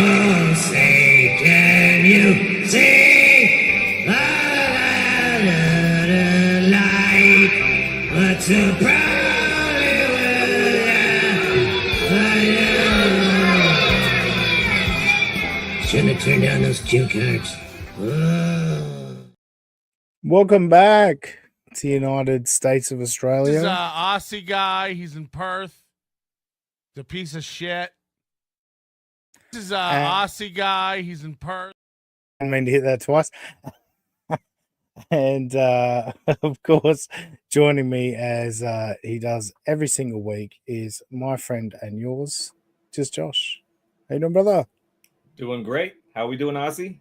Oh, say, can you see the light? What's so proudly shouldn't have turned down those cue cards. Oh. Welcome back to United States of Australia. This is Aussie guy. He's in Perth. He's a piece of shit. This is Aussie guy. He's in Perth. I didn't mean to hit that twice. And of course, joining me as he does every single week is my friend and yours, just Josh. How you doing, brother? Doing great. How are we doing, Ozzy?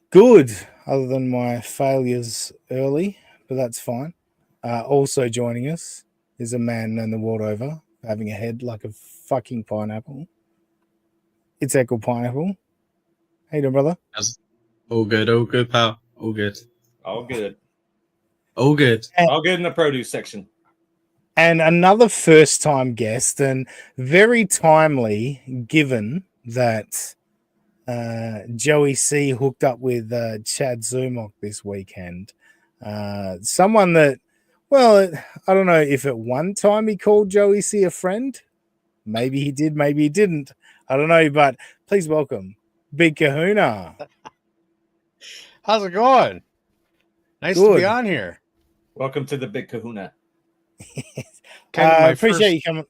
Good, other than my failures early, but that's fine. Also joining us is a man known the world over, having a head like a fucking pineapple. It's Echo Pineapple. How you doing, brother? All good, pal. All good. All good. All good. All good in the produce section. And another first-time guest, and very timely, given that Joey C hooked up with Chad Zumok this weekend. Someone that, well, I don't know if at one time he called Joey C a friend. Maybe he did, maybe he didn't. I don't know, but please welcome Big Kahuna. How's it going? Nice to be on here. Welcome to the Big Kahuna. I appreciate you coming.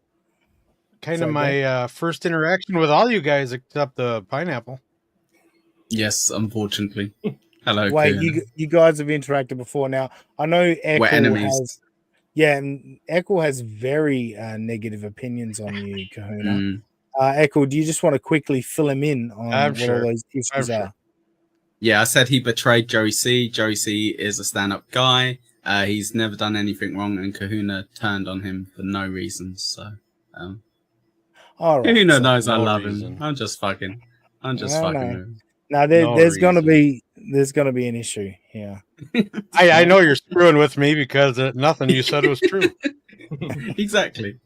My first interaction with all you guys except the pineapple. Yes, unfortunately. Hello. Wait, you guys have interacted before now. I know we're enemies. And Echo has very negative opinions on you, Kahuna. Echo, do you just want to quickly fill him in on what all those issues are? Yeah, I said he betrayed Joey C. Joey C is a stand-up guy. He's never done anything wrong, and Kahuna turned on him for no reason. So, all right, Kahuna knows I love him. I'm just fucking with him. Now there's gonna be an issue here. I know you're screwing with me because nothing you said was true. Exactly.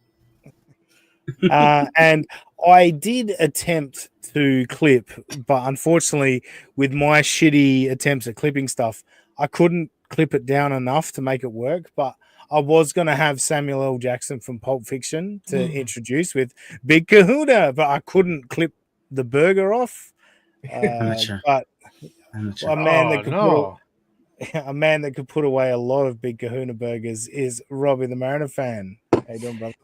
And I did attempt to clip, but unfortunately, with my shitty attempts at clipping stuff, I couldn't clip it down enough to make it work. But I was going to have Samuel L. Jackson from Pulp Fiction to introduce with Big Kahuna, but I couldn't clip the burger off. But a man that could put away a lot of Big Kahuna burgers is Robbie the Mariner fan. How you doing, brother?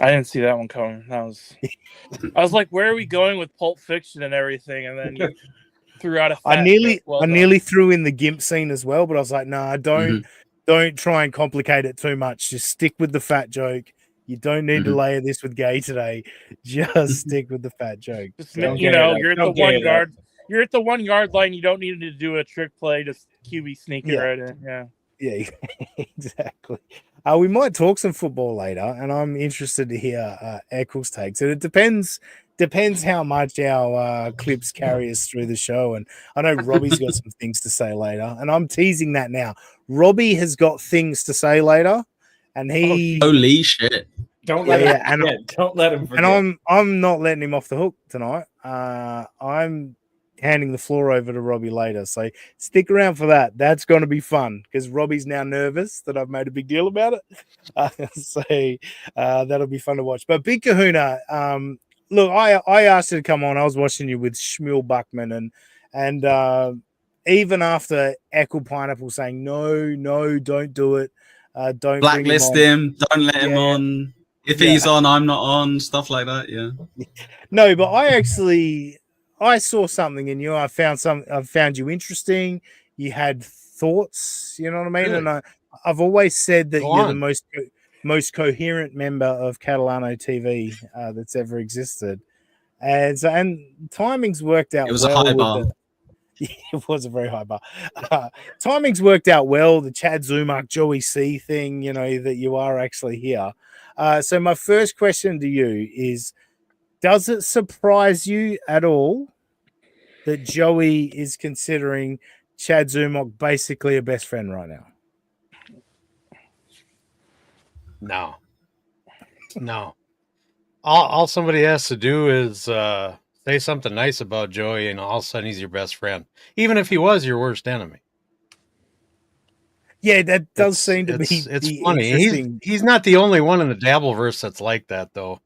I didn't see that one coming. I was like, where are we going with Pulp Fiction and everything? And then you threw out a fat I nearly threw in the GIMP scene as well, but I was like, no, don't try and complicate it too much. Just stick with the fat joke. You don't need to layer this with gay today. Just stick with the fat joke. You're at the 1 yard. You're at the 1 yard line. You don't need to do a trick play. Just QB sneak it right in. Yeah, exactly. We might talk some football later, and I'm interested to hear Eccles' takes. And it depends how much our clips carry us through the show. And I know Robbie's got some things to say later, and I'm teasing that now. Robbie has got things to say later, and holy shit! Don't let him forget. And I'm not letting him off the hook tonight. I'm handing the floor over to Robbie later. So stick around for that. That's going to be fun because Robbie's now nervous that I've made a big deal about it. So that'll be fun to watch. But Big Kahuna, look, I asked you to come on. I was watching you with Shmuel Buckman and even after Echo Pineapple saying, no, don't do it. Don't blacklist him. Don't let him on. If he's on, I'm not on. Stuff like that. Yeah. No, but I saw something in you. I found you interesting. You had thoughts, you know what I mean? Really? And I've always said that you're the most coherent member of Catalano TV that's ever existed. And timing's worked out. It was a high bar. It was a very high bar. Timing's worked out well. The Chad Zumach, Joey C thing, that you are actually here. So my first question to you is, does it surprise you at all that Joey is considering Chad Zumach basically a best friend right now? No. All somebody has to do is say something nice about Joey, and all of a sudden he's your best friend, even if he was your worst enemy. Yeah, that does seem to be it's the funny. interesting. He's not the only one in the Dabbleverse that's like that, though.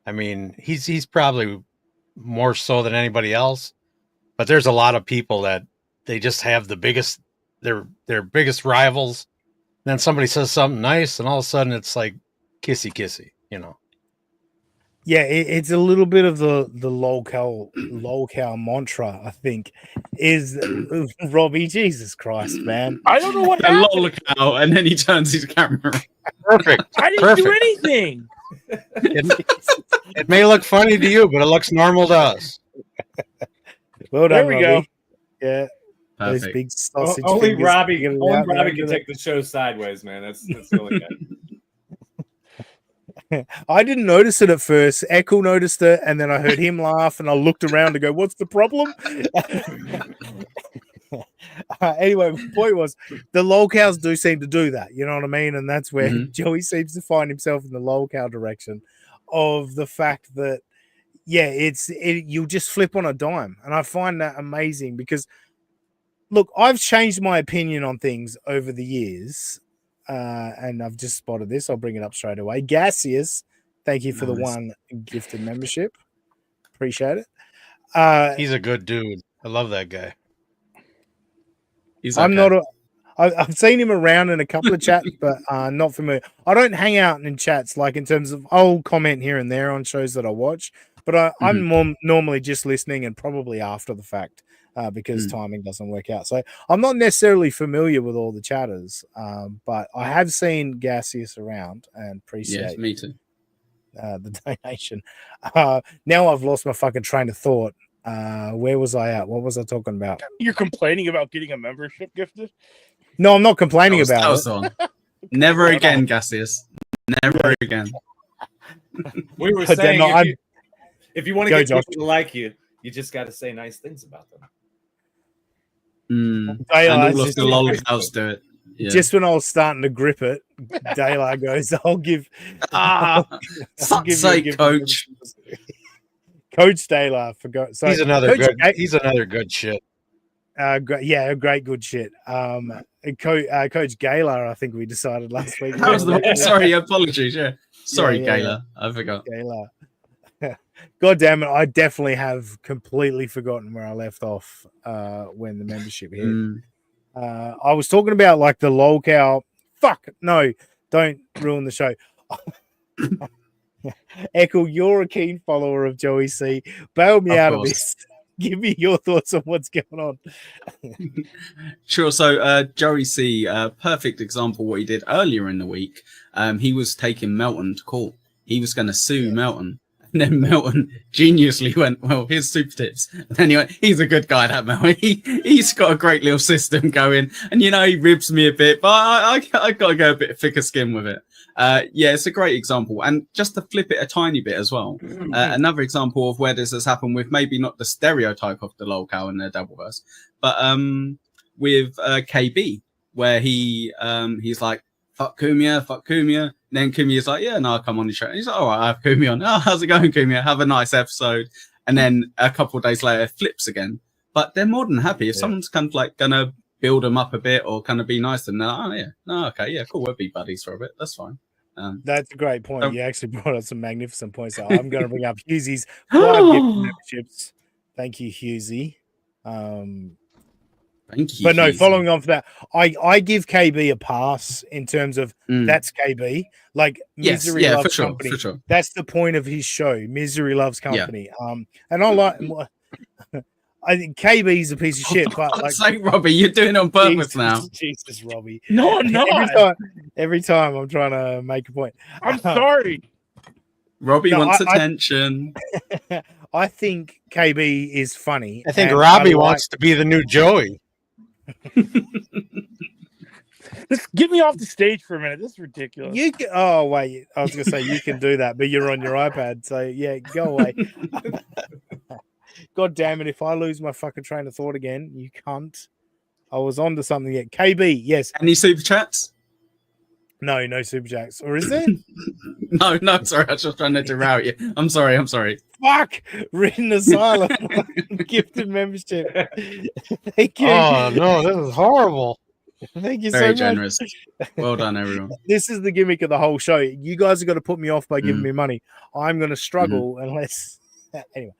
I mean, he's probably more so than anybody else. But there's a lot of people that they just have the biggest, their biggest rivals. Then somebody says something nice, and all of a sudden it's like kissy kissy, you know. Yeah, it's a little bit of the lolcow mantra, I think, is Robbie. Jesus Christ, man! I don't know what A happened. look out, and then he turns his camera. Perfect. I didn't do anything. It may look funny to you, but it looks normal to us. Well done, There we go. Robbie. Yeah, those Perfect. big sausage Only fingers Robbie, figured it only out, Robbie man, can didn't take the show sideways, man. That's really good. I didn't notice it at first. Echo noticed it, and then I heard him laugh, and I looked around to go, "What's the problem?" Anyway, my point was the lolcows do seem to do that. You know what I mean? And that's where Joey seems to find himself in the lolcow direction of the fact that, yeah, you'll just flip on a dime, and I find that amazing because, look, I've changed my opinion on things over the years. And I've just spotted this. I'll bring it up straight away. Gaseous, thank you for the one gifted membership. Appreciate it. He's a good dude. I love that guy. He's okay. I've seen him around in a couple of chats, but not familiar. I don't hang out in chats like in terms of I'll comment here and there on shows that I watch, but I'm more normally just listening and probably after the fact. Because timing doesn't work out. So I'm not necessarily familiar with all the chatters, but I have seen Gaseous around and appreciate me too. The donation. Now I've lost my fucking train of thought. Where was I at? What was I talking about? You're complaining about getting a membership gifted? No, I'm not complaining about it. On. Never again, Gaseous. Never again. We were But saying no, if you want to Go, get Josh. people to like you, you just got to say nice things about them. And all of the lolcows do it. Yeah. Just when I was starting to grip it, Dayla goes, I'll give fuck's sake, Coach. Coach Dayla forgot. So He's another good shit. Yeah, great good shit. Coach Gaylor, I think we decided last week. Sorry, apologies. Yeah. Sorry, yeah. Gaylor. I forgot. Gaylor. God damn it, I definitely have completely forgotten where I left off when the membership hit. I was talking about like the lolcow. Fuck, no, don't ruin the show. Echo, you're a keen follower of Joey C. Bail me out of this. Give me your thoughts on what's going on. Sure. So Joey C, perfect example what he did earlier in the week. He was taking Melton to court. He was going to sue Melton. And then Melton geniusly went, well, here's super tips. And then he went, he's a good guy, that Melton. He's got a great little system going. And, you know, he ribs me a bit, but I got to go a bit thicker skin with it. Yeah, it's a great example. And just to flip it a tiny bit as well, another example of where this has happened with maybe not the stereotype of the lolcow in the Dabbleverse, but with KB, where he's like, fuck Kumia. And then Kumia's like, yeah, no, I'll come on the show. And he's like, all right, I have Kumia on. Oh, how's it going, Kumia? Have a nice episode. And then a couple of days later, it flips again. But they're more than happy. If someone's kind of like going to build them up a bit or kind of be nice to them, they're like, oh, yeah, no, okay, yeah, cool, we'll be buddies for a bit. That's fine. That's a great point. You actually brought up some magnificent points. So I'm going to bring up Hughesy's 5 gift memberships. Thank you, Hughesy. Thank you. But no, following on from that, I give KB a pass in terms of that's KB. Like Misery Loves Company. For sure. That's the point of his show. Misery Loves Company. And I like. I think KB's a piece of shit. But like, like Robbie, you're doing it on purpose now. Jesus, Robbie. No, I'm not. Every time I'm trying to make a point. I'm sorry. Robbie wants attention. I think KB is funny. I think Robbie wants to be the new Joey. Just get me off the stage for a minute. This is ridiculous. Oh wait, I was gonna say you can do that, but you're on your iPad, so yeah, go away. God damn it! If I lose my fucking train of thought again, you cunt. I was on to something yet. KB, yes. Any super chats? No Super Jacks. Or is there? No, sorry, I was just trying to derail you. I'm sorry. Fuck! Written asylum. Gifted membership. Thank you. Oh no, this is horrible. Thank you Very so much. generous. Well done, everyone. This is the gimmick of the whole show. You guys are going to put me off by giving Mm. me money. I'm going to struggle unless. Anyway,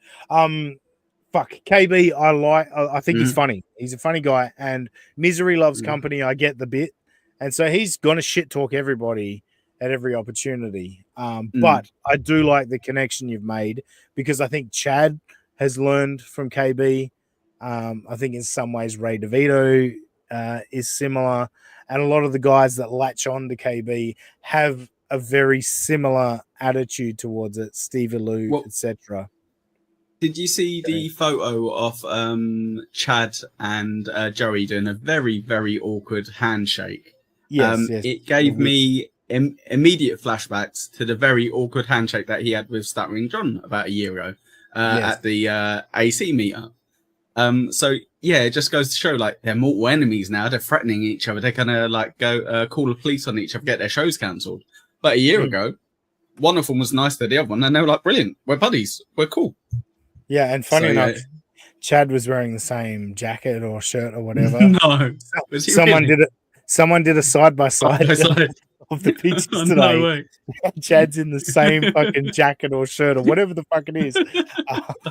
fuck KB. I think he's funny. He's a funny guy, and misery loves company. I get the bit, and so he's going to shit talk everybody at every opportunity. But I do like the connection you've made because I think Chad has learned from KB. I think in some ways Ray DeVito is similar, and a lot of the guys that latch on to KB have a very similar attitude towards it. Stevie Lou, etc. Did you see the photo of Chad and Joey doing a very, very awkward handshake? Yes. It gave me immediate flashbacks to the very awkward handshake that he had with Stuttering John about a year ago at the AC meetup. So yeah, it just goes to show like they're mortal enemies now. They're threatening each other. They're gonna like go call the police on each other, get their shows cancelled. But a year ago, one of them was nice to the other one, and they were like, "Brilliant, we're buddies, we're cool." Yeah, and funny enough, Chad was wearing the same jacket or shirt or whatever. No, Someone did a side by side of the pictures today. No way. Chad's in the same fucking jacket or shirt or whatever the fuck it is.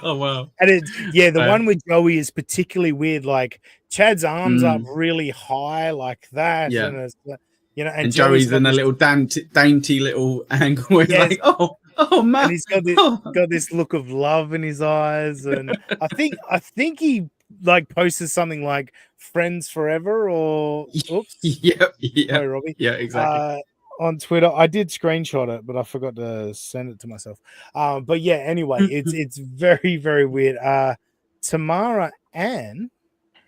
Oh wow! And the one with Joey is particularly weird. Like Chad's arms up really high, like that. Yeah, and it's, and Joey's in a little dainty little angle. Where he's like, oh man, and he's got this look of love in his eyes, and I think he like posted something like "Friends Forever" or oops, yeah, sorry, Robbie, yeah, exactly. On Twitter. I did screenshot it, but I forgot to send it to myself. But yeah, anyway, it's very, very weird. Tamara Ann,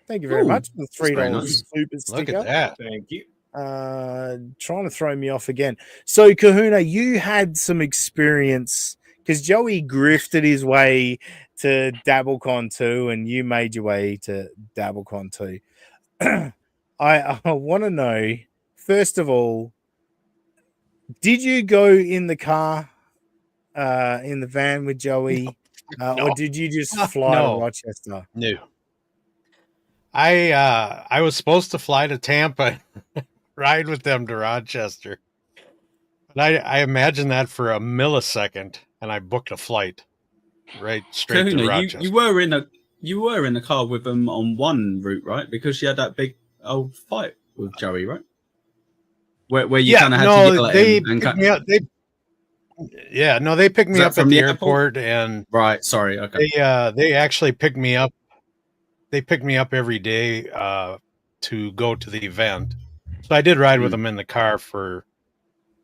thank you very much for the $3 super sticker. Look at that. Thank you. Trying to throw me off again. So Kahuna, you had some experience because Joey grifted his way to Dabblecon 2 and you made your way to Dabblecon 2. I want to know, first of all, did you go in the car in the van with Joey or did you just fly to Rochester? No. I was supposed to fly to Tampa, ride with them to Rochester. But I imagined that for a millisecond, and I booked a flight right straight to Rochester. You were in the car with them on one route, right? Because you had that big old fight with Joey, right? Where you kind of had to yell at him and picked me up. They picked me up at the airport and right. Sorry, okay. They actually picked me up. They picked me up every day to go to the event. So I did ride with them in the car for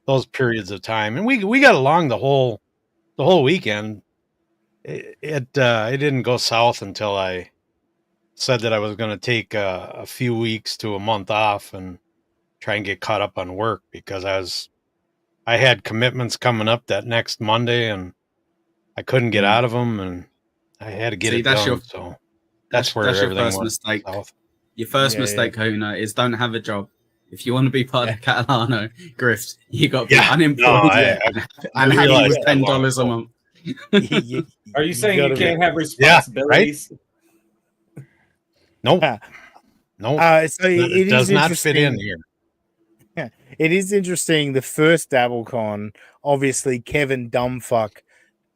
those periods of time, and we got along the whole weekend. It didn't go south until I said that I was going to take a few weeks to a month off and try and get caught up on work because I had commitments coming up that next Monday and I couldn't get out of them and I had to get it done. So that's where everything your first was. mistake. Your first mistake, Kahuna, is don't have a job. If you want to be part of Catalano grift, you got to be unemployed and having with $10 a month. Are you saying you can't have responsibilities? Yeah, right? No. So it does not fit in here. Yeah, it is interesting. The first Dabblecon, obviously, Kevin Dumbfuck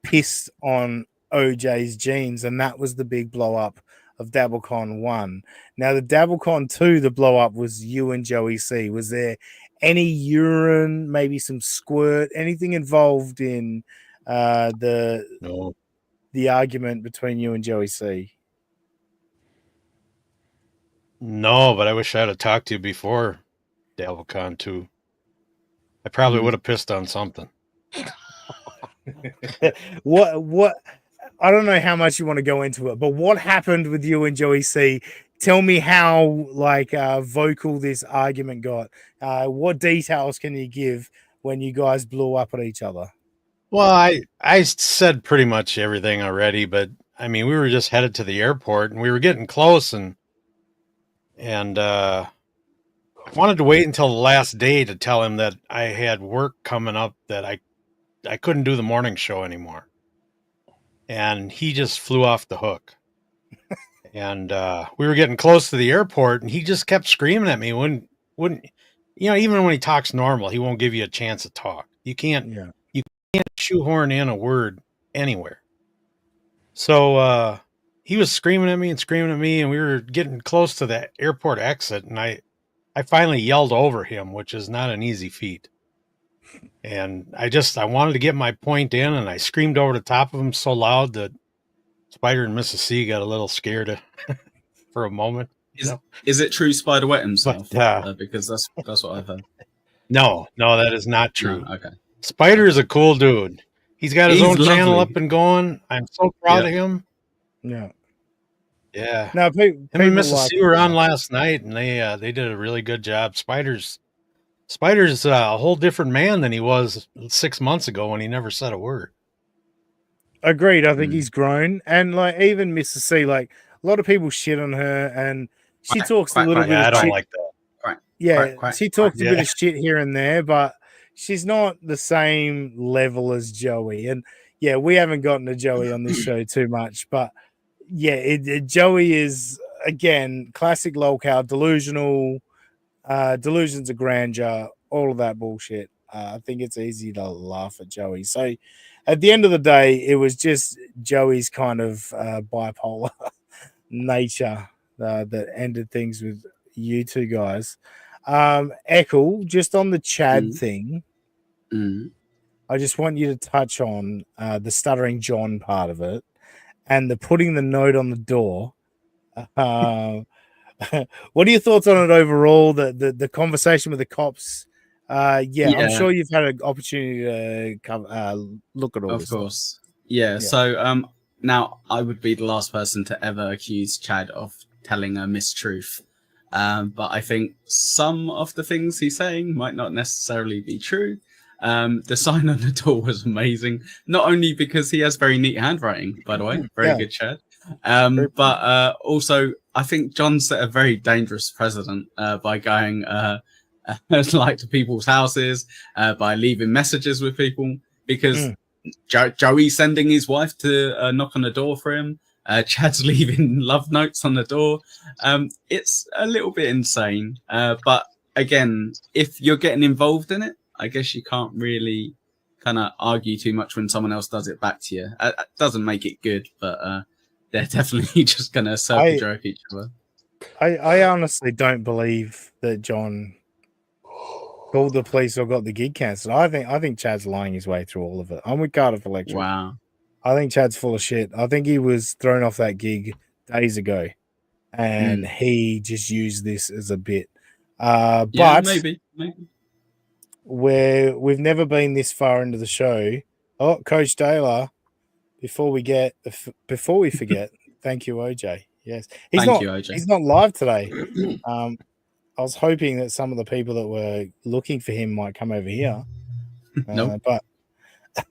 pissed on OJ's jeans, and that was the big blow up of Dabblecon 1. Now, the Dabblecon 2, the blow up was you and Joey C. Was there any urine, maybe some squirt, anything involved in the argument between you and Joey C? No, but I wish I'd have talked to you before Dabblecon 2. I probably would have pissed on something. What I don't know how much you want to go into it, but what happened with you and Joey C? Tell me how vocal this argument got. What details can you give when you guys blew up at each other? Well, I said pretty much everything already, but I mean, we were just headed to the airport and we were getting close and wanted to wait until the last day to tell him that I had work coming up that I couldn't do the morning show anymore. And he just flew off the hook. And we were getting close to the airport, and he just kept screaming at me. Wouldn't even when he talks normal, he won't give you a chance to talk. You can't shoehorn in a word anywhere. So he was screaming at me, and we were getting close to the airport exit, and I finally yelled over him, which is not an easy feat. And I wanted to get my point in, and I screamed over the top of him so loud that Spider and Mrs. C got a little scared for a moment. Is it true Spider wet himself? But, because that's what I've heard. No, that is not true. No, okay. Spider is a cool dude. He's got his own channel lovely. up and going. I'm so proud of him. Yeah. Yeah. No, him and Mrs. C were on last night, and they did a really good job. Spider's a whole different man than he was 6 months ago when he never said a word. Agreed. I think he's grown, and like even Mrs. C, like a lot of people shit on her, and she talks a little bit. I of don't shit. like that. Yeah, she talks a bit of shit here and there, but she's not the same level as Joey. And yeah, we haven't gotten to Joey on this show too much, but yeah, Joey is again classic lolcow, delusional, delusions of grandeur, all of that bullshit. I think it's easy to laugh at Joey. So at the end of the day, it was just Joey's kind of bipolar nature that ended things with you two guys. Echo, just on the Chad thing, I just want you to touch on the stuttering John part of it and the putting the note on the door. What are your thoughts on it overall? The conversation with the cops. I'm sure you've had an opportunity to look at all this. Of course. Yeah. So now I would be the last person to ever accuse Chad of telling a mistruth. But I think some of the things he's saying might not necessarily be true. The sign on the door was amazing, not only because he has very neat handwriting, by the way, very good, Chad. But also I think John set a very dangerous precedent by going like to people's houses, by leaving messages with people, because Joey sending his wife to knock on the door for him. Chad's leaving love notes on the door. It's a little bit insane. But again, if you're getting involved in it, I guess you can't really kind of argue too much when someone else does it back to you. It doesn't make it good, but they're definitely just going to circle jerk each other. I honestly don't believe that John called the police or got the gig cancelled. I think Chad's lying his way through all of it. I'm with Cardiff Electric. Wow. I think Chad's full of shit. I think he was thrown off that gig days ago, and he just used this as a bit. But maybe we've never been this far into the show. Oh, Coach Taylor, before we forget, thank you, OJ. Yes, he's not live today. I was hoping that some of the people that were looking for him might come over here. But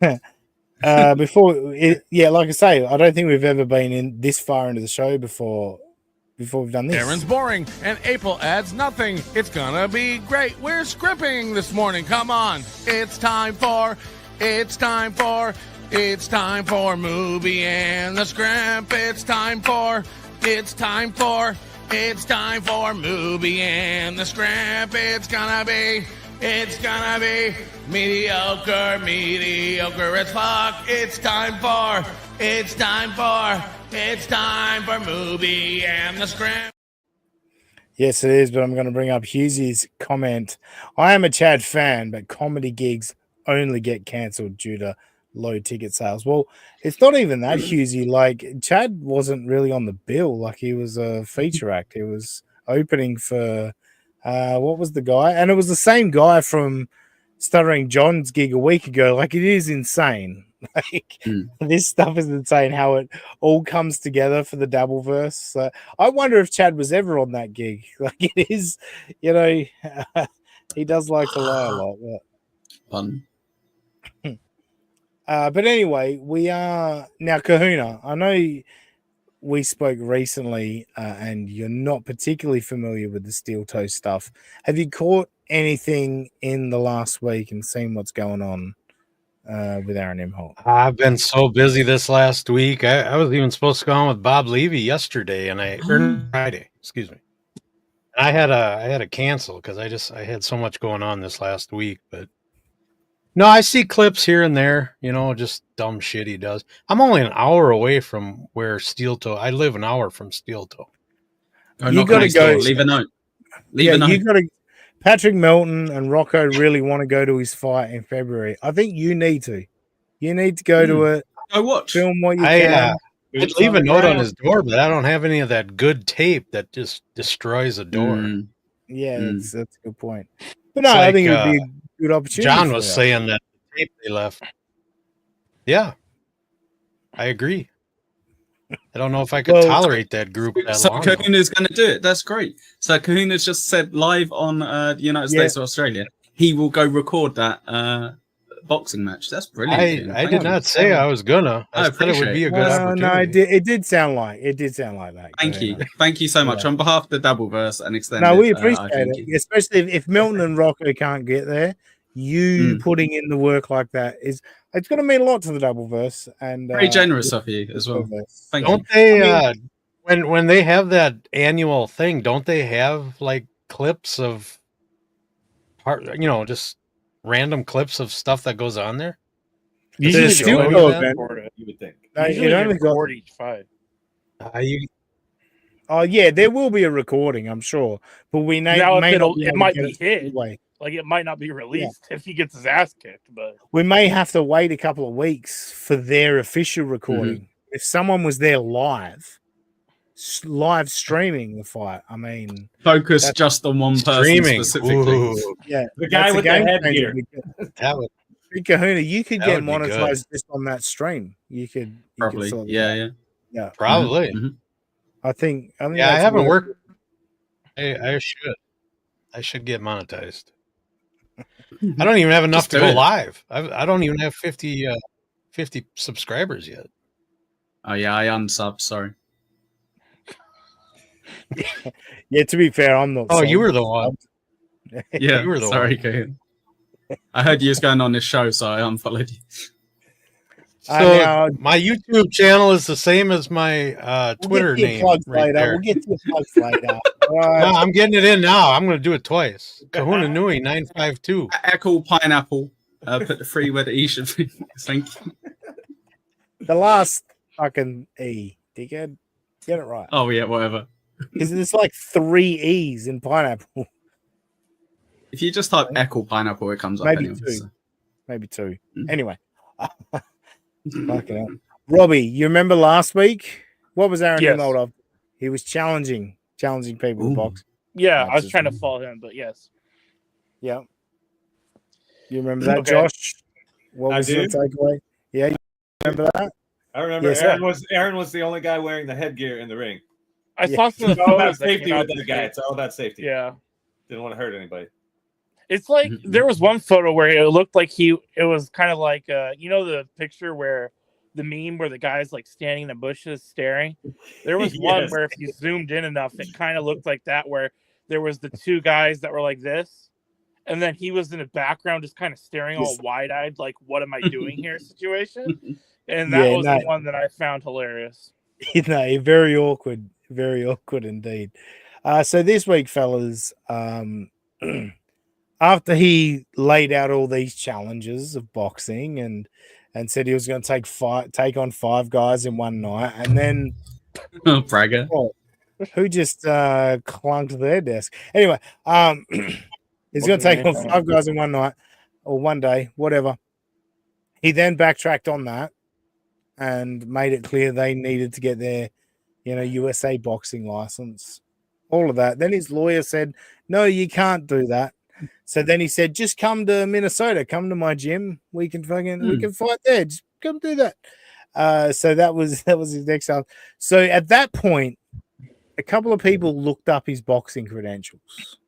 like I say, I don't think we've ever been in this far into the show before we've done this. Aaron's boring, and April adds nothing. It's gonna be great. We're scripting this morning. Come on. It's time for Movie and the Scrimp. It's time for Movie and the Scrimp. It's gonna be mediocre as fuck. It's time for Movie and the Scrimp. Yes, it is, but I'm going to bring up Hughesy's comment. I am a Chad fan, but comedy gigs only get cancelled due to low ticket sales. Well, it's not even that, Hughesy. Like, Chad wasn't really on the bill. Like, he was a feature act. He was opening for what was the guy? And it was the same guy from Stuttering John's gig a week ago. Like, it is insane. Like, this stuff is insane how it all comes together for the Dabbleverse. I wonder if Chad was ever on that gig. Like, it is, he does like to lie a lot. Fun. But anyway, we are now Kahuna. I know we spoke recently, and you're not particularly familiar with the steel toe stuff. Have you caught anything in the last week and seen what's going on with Aaron Imholt? I've been so busy this last week. I was even supposed to go on with Bob Levy yesterday, and or Friday, excuse me. And I had to cancel because I had so much going on this last week. But no, I see clips here and there, just dumb shit he does. I'm only an hour away from where Steel Toe. I live an hour from Steel Toe. You got to go. Leave a note. Leave a note. You got to. Patrick Melton and Rocco really want to go to his fight in February. I think you need to. You need to go to it. Go watch. Film what you can. I'd leave a note on his door, but I don't have any of that good tape that just destroys a door. Yeah, that's a good point. But no, I think it would be a good opportunity. John was saying that the tape they left. Yeah, I agree. I don't know if I could tolerate that group that so long. Kahuna's going to do it. That's great. So Kahuna's just said live on the United States or Australia, he will go record that boxing match. That's brilliant. I did not say I was gonna. I thought it would be a good opportunity. No, it did sound like that. Thank you so much on behalf of the Dabbleverse and Extended. No, we appreciate it, especially if Milton and Rocco can't get there. You putting in the work like that it's going to mean a lot to the Dabbleverse, and very generous of you as well. Thank you. They when they have that annual thing, don't they have like clips of just random clips of stuff that goes on there? Usually you would think. Usually only record each fight. Oh yeah, there will be a recording, I'm sure, but it might be hid. Like it might not be released if he gets his ass kicked, but we may have to wait a couple of weeks for their official recording. If someone was there live streaming the fight, I mean, focus just on one person specifically. Ooh. Yeah, the guy with the headgear. Big Kahuna, you could get monetized just on that stream. You could probably, yeah, probably. I think. I haven't worked. I should get monetized. I don't even have enough to go live. I don't even have 50 subscribers yet. Oh yeah, I unsubbed. Sorry. Yeah, to be fair, I'm not. Oh, you were the one. Yeah, you were the sorry, Kane. I heard you was going on this show, so I unfollowed you. So my YouTube channel is the same as my Twitter name. Right there. We'll get to the plugs later. No, I'm getting it in now. I'm going to do it twice. Kahuna Nui 952. Echo Pineapple. Put the free where the E should be. Thank you. The last fucking E, dickhead. Get it right. Oh yeah, whatever. Because there's like 3 E's in pineapple. If you just type Echo Pineapple, it comes up. Maybe anyway, 2. So. Maybe 2. Anyway. Robbie, you remember last week? What was Aaron Imholt of? He was challenging people to box. Yeah, I was trying to follow him, but yes. Yeah. You remember that, Josh? What was your takeaway? Yeah, you remember that? I remember Aaron was the only guy wearing the headgear in the ring. I saw some It's all about safety with that guy. It's all about safety. Yeah. Didn't want to hurt anybody. It's like there was one photo where it looked like it was kind of like the picture where the meme where the guy's like standing in the bushes staring. There was one where if you zoomed in enough, it kind of looked like that, where there was the 2 guys that were like this, and then he was in the background just kind of staring all wide-eyed, like, what am I doing here situation? And that was the one that I found hilarious. Very awkward indeed. So this week, fellas, after he laid out all these challenges of boxing and said he was going to take on 5 guys in one night, and then bragger, who just clunked their desk. Anyway, he's going to take on 5 guys in one night or one day, whatever. He then backtracked on that and made it clear they needed to get their, USA boxing license, all of that. Then his lawyer said, "No, you can't do that." So then he said, "Just come to Minnesota, come to my gym. We can we can fight there. Just come do that." So that was his next time. So at that point, a couple of people looked up his boxing credentials.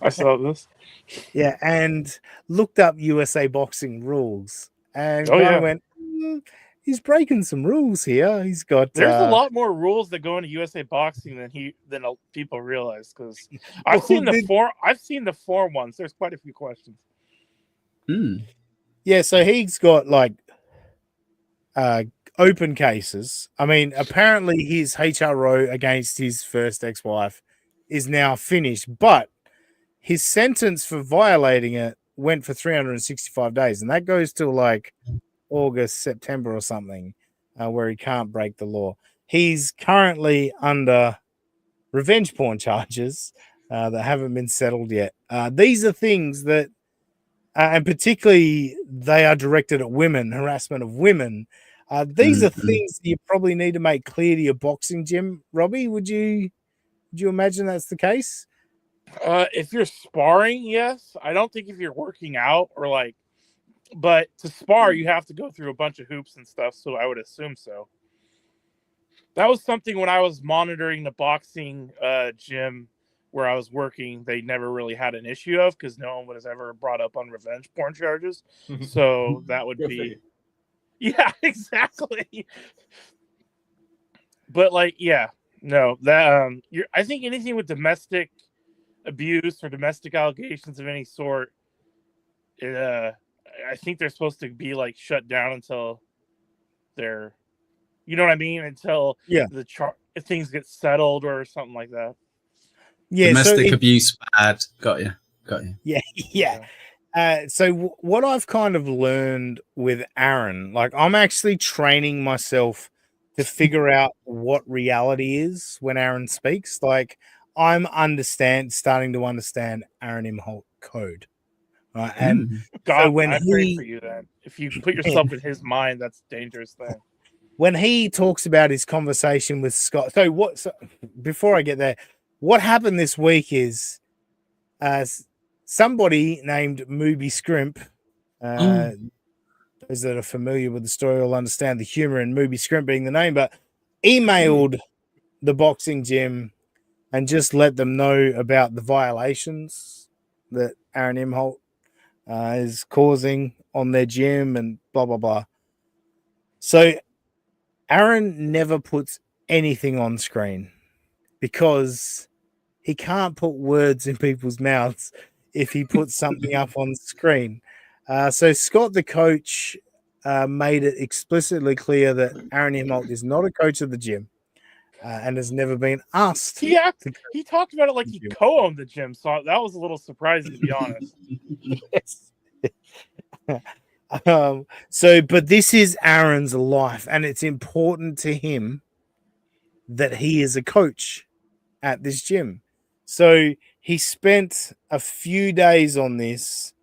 I saw this. Yeah, and looked up USA boxing rules, and went, he's breaking some rules here. He's got There's a lot more rules that go into USA Boxing than people realize. Because I've seen the form ones. There's quite a few questions. Yeah, so he's got like open cases. I mean, apparently his HRO against his first ex-wife is now finished, but his sentence for violating it went for 365 days, and that goes to like August, September or something, where he can't break the law. He's currently under revenge porn charges that haven't been settled yet. These are things that, and particularly they are directed at women, harassment of women. These are things that you probably need to make clear to your boxing gym. Robbie, would you imagine that's the case? If you're sparring, yes. I don't think if you're working out or like, but to spar, you have to go through a bunch of hoops and stuff. So I would assume so. That was something when I was monitoring the boxing gym where I was working. They never really had an issue of because no one was ever brought up on revenge porn charges. So that would be, yeah, exactly. But like, yeah, no, that I think anything with domestic abuse or domestic allegations of any sort, I think they're supposed to be like shut down until they're, you know what I mean, until things get settled or something like that. Yeah, domestic abuse bad. Got you. Yeah. So what I've kind of learned with Aaron, like I'm actually training myself to figure out what reality is when Aaron speaks. Like I'm starting to understand Aaron Imholt code. Right. And God, so when I pray for you then. If you put yourself in his mind, that's a dangerous thing. When he talks about his conversation with Scott, before I get there, what happened this week is somebody named Mooby Scrimp, those that are familiar with the story will understand the humor in Mooby Scrimp being the name, but emailed the boxing gym and just let them know about the violations that Aaron Imholt is causing on their gym and blah, blah, blah. So Aaron never puts anything on screen because he can't put words in people's mouths if he puts something up on the screen. So Scott, the coach, made it explicitly clear that Aaron Imholt is not a coach of the gym and has never been asked. He talked about it like he co-owned the gym, so that was a little surprising, to be honest. Yes. But this is Aaron's life, and it's important to him that he is a coach at this gym. So he spent a few days on this.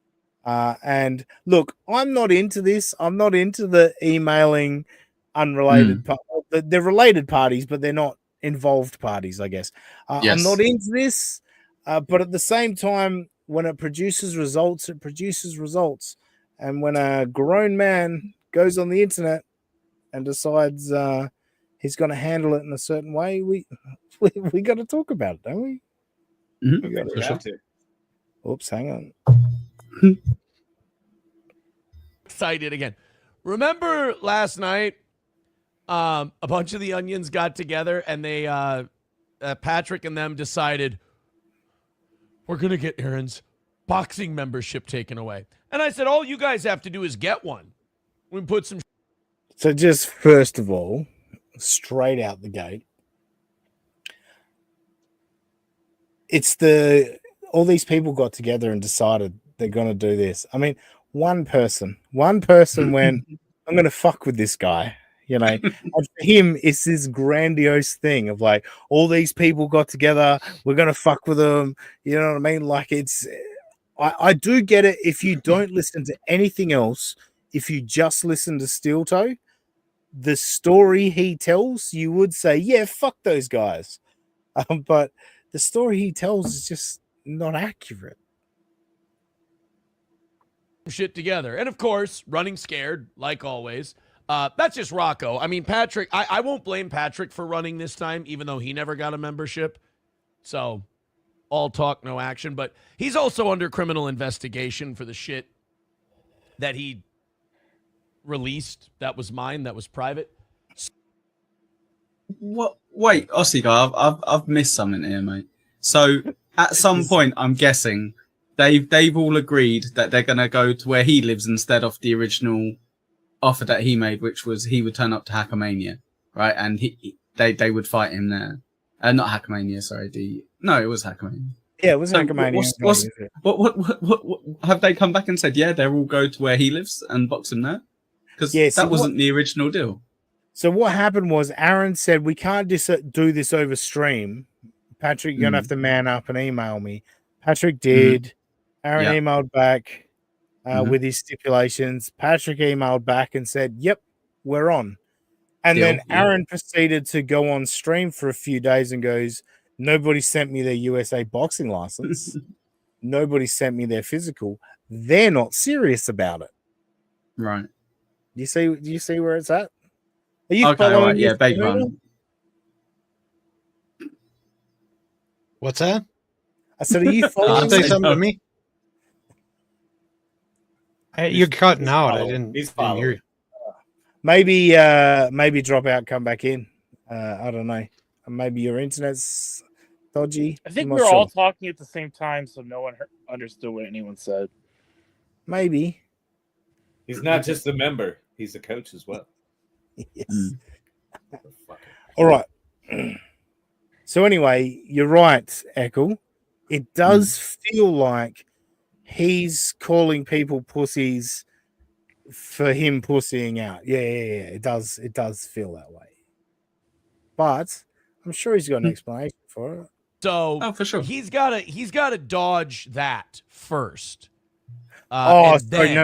And look, I'm not into this. I'm not into the emailing unrelated. They're related parties, but they're not involved parties, I guess. I'm not into this. But at the same time, when it produces results, it produces results. And when a grown man goes on the internet and decides he's going to handle it in a certain way, we got to talk about it, don't we? Mm-hmm. We got to. Oops, hang on. Excited again. Remember last night, a bunch of the Onions got together and they, Patrick and them decided we're going to get Aaron's boxing membership taken away. And I said, all you guys have to do is get one. We put some. So just first of all, straight out the gate, it's all these people got together and decided they're going to do this. I mean, one person went, I'm going to fuck with this guy, you know. And for him, it's this grandiose thing of like, all these people got together, we're going to fuck with them. You know what I mean? Like I do get it. If you don't listen to anything else, if you just listen to Steel Toe, the story he tells, you would say, yeah, fuck those guys. But the story he tells is just not accurate. Shit together. And of course, running scared, like always. That's just Rocco. I mean, Patrick, I won't blame Patrick for running this time, even though he never got a membership. So all talk, no action. But he's also under criminal investigation for the shit that he released that was mine, that was private. What? Wait, Aussie guy, I've missed something here, mate. So at some point, I'm guessing they've all agreed that they're gonna go to where he lives instead of the original offer that he made, which was he would turn up to Hackamania, right? And they would fight him there. Not Hackamania, sorry. It was Hackamania. Yeah, it was So Hackamania. What have they come back and said? Yeah, they'll all go to where he lives and box him there, because that wasn't the original deal. So what happened was Aaron said, we can't do this over stream. Patrick, you're going to have to man up and email me. Patrick did. Aaron emailed back with his stipulations. Patrick emailed back and said, yep, we're on. And then Aaron proceeded to go on stream for a few days and goes, nobody sent me their USA boxing license. Nobody sent me their physical. They're not serious about it. Right. Do you see where it's at? Are you okay, right, yeah, Big one. What's that? I said, are you following? Say something to me. You're cutting out. I didn't hear you. Maybe drop out, come back in. I don't know. Maybe your internet's dodgy. I think we were all talking at the same time, so no one understood what anyone said. Maybe. He's not just a member; he's a coach as well. Yes. All right. So anyway, you're right, Eccles. It does feel like he's calling people pussies for him pussying out. Yeah. It does feel that way. But I'm sure he's got an explanation for it. So for sure. He's gotta dodge that first. Sorry, then,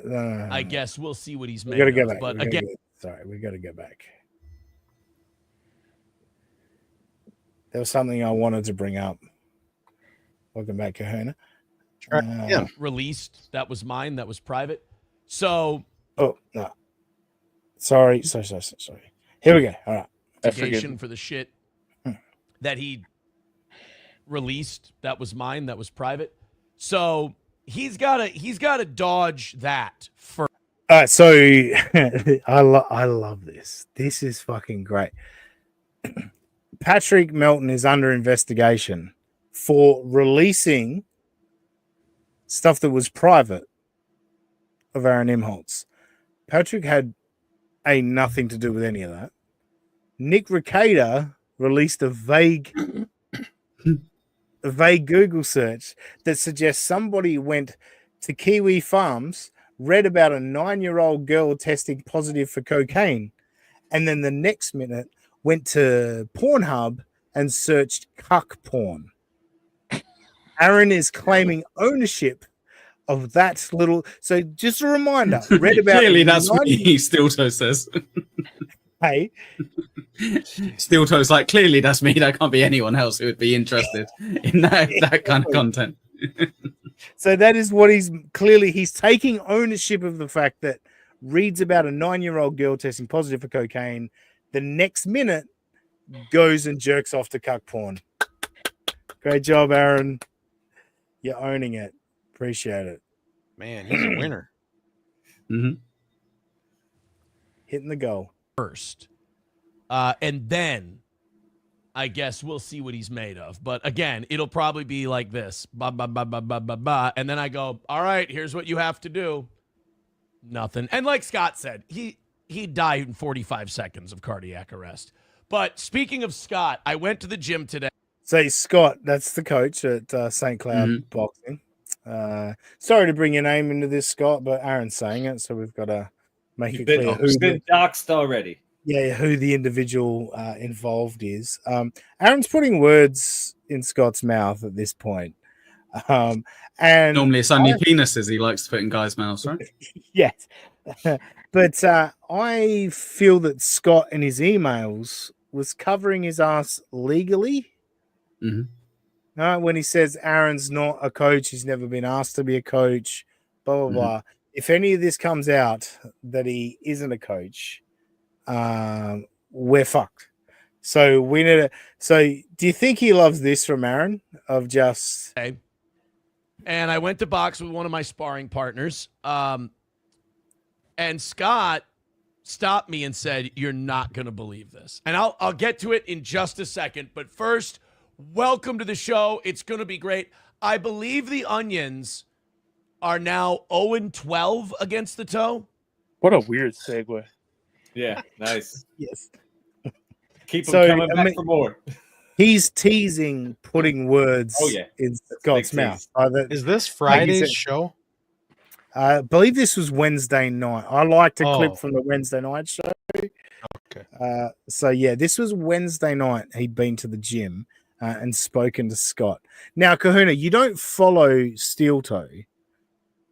no. I guess we'll see what he's made. We gotta go back. But again, we gotta go back. There was something I wanted to bring up. Welcome back, Kahuna. Released. That was mine. That was private. So. Oh no. Sorry. Here we go. All right. Investigation for the shit that he released. That was mine. That was private. So he's gotta dodge that first. So I love this. This is fucking great. Patrick Melton is under investigation for releasing stuff that was private of Aaron Imholtz. Patrick had nothing to do with any of that. Nick Recader released a vague Google search that suggests somebody went to Kiwi Farms, read about a 9-year-old girl testing positive for cocaine, and then the next minute went to Pornhub and searched cuck porn. Aaron is claiming ownership of that little. So just a reminder. Read about clearly that's what he Stilto says. Hey, Stilto's like, clearly that's me. There can't be anyone else who would be interested in that kind of content. So that is what he's taking ownership of the fact that reads about a 9-year-old girl testing positive for cocaine. The next minute goes and jerks off to cuck porn. Great job, Aaron. You're owning it. Appreciate it. Man, he's a winner. Hitting the goal. First. And then I guess we'll see what he's made of. But again, it'll probably be like this. Ba, ba, ba, ba, ba, ba, ba. And then I go, all right, here's what you have to do. Nothing. And like Scott said, he died in 45 seconds of cardiac arrest. But speaking of Scott, I went to the gym today. Say Scott, that's the coach at St. Cloud Boxing. Sorry to bring your name into this, Scott, but Aaron's saying it, so we've got to make it clear who's been doxed already. Yeah, who the individual involved is. Aaron's putting words in Scott's mouth at this point. And normally it's only penises he likes to put in guys' mouths, right? Yes. But I feel that Scott in his emails was covering his ass legally. When he says Aaron's not a coach, he's never been asked to be a coach, blah, blah, blah. If any of this comes out that he isn't a coach, we're fucked. So we need to. So do you think he loves this from Aaron? Of just. Okay. And I went to box with one of my sparring partners. And And Scott stopped me and said, "You're not going to believe this." And I'll get to it in just a second. But first, welcome to the show. It's going to be great. I believe the Onions are now 0-12 against the toe. What a weird segue. Yeah, nice. Yes. Keep them coming back for more. He's teasing putting words in Scott's mouth. Is this Friday's show? I believe this was Wednesday night. I liked a clip from the Wednesday night show. Okay. So, yeah, this was Wednesday night. He'd been to the gym and spoken to Scott. Now, Kahuna, you don't follow Steel Toe.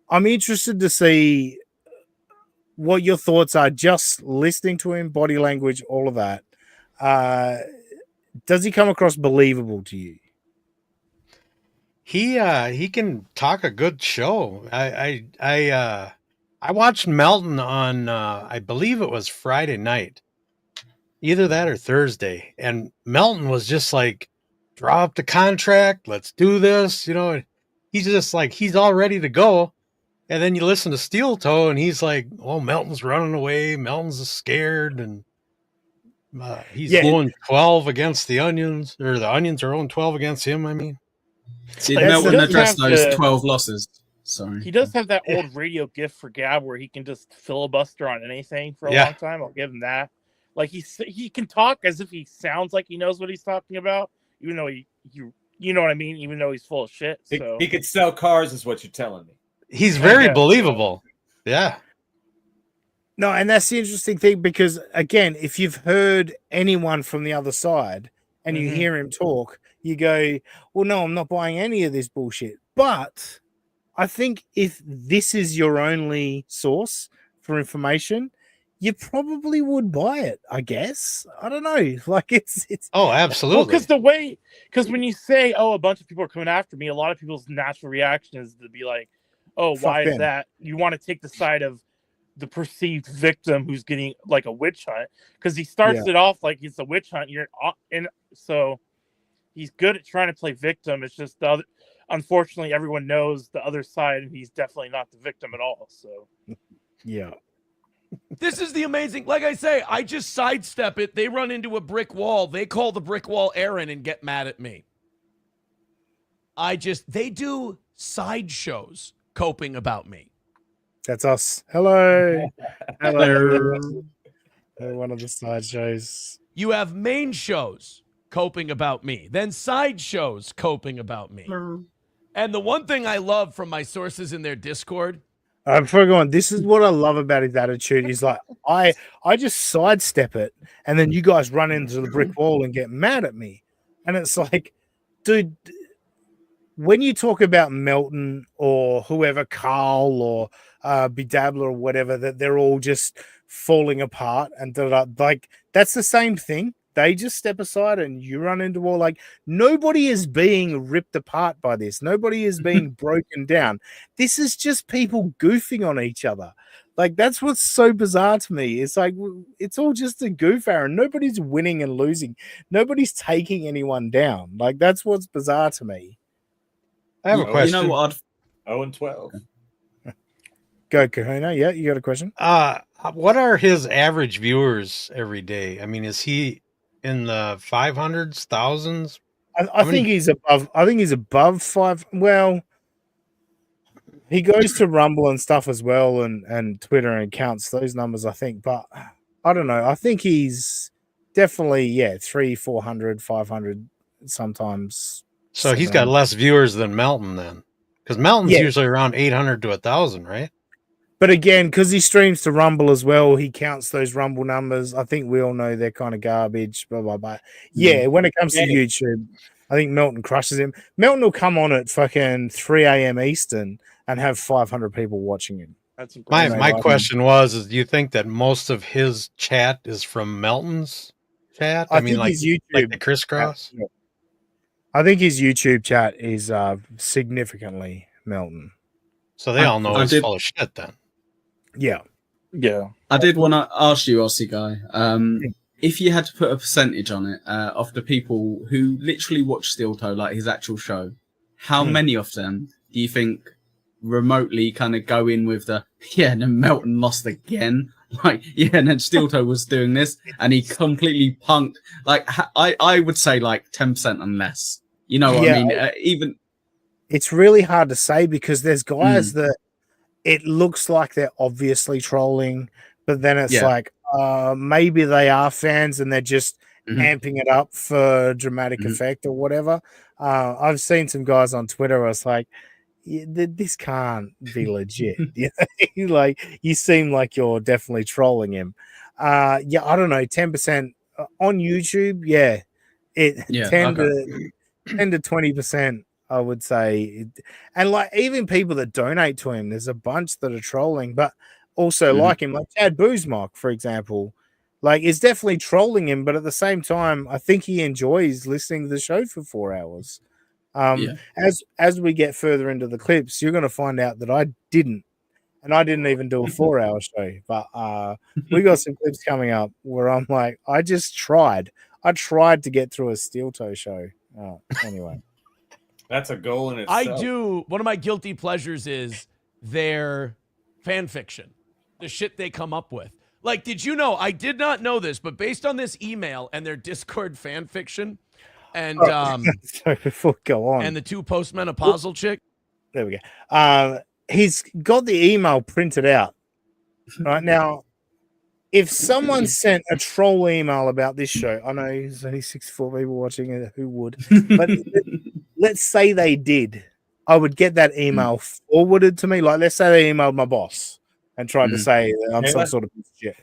I'm interested to see what your thoughts are just listening to him, body language, all of that. Does he come across believable to you? He can talk a good show. I watched Melton on I believe it was Friday night, either that or Thursday, and Melton was just like, draw up the contract, let's do this. You know, he's just like he's all ready to go. And then you listen to Steel Toe, and he's like, "Oh, Melton's running away. Melton's scared, and he's 0-12 against the Onions, or the Onions are 0-12 against him." I mean, did Melton address those 12 losses? Sorry, he does have that old radio gift for Gab where he can just filibuster on anything for a long time. I'll give him that. Like he can talk as if he sounds like he knows what he's talking about, even though he you know what I mean. Even though he's full of shit, so he could sell cars, is what you're telling me. He's very believable. Yeah. No, and that's the interesting thing because, again, if you've heard anyone from the other side and you hear him talk, you go, well, no, I'm not buying any of this bullshit. But I think if this is your only source for information, you probably would buy it, I guess. I don't know. Like it's Oh, absolutely. Well, because when you say, oh, a bunch of people are coming after me, a lot of people's natural reaction is to be like, oh, why is that? You want to take the side of the perceived victim who's getting like a witch hunt, because he starts it off like it's a witch hunt. So he's good at trying to play victim. It's just unfortunately, everyone knows the other side, and he's definitely not the victim at all. So, yeah. This is the amazing. Like I say, I just sidestep it. They run into a brick wall. They call the brick wall Aaron and get mad at me. They do sideshows coping about me. That's us. Hello. Hello. One of the side shows. You have main shows coping about me, then side shows coping about me. And the one thing I love from my sources in their Discord. Before going, this is what I love about his attitude. He's like, I just sidestep it, and then you guys run into the brick wall and get mad at me. And it's like, dude, when you talk about Melton or whoever, Carl or Bedabbler or whatever, that they're all just falling apart and like that's the same thing. They just step aside and you run into wall. Like nobody is being ripped apart by this. Nobody is being broken down. This is just people goofing on each other. Like that's what's so bizarre to me. It's like it's all just a goof, Aaron. Nobody's winning and losing. Nobody's taking anyone down. Like that's what's bizarre to me. I have a question. You know what? 0-12. Go, Kahuna. Yeah, you got a question? What are his average viewers every day? I mean, is he in the 500s, thousands? I think he's above. I think he's above 5. Well, he goes to Rumble and stuff as well, and Twitter and counts those numbers. I think, but I don't know. I think he's definitely 300, 400, 500 sometimes. So he's got less viewers than Melton then, because Melton's usually around 800 to 1,000, right? But again, because he streams to Rumble as well, he counts those Rumble numbers. I think we all know they're kind of garbage, blah, blah, blah. Yeah, when it comes to YouTube, I think Melton crushes him. Melton will come on at fucking 3 a.m. Eastern and have 500 people watching him. That's my question was, do you think that most of his chat is from Melton's chat? I mean, like, his YouTube, like the crisscross? I think his YouTube chat is significantly Melton. So they all know he's full of shit then. Yeah. Yeah. I did want to ask you, Aussie guy, if you had to put a percentage on it of the people who literally watch Steel Toe, like his actual show, how many of them do you think remotely kind of go in with the and then Melton lost again. Like, and then Steel Toe was doing this, and he completely punked. Like, I would say like 10% and less. You know what I mean? Even it's really hard to say because there's guys that it looks like they're obviously trolling, but then it's like maybe they are fans and they're just amping it up for dramatic effect or whatever. I've seen some guys on Twitter. I was like, this can't be legit. Like, you seem like you're definitely trolling him. I don't know, 10% on YouTube. 10 to 20%, I would say. And like, even people that donate to him, there's a bunch that are trolling, but also like him, like Chad Boozmock, for example, like, is definitely trolling him, but at the same time, I think he enjoys listening to the show for 4 hours. As we get further into the clips, you're going to find out that I didn't even do a 4-hour show, but we got some clips coming up where I'm like, I tried to get through a Steel Toe show. Anyway, that's a goal in itself. One of my guilty pleasures is their fan fiction, the shit they come up with. Like, did you know, I did not know this, but based on this email and their Discord fan fiction, and so before we go on, and the 2 postmenopausal chick. There we go. He's got the email printed out right now. If someone sent a troll email about this show, I know there's only 64 people watching it. Who would? But let's say they did. I would get that email forwarded to me. Like, let's say they emailed my boss and tried to say that I'm some sort of shit.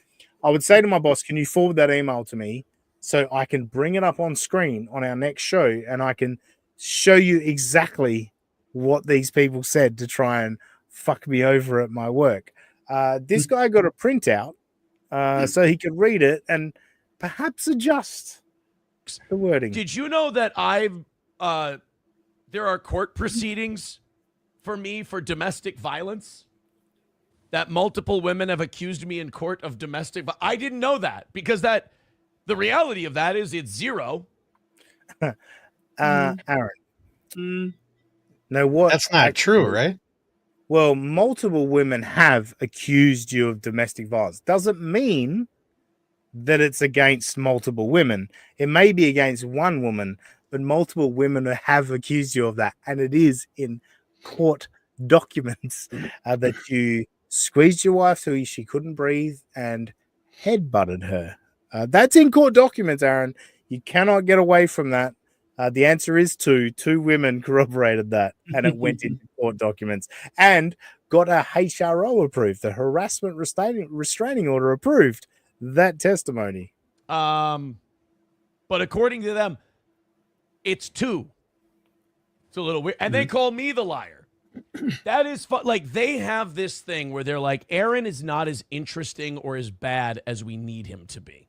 I would say to my boss, "Can you forward that email to me so I can bring it up on screen on our next show and I can show you exactly what these people said to try and fuck me over at my work." This guy got a printout so he could read it and perhaps adjust the wording. Did you know that there are court proceedings for me for domestic violence? That multiple women have accused me in court of domestic violence. I didn't know that, because the reality of that is it's 0. Aaron. No, what? That's not true, right? Well, multiple women have accused you of domestic violence. Doesn't mean that it's against multiple women. It may be against one woman, but multiple women have accused you of that. And it is in court documents that you squeezed your wife so she couldn't breathe and headbutted her. That's in court documents, Aaron. You cannot get away from that. The answer is 2. 2 women corroborated that, and it went into court documents and got a HRO approved, the harassment restraining order approved. That testimony. But according to them, it's 2. It's a little weird, and they call me the liar. That is fun. Like, they have this thing where they're like, Aaron is not as interesting or as bad as we need him to be.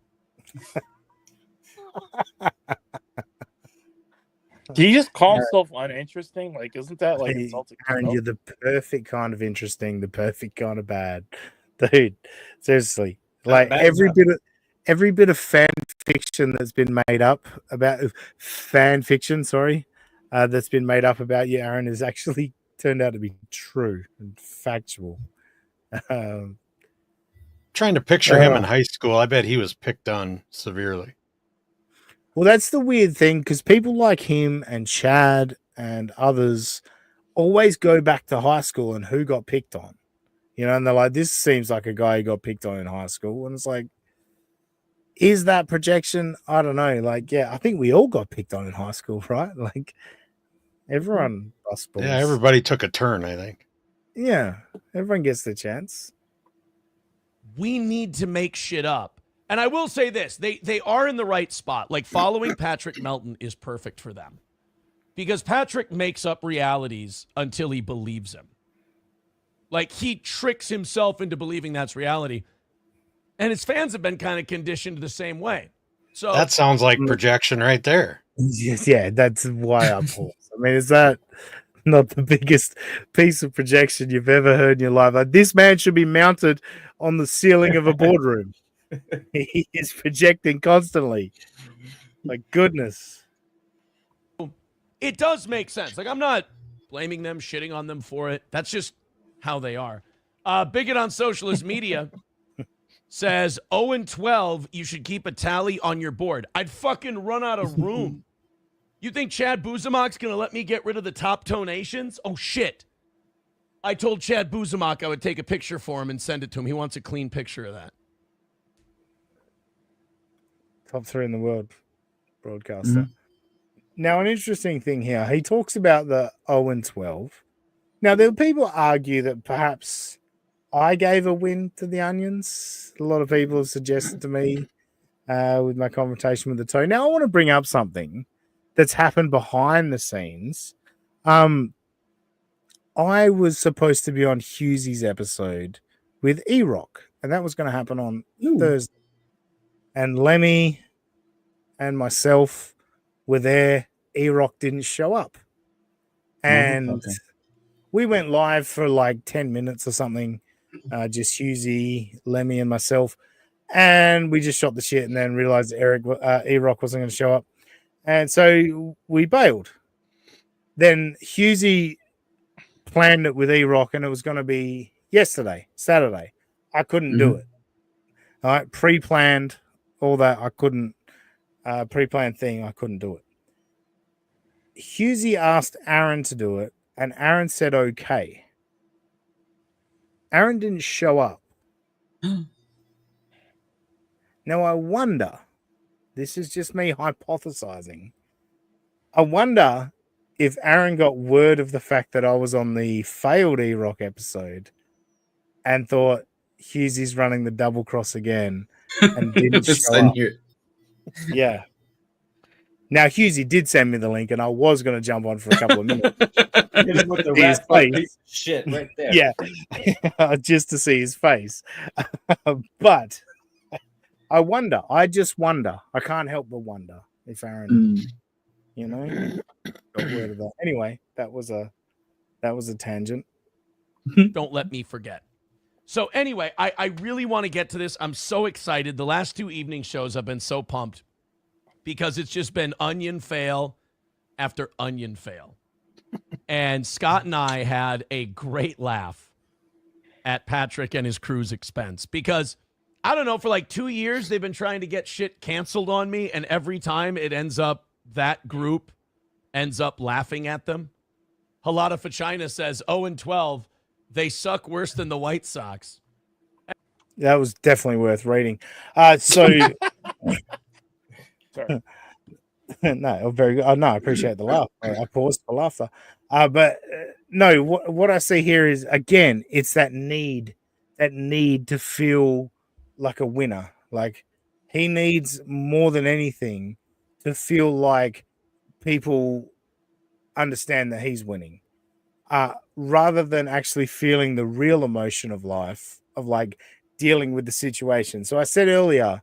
Do you just call himself uninteresting? Like, isn't that like insulting? Aaron, you're the perfect kind of interesting, the perfect kind of bad, dude. Seriously, like every bit of fan fiction that's been made up about that's been made up about you, Aaron, is actually turned out to be true and factual. Trying to picture him in high school. I bet he was picked on severely. Well, that's the weird thing, because people like him and Chad and others always go back to high school and who got picked on, and they're like, this seems like a guy who got picked on in high school. And it's like, is that projection? I don't know. Like, I think we all got picked on in high school, right? Like, everyone bust balls. Yeah, everybody took a turn, I think. Yeah, everyone gets the chance. We need to make shit up. And I will say this, they are in the right spot. Like, following Patrick Melton is perfect for them, because Patrick makes up realities until he believes them. Like, he tricks himself into believing that's reality. And his fans have been kind of conditioned the same way. So that sounds like projection right there. Yeah, that's why I paused. I mean, is that not the biggest piece of projection you've ever heard in your life? Like, this man should be mounted on the ceiling of a boardroom. He is projecting constantly. Like, goodness. It does make sense. Like, I'm not blaming them, shitting on them for it. That's just how they are. Bigot on socialist media says 0-12, you should keep a tally on your board. I'd fucking run out of room. You think Chad Buzamak's going to let me get rid of the top donations? Oh, shit. I told Chad Buzamak I would take a picture for him and send it to him. He wants a clean picture of that. Top 3 in the world broadcaster. Now, an interesting thing here. He talks about the 0-12. Now, there were people argue that perhaps I gave a win to the Onions. A lot of people have suggested to me with my confrontation with the Toe. Now, I want to bring up something that's happened behind the scenes. I was supposed to be on Hughesy's episode with E-Rock, and that was going to happen on Thursday. And Lemmy and myself were there. E-Rock didn't show up. And we went live for like 10 minutes or something. Just Hughesy, Lemmy, and myself. And we just shot the shit and then realized E-Rock wasn't going to show up. And so we bailed. Then Hughesy planned it with E-Rock, and it was going to be yesterday, Saturday. I couldn't do it. All right, pre-planned, all that. I couldn't, pre-planned thing, I couldn't do it. Hughesy asked Aaron to do it, and Aaron said okay. Aaron didn't show up. Now, I wonder, this is just me hypothesizing, I wonder if Aaron got word of the fact that I was on the failed E-Rock episode and thought Hughesy's running the double cross again and didn't show up. Yeah. Now, Hughesy did send me the link, and I was going to jump on for a couple of minutes. Just with the rat piece of shit right there. Yeah. Just to see his face. But I wonder. I just wonder. I can't help but wonder if Aaron, you know, got word of that. Anyway, that was a tangent. Don't let me forget. So anyway, I really want to get to this. I'm so excited. The last 2 evening shows I've been so pumped because it's just been onion fail after onion fail. And Scott and I had a great laugh at Patrick and his crew's expense because I don't know, for like 2 years, they've been trying to get shit canceled on me. And every time it ends up, that group ends up laughing at them. Halada Fachina says 0-12. They suck worse than the White Sox. That was definitely worth reading. Sorry. No, very good. No, I appreciate the laugh. I paused for laughter. But no, what I see here is, again, it's that need to feel like a winner. Like he needs more than anything to feel like people understand that he's winning. Rather than actually feeling the real emotion of life, of like dealing with the situation. So I said earlier,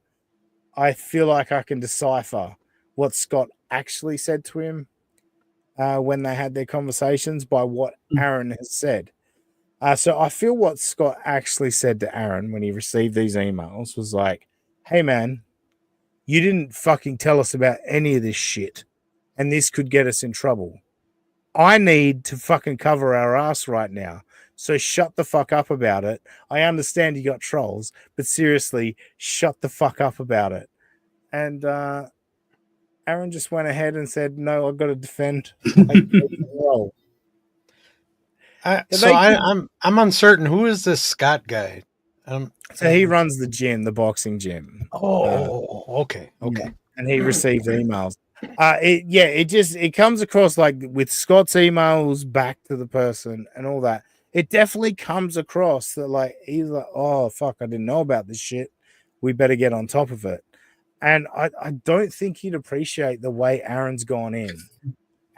I feel like I can decipher what Scott actually said to him when they had their conversations by what Aaron has said. So I feel what Scott actually said to Aaron when he received these emails was like, hey man, you didn't fucking tell us about any of this shit, and this could get us in trouble. I need to fucking cover our ass right now. So shut the fuck up about it. I understand you got trolls, but seriously, shut the fuck up about it. And Aaron just went ahead and said, no, I've got to defend my role. I'm uncertain. Who is this Scott guy? So he runs the gym, the boxing gym. Okay. Yeah. And he received emails. It comes across like with Scott's emails back to the person and all that. It definitely comes across that like he's like, oh fuck, I didn't know about this shit. We better get on top of it. And I don't think he'd appreciate the way Aaron's gone in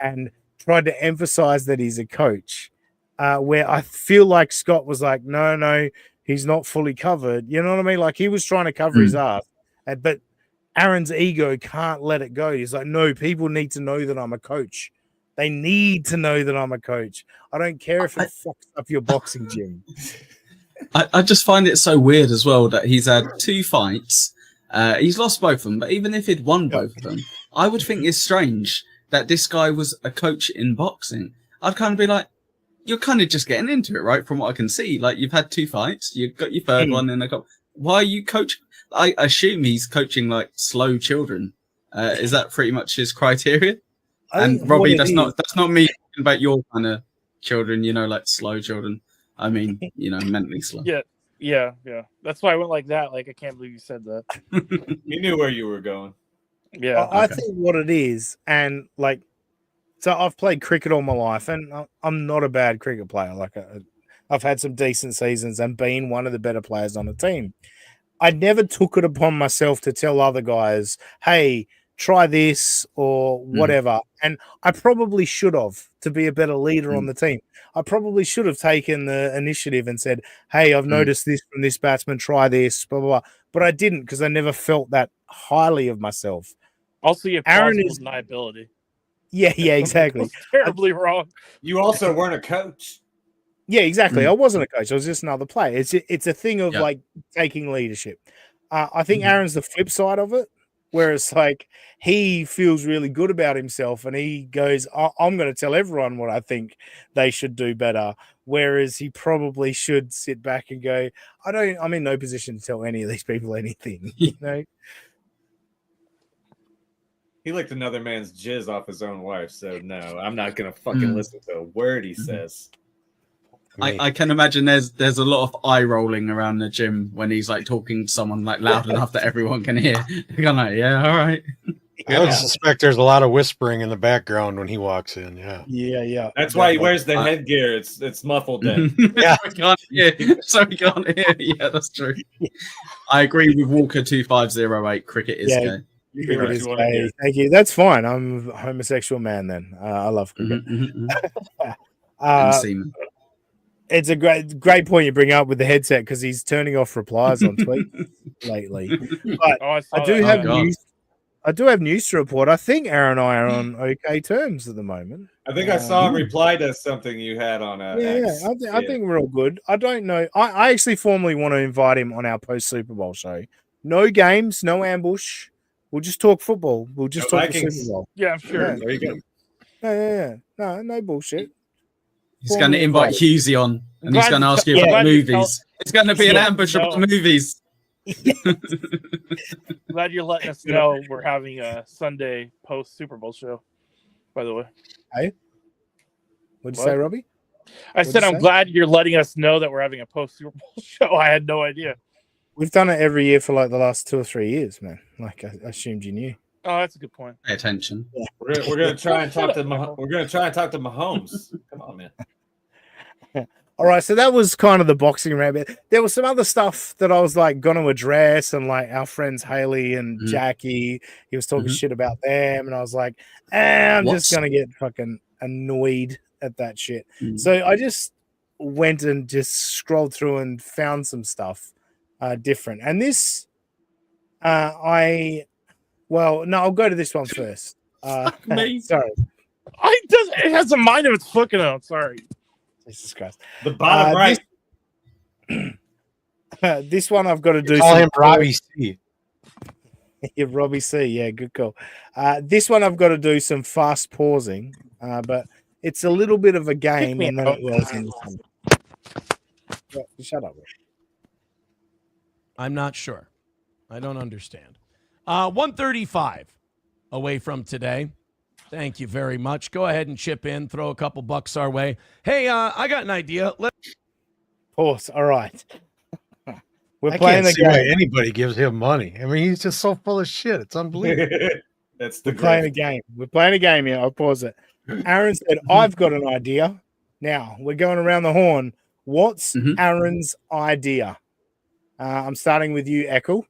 and tried to emphasize that he's a coach. Where I feel like Scott was like, no, he's not fully covered. You know what I mean? Like he was trying to cover his ass, but Aaron's ego can't let it go. He's like, no, people need to know that I'm a coach. They need to know that I'm a coach. I don't care if it fucks up your boxing gym. I just find it so weird as well that he's had 2 fights. He's lost both of them, but even if he'd won both of them, I would think it's strange that this guy was a coach in boxing. I'd kind of be like, you're kind of just getting into it, right? From what I can see, like you've had 2 fights, you've got your third one in a couple. Why are you coaching? I assume he's coaching like slow children. Is that pretty much his criteria? And Robbie, that's not me talking about your kind of children, like slow children. I mean, mentally slow. Yeah. That's why I went like that. Like, I can't believe you said that. You knew where you were going. Yeah. I think what it is, and like, so I've played cricket all my life, and I'm not a bad cricket player. Like, I've had some decent seasons and been one of the better players on the team. I never took it upon myself to tell other guys, hey, try this or whatever. And I probably should have, to be a better leader on the team. I probably should have taken the initiative and said, hey, I've noticed this from this batsman, try this, blah, blah, blah. But I didn't, because I never felt that highly of myself. Also, you have Aaron plausible is deniability. Yeah, exactly. That's terribly wrong. You also weren't a coach. Yeah, exactly. I wasn't a coach. I was just another player. It's a thing of like taking leadership. I think Aaron's the flip side of it, where it's like he feels really good about himself and he goes, I'm going to tell everyone what I think they should do better. Whereas he probably should sit back and go, I'm in no position to tell any of these people anything. He licked another man's jizz off his own wife, so no, I'm not going to fucking listen to a word he says. I can imagine there's a lot of eye rolling around the gym when he's like talking to someone like loud enough that everyone can hear. They're kind of like, yeah, all right. I would suspect there's a lot of whispering in the background when he walks in. Yeah. That's why he wears the headgear. It's muffled then. Yeah. So we can't hear. Yeah, that's true. I agree with Walker 2508. Cricket is gay. Cricket is gay. Thank you. That's fine. I'm a homosexual man then. I love cricket. It's a great point you bring up with the headset, because he's turning off replies on tweets lately. But I do have news to report. I think Aaron and I are on okay terms at the moment. I think I saw him reply to something you had on X. I think we're all good. I don't know. I actually formally want to invite him on our post Super Bowl show. No games, no ambush. We'll just talk football. We'll just talk the Super Bowl. Yeah, I'm sure. There you go. Yeah. No bullshit. He's going to invite Husey on, and he's going to ask you about movies. It's going to be an ambush about movies. Glad you're letting us know we're having a Sunday post Super Bowl show, by the way. Hey? What'd you say, Robbie? I said I'm glad you're letting us know that we're having a post Super Bowl show. I had no idea. We've done it every year for like the last 2 or 3 years, man. Like, I assumed you knew. Oh, that's a good point. Pay attention. Yeah. We're gonna try and talk to Mahomes. Come on, man. All right, so that was kind of the boxing rabbit. There was some other stuff that I was like going to address, and like our friends Haley and Jackie, he was talking shit about them, and I was like, I'm just gonna get fucking annoyed at that shit. So I just went and just scrolled through and found some stuff different. And this, I'll go to this one first. Me. Sorry. It has a mind of its fucking own. Sorry. Jesus Christ. The bottom right. This one I've got to do. Call him Robbie C. Yeah, Robbie C. Yeah, good call. This one I've got to do some fast pausing, but it's a little bit of a game. And then it was in Shut up. I'm not sure. I don't understand. 135 away from today. Thank you very much. Go ahead and chip in. Throw a couple bucks our way. Hey, I got an idea. Pause. All right. I can't see why anybody gives him money. I mean, he's just so full of shit. It's unbelievable. We're playing a game. We're playing a game here. I'll pause it. Aaron said, I've got an idea. Now, we're going around the horn. What's Aaron's idea? I'm starting with you, Echo.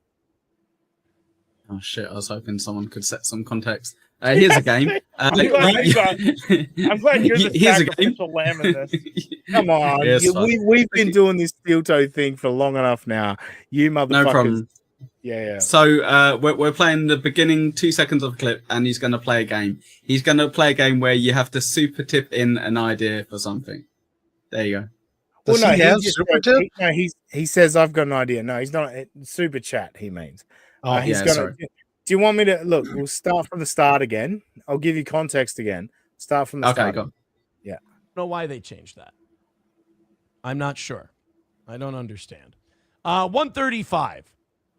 Oh, shit. I was hoping someone could set some context. Here's a game. I'm glad you're the sacrificial lamb in this. Come on. We've been doing this steel toe thing for long enough now. You motherfuckers. No problem. Yeah. So we're playing the beginning 2 seconds of a clip, and he's going to play a game. He's going to play a game where you have to super tip in an idea for something. There you go. Does he have super tip? He says, I've got an idea. No, he's not. Super chat, he means. Sorry. Do you want me to look? We'll start from the start again. I'll give you context again. Start from the start. Go. Yeah. know why they changed that. I'm not sure. I don't understand. 135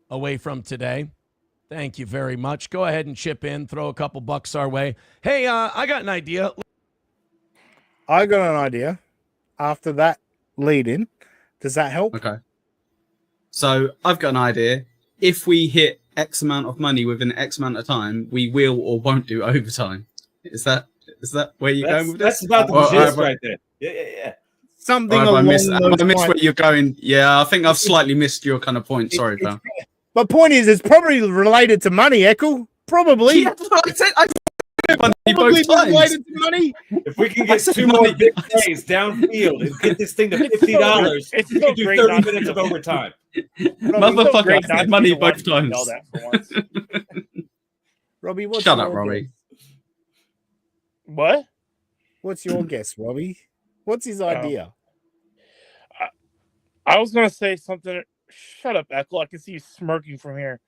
away from today. Thank you very much. Go ahead and chip in. Throw a couple bucks our way. Hey, I got an idea. I got an idea. After that lead in, does that help? Okay. So I've got an idea. If we hit X amount of money within X amount of time, we will or won't do overtime. Is that where you're going with this? That's about the gist right there. Yeah. Something Have along I missed those where you're going? Yeah, I think I've slightly missed your kind of point. Sorry, pal. My point is, it's probably related to money, Echo. Probably. Yeah, I said money Probably both times. related to money. If we can get 2 more big plays downfield and get this thing to $50, It's we so can do great 30 not to minutes of know. overtime. Motherfucker, I said money both times. All that for once. Robbie, what's Shut your up, Robbie. guess? What? What's your guess, Robbie? What's his idea? I was gonna say something. Shut up, Echo. I can see you smirking from here.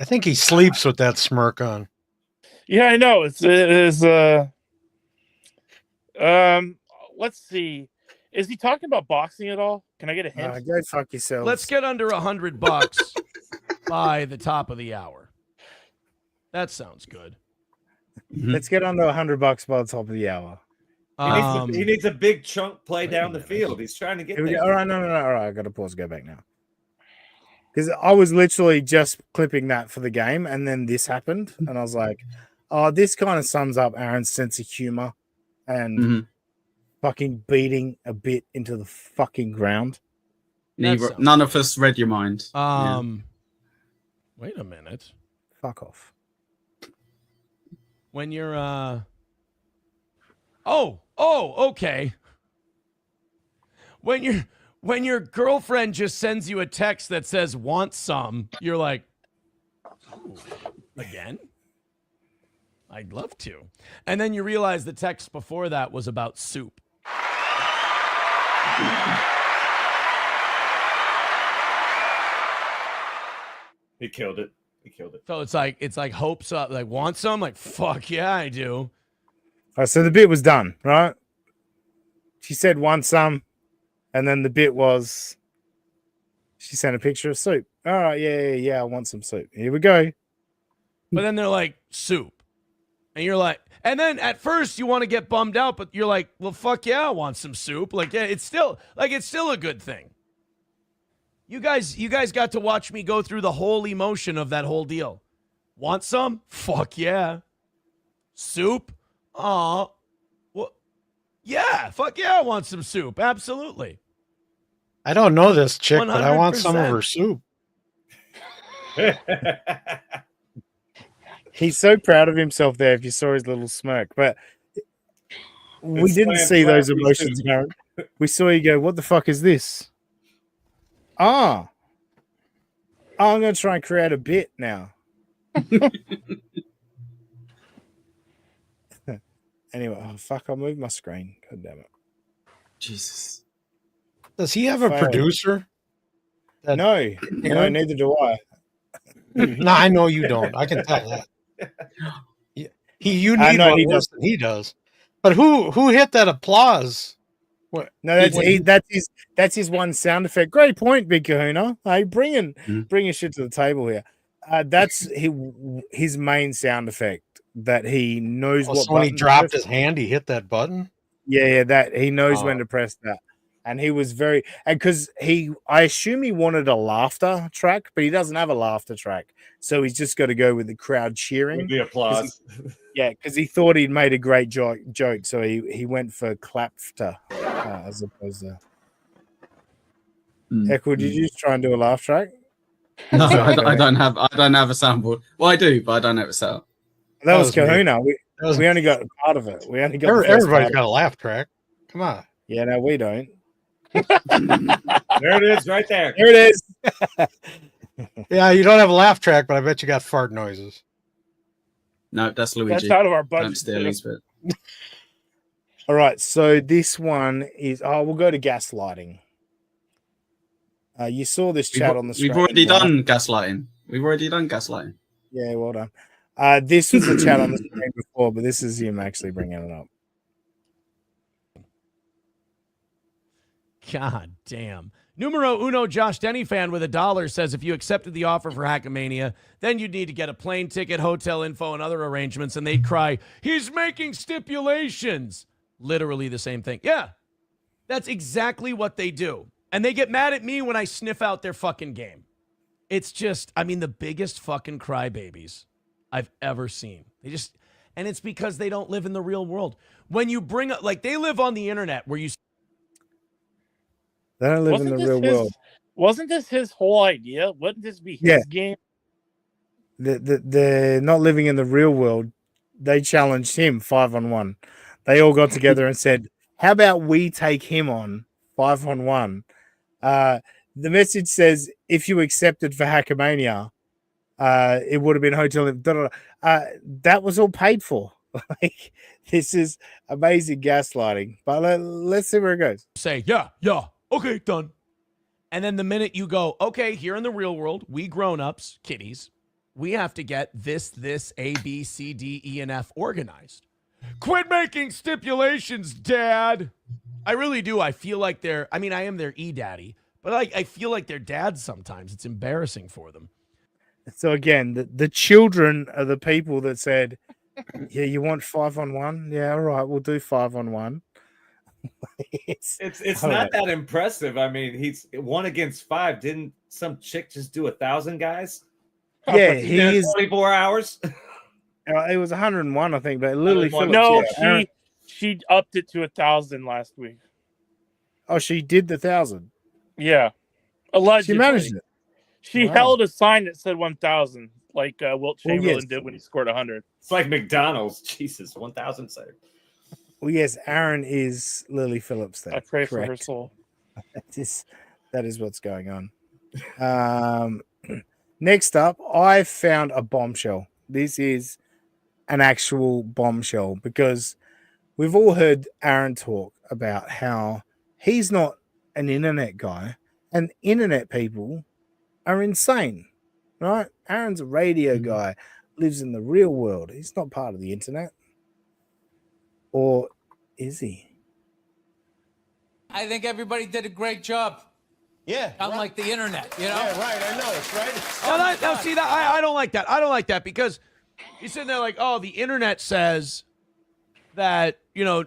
I think he sleeps with that smirk on. Yeah, I know. It is. Let's see. Is he talking about boxing at all? Can I get a hint? Go fuck yourselves. Let's get under $100 by the top of the hour. That sounds good. Let's get under $100 by the top of the hour. He needs a big chunk play down the field. He's trying to get Here we there. go. All right, no. All right, I got to pause. Go back now. Because I was literally just clipping that for the game, and then this happened, and I was like, "Oh, this kind of sums up Aaron's sense of humor and fucking beating a bit into the fucking ground." None of us read your mind. Wait a minute. Fuck off. When you're okay. When your girlfriend just sends you a text that says "want some," you're like, "Ooh, again? I'd love to." And then you realize the text before that was about soup. He killed it. So it's like hopes up, like want some, like fuck yeah, I do. All right, so the bit was done, right? She said want some, and then the bit was she sent a picture of soup. All right, yeah, I want some soup. Here we go. But then they're like soup, and you're like, and then at first you want to get bummed out, but you're like, well, fuck yeah, I want some soup. Like, yeah, it's still a good thing. You guys got to watch me go through the whole emotion of that whole deal. Want some? Fuck yeah. Soup? Aw. Well, yeah, fuck yeah, I want some soup. Absolutely. I don't know this chick, but I want some of 100%. her soup. He's so proud of himself there. If you saw his little smirk, but we didn't see those emotions, Aaron. We saw you go, "What the fuck is this?" I'm going to try and create a bit now. Anyway, oh, fuck, I'll move my screen. God damn it. Jesus. Does he have a producer? No, neither do I. No, I know you don't. I can tell that. You I need know one he worse than he does. But who hit that applause? What? No, that's his one sound effect. Great point, Big Kahuna. Hey, bringing shit to the table here. That's his main sound effect that he knows what. So when he dropped his hand, he hit that button. Yeah, that he knows when to press that, and he was and because I assume he wanted a laughter track, but he doesn't have a laughter track, so he's just got to go with the crowd cheering, With the applause. Because he thought he'd made a great joke, so he went for clapter as opposed to. Echo, did you just try and do a laugh track? No, I don't have a soundboard. Well, I do, but I don't have it set up. That was Kahuna. We only got part of it. We only got everybody's got a laugh track. Come on. Yeah, no, we don't. There it is, right there. There it is. Yeah, you don't have a laugh track, but I bet you got fart noises. No, that's Luigi. That's out of our budget. Don't steal his bit. All right, so this one is. We'll go to gaslighting. You saw this chat on the screen. We've already done gaslighting. Yeah, well done. This was the chat on the screen before, but this is him actually bringing it up. God damn. Numero uno Josh Denny fan with $1 says if you accepted the offer for Hackamania, then you'd need to get a plane ticket, hotel info, and other arrangements, and they'd cry, he's making stipulations. Literally the same thing. Yeah, that's exactly what they do. And they get mad at me when I sniff out their fucking game. It's just, I mean, the biggest fucking crybabies I've ever seen. And it's because they don't live in the real world. When you bring up, like, they live on the internet where you. They don't live in the real world. Wasn't this his whole idea? Wouldn't this be his game? They're not living in the real world. They challenged him 5-on-1. They all got together and said, how about we take him on 5-on-1? The message says, if you accepted for Hackamania, it would have been hotel. That was all paid for. Like, this is amazing gaslighting. But let's see where it goes. Say, yeah, okay, done. And then the minute you go, okay, here in the real world, we grown-ups, kiddies, we have to get this, A, B, C, D, E, and F organized. Quit making stipulations, Dad. I really do. I feel like I am their E-daddy, but I feel like they're dads sometimes. It's embarrassing for them. So again, the children are the people that said, yeah, you want 5-on-1? Yeah, all right, we'll do 5-on-1. It's not that impressive. I mean, he's 1 against 5. Didn't some chick just do 1,000 guys? Yeah, he is 24 hours. It was 101, I think, but Lily Phillips. No, she upped it to 1,000 last week. Oh, she did the 1,000. Yeah, allegedly. She managed it. She held a sign that said 1,000, like Wilt Chamberlain did when he scored 100. It's like McDonald's. Jesus, 1,000 saved. Well, yes, Aaron is Lily Phillips. There, I pray for her soul. That is what's going on. Next up, I found a bombshell. This is an actual bombshell because we've all heard Aaron talk about how he's not an internet guy, and internet people are insane, right? Aaron's a radio guy, lives in the real world. He's not part of the internet. Or is he? I think everybody did a great job. Yeah. Unlike the internet, you know? Yeah, right. I know. It's right. See, that I don't like that. I don't like that because you're sitting there like, oh, the internet says that, the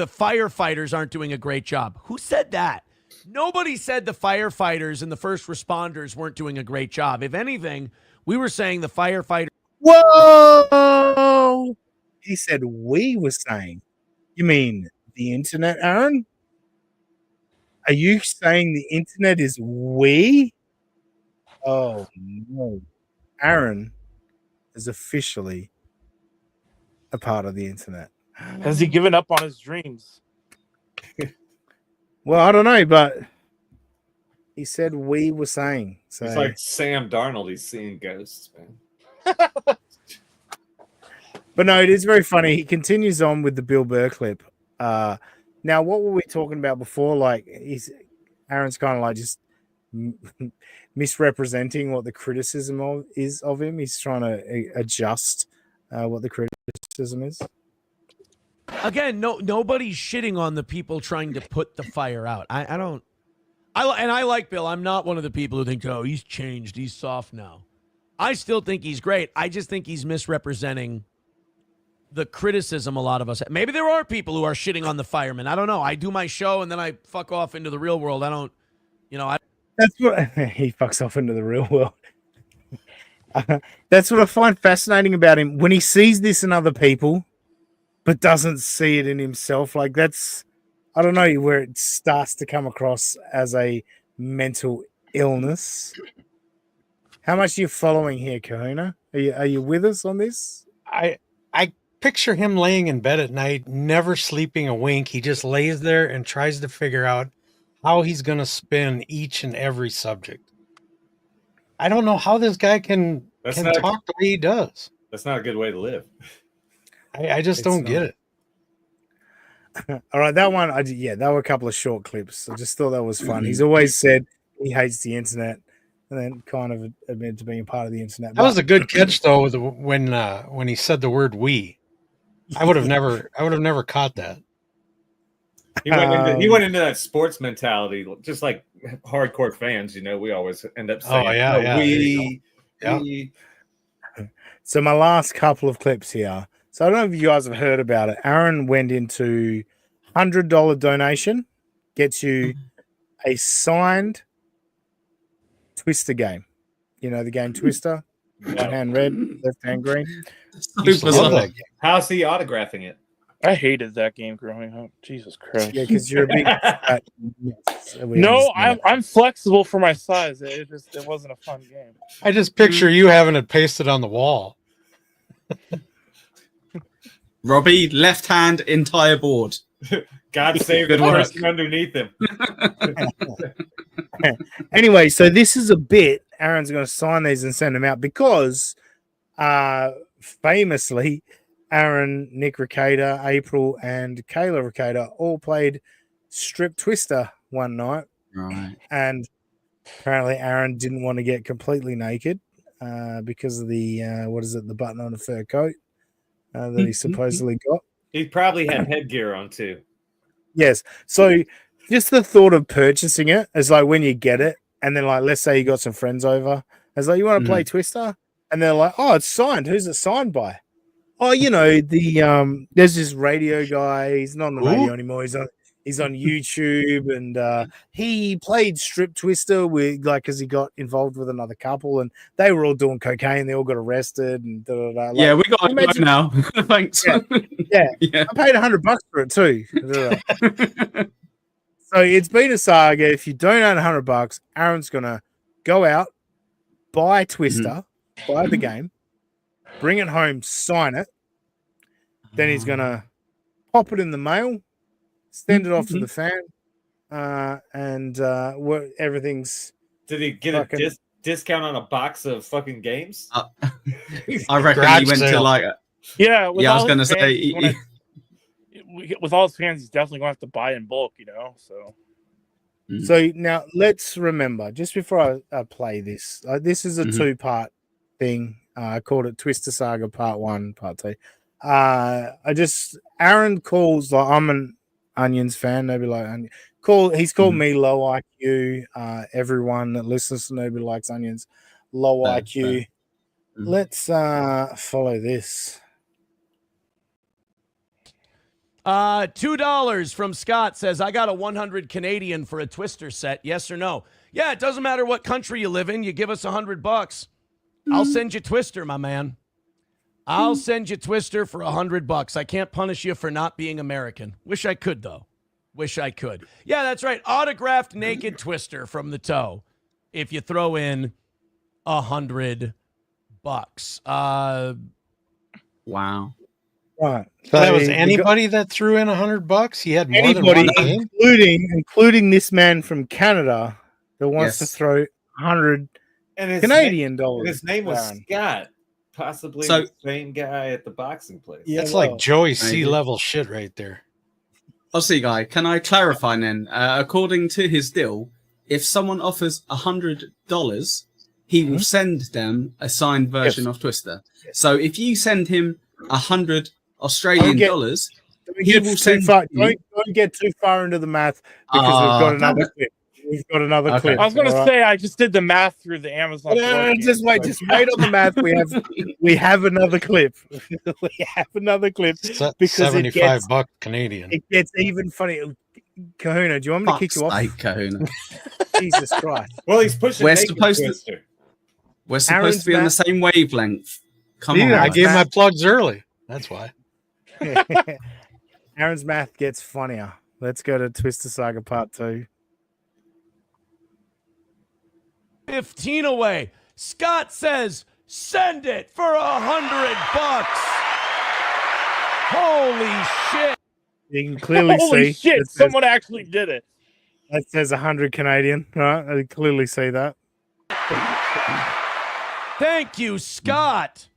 firefighters aren't doing a great job. Who said that? Nobody said the firefighters and the first responders weren't doing a great job. If anything, we were saying the firefighters. Whoa! He said we were saying. You mean the internet, Aaron? Are you saying the internet is we? Oh, no. Aaron is officially a part of the internet. Has he given up on his dreams? Well, I don't know, but he said we were saying. So. It's like Sam Darnold. He's seeing ghosts, man. But no, it is very funny. He continues on with the Bill Burr clip. Now, what were we talking about before? Like, Aaron's kind of like just misrepresenting what the criticism is of him. He's trying to adjust what the criticism is. Again, nobody's shitting on the people trying to put the fire out. I like Bill. I'm not one of the people who think, oh, he's changed. He's soft now. I still think he's great. I just think he's misrepresenting the criticism a lot of us. Maybe there are people who are shitting on the firemen. I don't know. I do my show and then I fuck off into the real world. That's what he fucks off into the real world. That's what I find fascinating about him. When he sees this in other people, but doesn't see it in himself. Like that's, I don't know, where it starts to come across as a mental illness. How much are you following here, Kahuna? Are you with us on this? I picture him laying in bed at night, never sleeping a wink. He just lays there and tries to figure out how he's going to spin each and every subject. I don't know how this guy can talk the way he does. That's not a good way to live. I just don't get it. All right, that one, that were a couple of short clips. I just thought that was fun. He's always said he hates the internet, and then kind of admitted to being a part of the internet. That was a good catch, though, when he said the word "we." I would have never caught that. He went into that sports mentality, just like hardcore fans. We always end up saying, we. So my last couple of clips here. So I don't know if you guys have heard about it. Aaron went into $100 donation, gets you a signed Twister game. You know the game Twister? Right hand red, left hand green. How's he autographing it? I hated that game growing up. Jesus Christ. Yeah, because you're a big No, I'm flexible for my size. It wasn't a fun game. I just picture you having it pasted on the wall. Robbie, left hand, entire board. God save the person underneath him. Anyway, so this is a bit. Aaron's going to sign these and send them out because famously, Aaron, Nick Ricada, April, and Kayla Ricada all played Strip Twister one night. Right. And apparently Aaron didn't want to get completely naked because of the, the button on the fur coat that he supposedly got. He probably had headgear on too. Yes. So just the thought of purchasing it is like when you get it, and then like, let's say you got some friends over. It's like, you want to play Twister? And they're like, oh, it's signed. Who's it signed by? Oh, there's this radio guy. He's not on the radio anymore. He's on YouTube, and he played Strip Twister because he got involved with another couple, and they were all doing cocaine. They all got arrested, and yeah, we got it now. Thanks. Yeah. I paid $100 for it too. So it's been a saga. If you donate $100, Aaron's gonna go out, buy Twister, buy the game, bring it home, sign it. Then he's gonna pop it in the mail, send it off to the fan, and everything's. Did he get a discount on a box of fucking games? I reckon he went to like. Yeah, I was gonna say. With all his fans, he's definitely going to have to buy in bulk, So. So now let's remember, just before I play this, this is a 2-part thing. I called it Twister Saga Part 1, Part 2. Aaron calls, like, I'm an Onions fan. Nobody like Onions. He's called me low IQ. Everyone that listens to Nobody Likes Onions, low IQ. Let's follow this. $2 from Scott says, I got a 100 Canadian for a Twister set. Yes or no? Yeah, it doesn't matter what country you live in. You give us $100. I'll send you Twister, my man. I'll send you Twister for $100. I can't punish you for not being American. Wish I could, though. Wish I could. Yeah, that's right. Autographed naked Twister from the toe. If you throw in $100. Wow. Right. So that was anybody that threw in $100. He had more than one game? including this man from Canada that wants to throw $100 Canadian dollars. His name was Scott, possibly the same guy at the boxing place. Yeah, that's like Joey C-level shit right there. Aussie guy, can I clarify then? According to his deal, if someone offers $100, he will send them a signed version of Twister. So if you send him 100 Australian dollars, he will send. Don't get too far into the math because we've got another clip. We've got another clip. I was going to say I just did the math through the Amazon. No, just wait on the math. We have another clip. We have another clip because $75 Canadian. It gets even funnier. Kahuna, do you want me to kick you off? Kahuna. Jesus Christ! Well, he's pushing. We're supposed to be on the same wavelength. Come on, I gave my plugs early. That's why. Aaron's math gets funnier. Let's go to Twister Saga Part 2. 15 away. Scott says, send it for $100. Holy shit. You can clearly see. Holy shit, someone actually did it. That says 100 Canadian, right? I clearly see that. Thank you, Scott.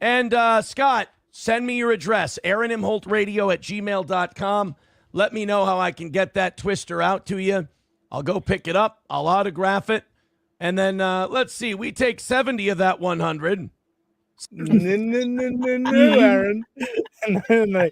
And Scott, send me your address, aaronimholtradio@gmail.com. Let me know how I can get that Twister out to you. I'll go pick it up. I'll autograph it. And then, let's see, we take 70 of that 100. No, Aaron. No.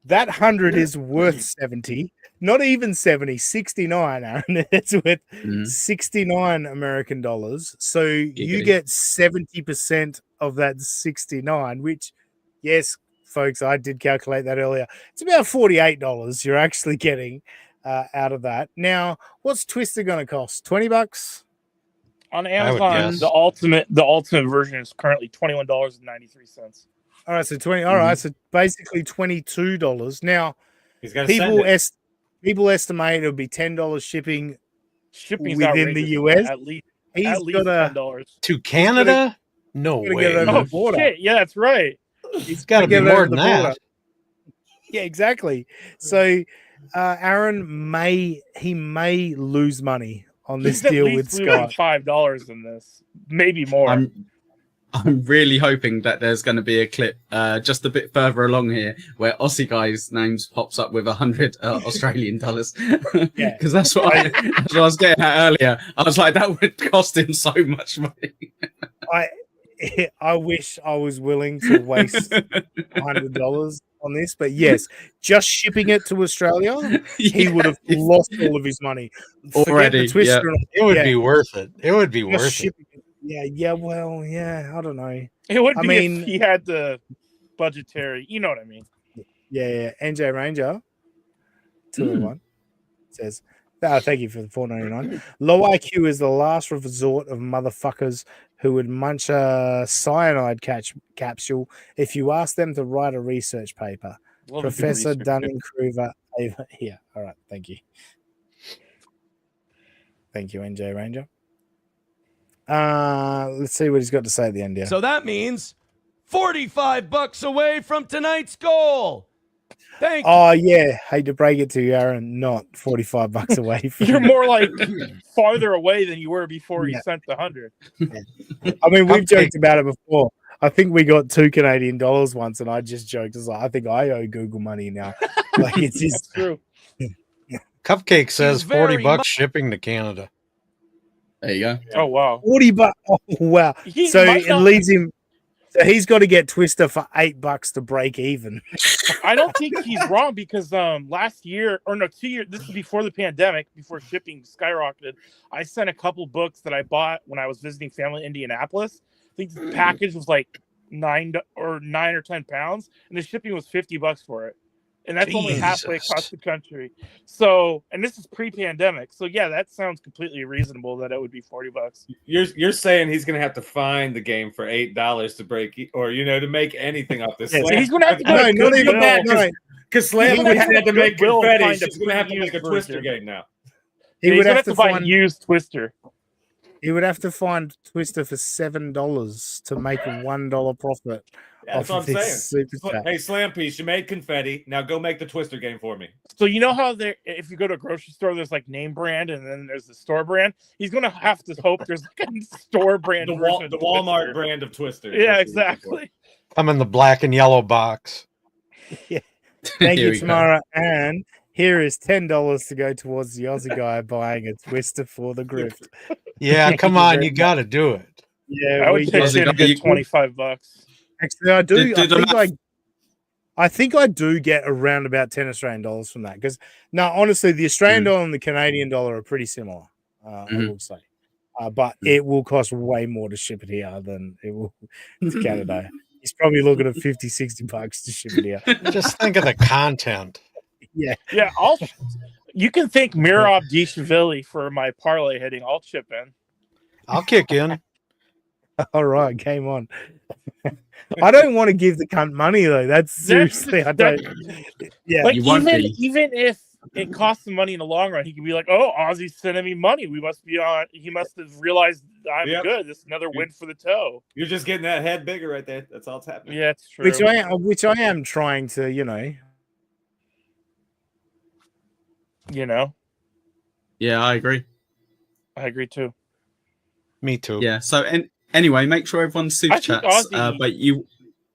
That 100 is worth 70. not even 70, 69, Aaron. It's with 69 American dollars. So you get 70% of that 69, which, yes, folks, I did calculate that earlier. It's about $48 you're actually getting out of that. Now, what's Twister going to cost? $20? On Amazon, the ultimate version is currently $21.93. All right, so 20. All right, so basically $22. Now, people estimate it'll be $10 shipping. Shipping's within the US. At least $10 to Canada. No way. Oh shit! Yeah, that's right. He's got to be more than that. Yeah, exactly. So, Aaron may lose money on this deal with Scott. $5 in this, maybe more. I'm really hoping that there's going to be a clip just a bit further along here where Aussie guy's names pops up with 100 Australian dollars. Yeah, because that's what I was getting at earlier. I was like, that would cost him so much money. I wish I was willing to waste $100 on this, but yes, just shipping it to Australia, he would have lost all of his money already. It would be worth it. It would be worth it. Yeah. Well, yeah. I don't know. It would be if he had the budgetary. You know what I mean? Yeah. NJ Ranger 201 says, thank you for the $4.99. Low IQ is the last resort of motherfuckers who would munch a cyanide capsule if you ask them to write a research paper. Professor Dunning-Kruger. Yeah. All right. Thank you. Thank you, NJ Ranger. Let's see what he's got to say at the end here. So that means $45 away from tonight's goal. Thank you. Oh yeah, hate to break it to you, Aaron. Not $45 away. You're more like farther away than you were before you sent the 100. I mean, we've joked about it before. I think we got $2 Canadian once, and I just joked. I was like, I think I owe Google money now. Like it's just true. Cupcake says $40 shipping to Canada. There you go. Oh wow, $40. Oh wow. So it leaves him. So he's got to get Twister for $8 to break even. I don't think he's wrong because last year, or no, 2 years, this is before the pandemic, before shipping skyrocketed, I sent a couple books that I bought when I was visiting family in Indianapolis. I think the package was like 9 or 10 pounds, and the shipping was $50 for it. And that's only halfway across the country. So, and this is pre-pandemic. So, yeah, that sounds completely reasonable that it would be $40. You're saying he's going to have to find the game for $8 to break, or to make anything off this. Yeah, so he's going to have to go because Slam had to make confetti. He's going to have to make a Twister game now. He would have to find used Twister. He would have to find Twister for $7 to make a $1 profit. Yeah, that's what I'm saying. Hey, Slam Piece, you made confetti. Now go make the Twister game for me. So you know how if you go to a grocery store, there's like name brand and then there's the store brand. He's gonna have to hope there's like a store brand. The Walmart brand of Twister. Yeah, exactly. I'm in the black and yellow box. Yeah. Thank you, Tamara. And here is $10 to go towards the Aussie guy buying a Twister for the grift. Yeah, come on, you got to do it. Yeah, I would pitch in a good $25. Actually, I do. I think I do get around about 10 Australian dollars from that. Because now, honestly, the Australian dollar and the Canadian dollar are pretty similar. I will say, but it will cost way more to ship it here than it will to Canada. He's probably looking at $50-$60 to ship it here. Just think of the content. Yeah. You can thank Mirab Dishvili for my parlay hitting. I'll chip in. I'll kick in. All right, game on. I don't want to give the cunt money though. That's seriously, I don't. Yeah, like even if it costs him money in the long run, he can be like, "Oh, Aussie's sending me money. We must be on." He must have realized I'm good. This is another win for the toe. You're just getting that head bigger right there. That's all that's happening. Yeah, it's true. Which I am trying to, Yeah, I agree. I agree too. Me too. Yeah. So anyway, make sure everyone super chats. But you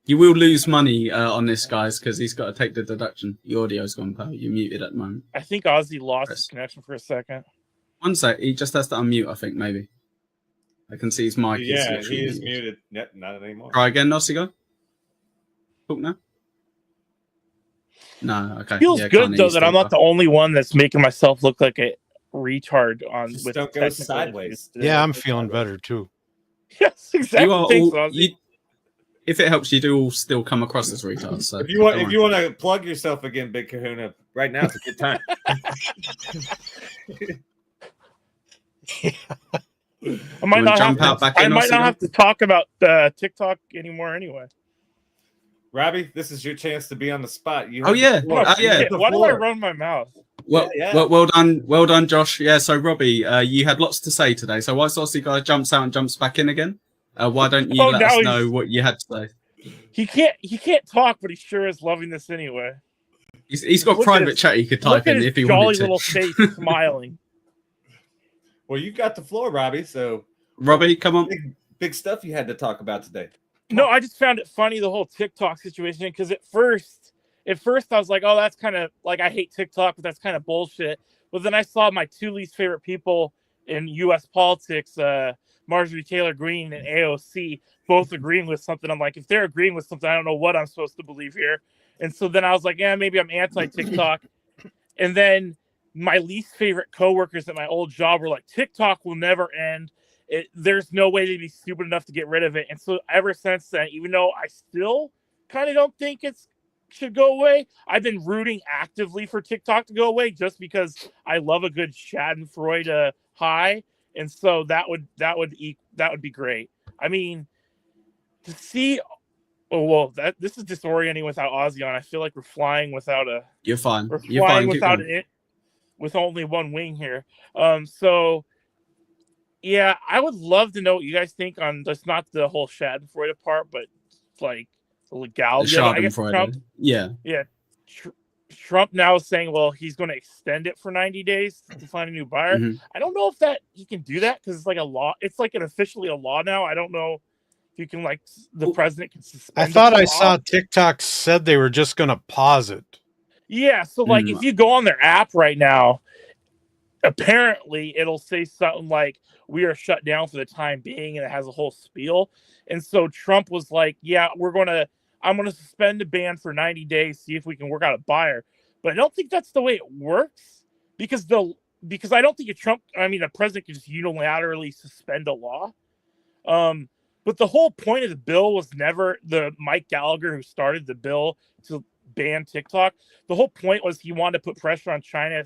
will lose money on this, guys, because he's got to take the deduction. Your audio's gone, pal. You're muted at the moment. I think Aussie lost his connection for a second. One sec. He just has to unmute, I think, maybe. I can see his mic. Yeah, he is muted. Yep, not anymore. Try again, Aussie guy. Talk now. No, okay. Feels yeah, good kinda though used that to I'm it, not but- the only one that's making myself look like a retard on Just with don't go technical sideways. Yeah, I'm feeling better too. Yes, exactly. You are Thanks, all. Ozzy. If it helps, you do all still come across as retards. So If you want to plug yourself again, Big Kahuna, right now it's a good time. I might not jump out back I in, might Ozzy not guy? have to talk about TikTok anymore anyway. Robbie, this is your chance to be on the spot. You Oh, have the yeah. floor. Yeah. You have the Why do I floor. run my mouth? Well, Yeah. well done, Josh. Yeah. So, Robbie, you had lots to say today. So, whilst Aussie guy jumps out and jumps back in again, why don't you let us know what you had to say? He can't talk, but he sure is loving this anyway. He's got Look private at his- chat he could Look type at in his if he jolly wanted to. little face smiling. Well, you got the floor, Robbie. So, Robbie, come on. Big stuff you had to talk about today. No, I just found it funny, the whole TikTok situation, because at first I was like, oh, that's kind of like, I hate TikTok, but that's kind of bullshit. But then I saw my two least favorite people in U.S. politics, Marjorie Taylor Greene and AOC, both agreeing with something. I'm like, if they're agreeing with something, I don't know what I'm supposed to believe here. And so then I was like, yeah, maybe I'm anti-TikTok. And then my least favorite coworkers at my old job were like, TikTok will never end. There's no way they'd be stupid enough to get rid of it. And so ever since then, even though I still kind of don't think it should go away, I've been rooting actively for TikTok to go away just because I love a good Schadenfreude high. And so that would be great. I mean, to see, this is disorienting without Ozzy on. I feel like we're flying without a. You're fine. We're You're flying fine. Keep without going. it, with only one wing here. So. Yeah, I would love to know what you guys think on just not the whole Schadenfreude part, but like the legality. The of it. I guess Schadenfreude. Trump, Yeah. Trump now is saying, well, he's going to extend it for 90 days to find a new buyer. Mm-hmm. I don't know if that he can do that because it's like a law. It's like officially a law now. I don't know if you can the president can suspend. I thought I saw TikTok said they were just going to pause it. Yeah, so like if you go on their app right now, apparently it'll say something like, we are shut down for the time being, and it has a whole spiel. And so Trump was like, yeah, I'm going to suspend the ban for 90 days, see if we can work out a buyer. But I don't think that's the way it works because I don't think a president can just unilaterally suspend a law. But the whole point of the bill was never the Mike Gallagher who started the bill to ban TikTok. The whole point was he wanted to put pressure on China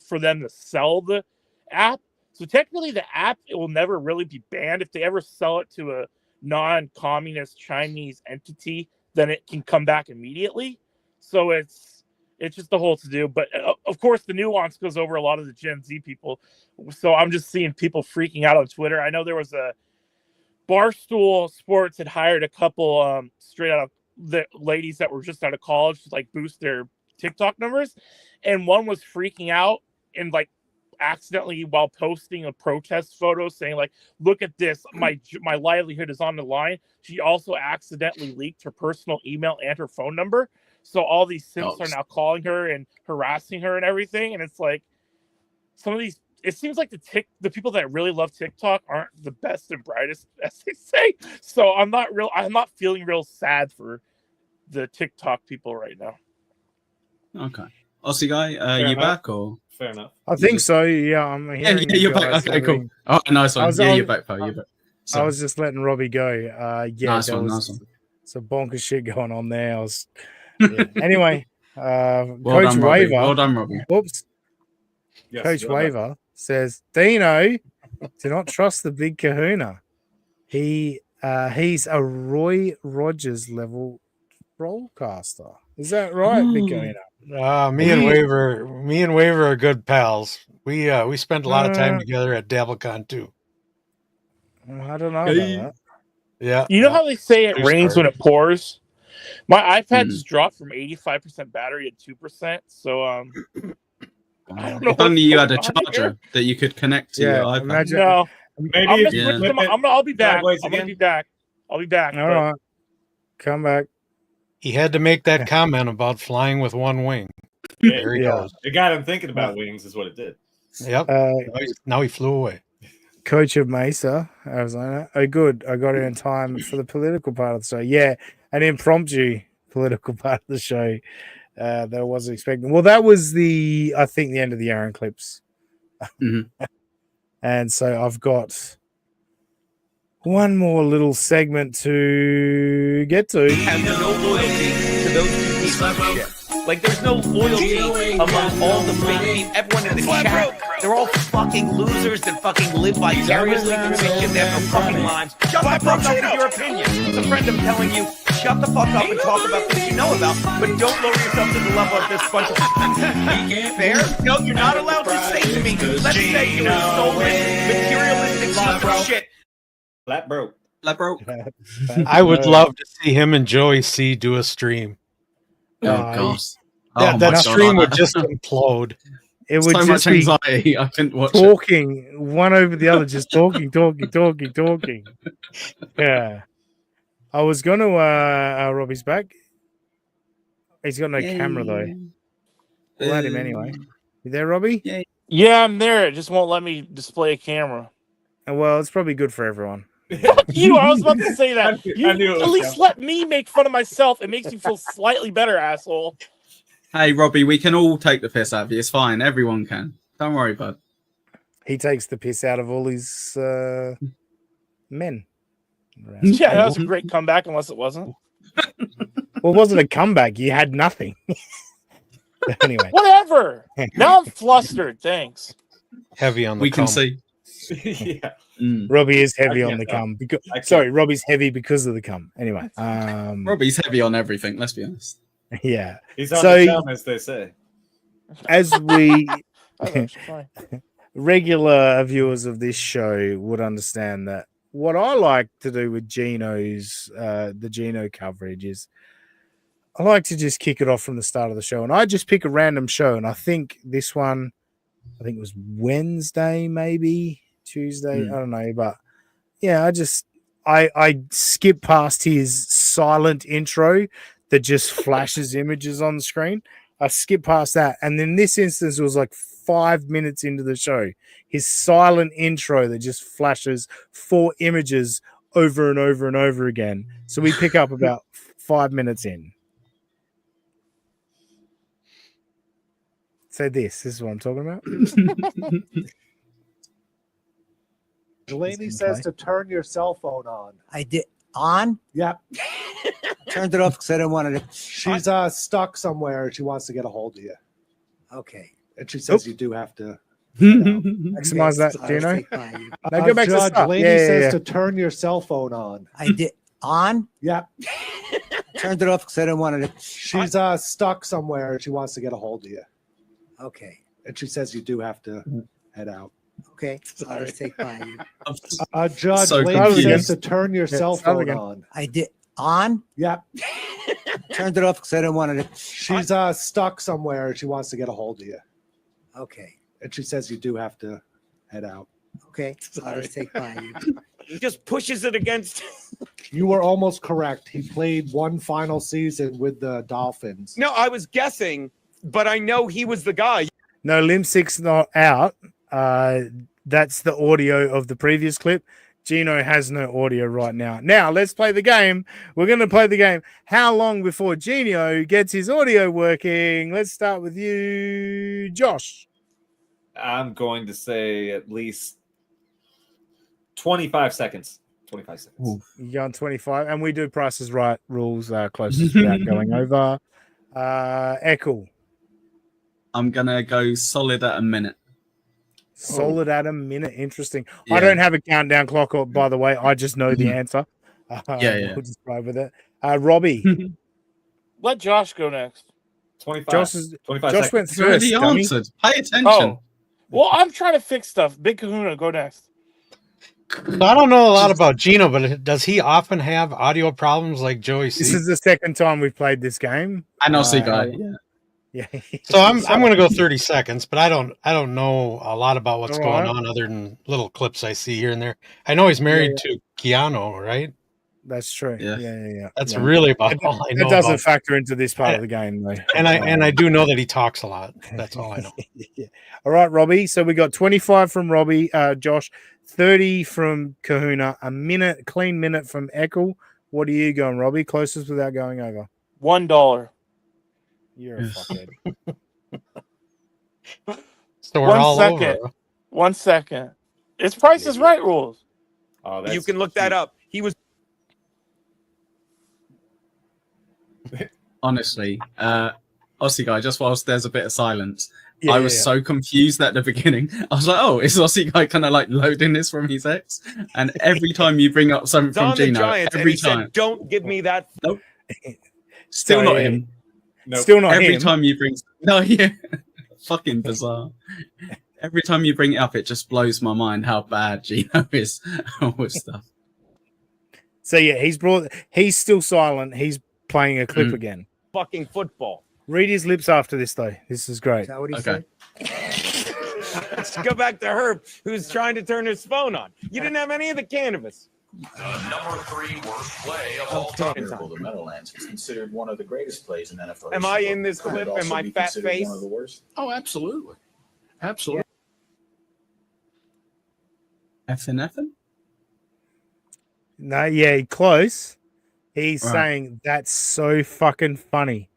for them to sell the app. So technically the app, it will never really be banned. If they ever sell it to a non-communist Chinese entity, then it can come back immediately. So it's just the whole to do. But of course the nuance goes over a lot of the Gen Z people. So I'm just seeing people freaking out on Twitter. I know there was a Barstool Sports had hired a couple straight out of the ladies that were just out of college to like boost their TikTok numbers. And one was freaking out and like accidentally while posting a protest photo saying like, look at this, my livelihood is on the line. She also accidentally leaked her personal email and her phone number. So all these simps are now calling her and harassing her and everything. And it's like some of these, it seems like the people that really love TikTok aren't the best and brightest, as they say. So I'm not feeling real sad for the TikTok people right now. Okay. Aussie guy, you back or? Fair enough. I think so. Yeah, I'm hearing you're back. Okay, cool. Oh, nice one. You're back, pal. You're back. I was just letting Robbie go. Nice one. Some bonkers shit going on there. Anyway, Well Coach done, Robbie. Waver. Well done, Robbie. Whoops. Yes, Coach Waver says, Dino, do not trust the Big Kahuna. He's a Roy Rogers level broadcaster. Is that right, Big Kahuna? Me and Waver are good pals. We spent a lot of time together at Dabblecon too. I don't know about that. Yeah. You know how they say it rains when it pours? My iPad just dropped from 85% battery to 2%. So I don't know. If only you had a charger that you could connect to your iPad. Imagine, No. Maybe I'll be back. sideways I'm gonna again? be back. I'll be back. All right. Come back. He had to make that comment about flying with one wing. There he goes. It got him thinking about wings, is what it did. Yep. Now he flew away. Coach of Mesa, Arizona. Oh, good. I got it in time for the political part of the show. Yeah, an impromptu political part of the show. that I wasn't expecting. Well, that was I think the end of the Aaron clips. And so I've got one more little segment to get to. Have no loyalty to those two pieces of shit. Like, there's no loyalty among all the fake people. Everyone in the chat, they're all fucking losers that fucking live vicariously through this shit. They have no fucking lives. Shut the fuck up with your opinion. It's a friend of telling you, shut the fuck up and talk about things you know about, but don't lower yourself to the level of this bunch of fair. No, you're not allowed to say to me, let's say you were stolen, materialistic piece of shit. Flat broke. I would love to see him and Joey C do a stream. Oh, That stream would just implode. It would so just much be anxiety. I couldn't watch talking one over the other, just talking. Yeah. I was going to Robbie's back. He's got no camera though. We'll add him anyway. You there, Robbie? Yeah, I'm there. It just won't let me display a camera. And well, it's probably good for everyone. Fuck you! I was about to say that. I knew it at was least let me make fun of myself. It makes me feel slightly better, asshole. Hey, Robbie, we can all take the piss out of you. It's fine. Everyone can. Don't worry, bud. He takes the piss out of all his men. Yeah, that was a great comeback, unless it wasn't. Well, it wasn't a comeback. You had nothing. Anyway. Whatever. Now I'm flustered. Thanks. Heavy on the We can cum. see. Yeah. Robbie is heavy on the tell. cum. Sorry, Robbie's heavy because of the cum. Anyway. Robbie's heavy on everything, let's be honest. Yeah. He's on the cum, as they say. As we That's fine. regular viewers of this show would understand that what I like to do with Geno's the Geno coverage is I like to just kick it off from the start of the show, and I just pick a random show, and I think this one, I think it was Wednesday, maybe Tuesday, I don't know, but yeah, I skip past his silent intro that just flashes images on the screen. I skip past that, and in this instance, it was like 5 minutes into the show, his silent intro that just flashes 4 images over and over and over again. So we pick up about 5 minutes in. So this is what I'm talking about. Delaney says to turn your cell phone on. I did. On? Yep. Turned it off because I didn't want it. She's stuck somewhere. She wants to get a hold of you. Okay. And she says you do have to maximize that, Gino. Now go back to the start. Delaney says to turn your cell phone on. I did. On? Yep. Turned it off because I didn't want it. She's stuck somewhere. She wants to get a hold of you. Okay. And she says you do have to head out. Okay. I'll take fine. Judge So Lady says confused. to turn your cell phone on. I did. On? Yep. Turned it off because I didn't want it. She's stuck somewhere. She wants to get a hold of you. Okay. And she says you do have to head out. Okay. I'll take fine. He just pushes it against. You were almost correct. He played one final season with the Dolphins. No, I was guessing, but I know he was the guy. No, Limb 6 not out. That's the audio of the previous clip. Gino has no audio right now. Now, let's play the game. We're going to play the game. How long before Gino gets his audio working? Let's start with you, Josh. I'm going to say at least 25 seconds. 25 seconds. You go on 25, and we do Price is Right rules closest without going over. Echo. I'm going to go solid at a minute. Solid at a minute. Interesting. Yeah. I don't have a countdown clock, by the way. I just know the answer. Yeah. We'll just go with it. Robbie. Let Josh go next. 25. Josh 25 Josh seconds. went You already first. dummy. answered. Pay attention. Oh. Well, I'm trying to fix stuff. Big Kahuna, go next. I don't know a lot about Gino, but does he often have audio problems like Joey C? This is the second time we've played this game. And I'll see, guy. Yeah. So I'm going to go 30 seconds, but I don't know a lot about what's All going right. on other than little clips I see here and there. I know he's married to Geno, right? That's true. Yeah. Yeah. That's Yeah. really about all I know. It doesn't about. factor into this part of the game, though. And I do know that he talks a lot. That's all I know. Yeah. All right, Robbie. So we got 25 from Robbie, Josh, 30 from Kahuna, a clean minute from Echo. What are you going, Robbie? Closest without going over. $1. You're a fuckhead. So we're all over. 1 second. It's Price is Right rules. Oh, You can look that up. He was Honestly, Aussie guy, just whilst there's a bit of silence, I was so confused at the beginning. I was like, oh, is Aussie guy kind of like loading this from his ex? And every time you bring up something from on the Gino, Giants, and every he time. said, "Don't give me that." Nope. Still not him. Nope. Still not Every him. time you bring... No, yeah. Fucking bizarre. Every time you bring it up, it just blows my mind how bad Gino is with stuff. So yeah, he's still silent. He's playing a clip again. Fucking football. Read his lips after this though. This is great. Is that what he said? Let's go back to Herb, who's trying to turn his phone on. You didn't have any of the cannabis. Number 3 worst play of all time. The Meadowlands is considered one of the greatest plays in NFL. Am I in this clip? Am my fat face? One of the worst? Oh, absolutely. Absolutely. Effin'? No, yeah, close. He's saying that's so fucking funny.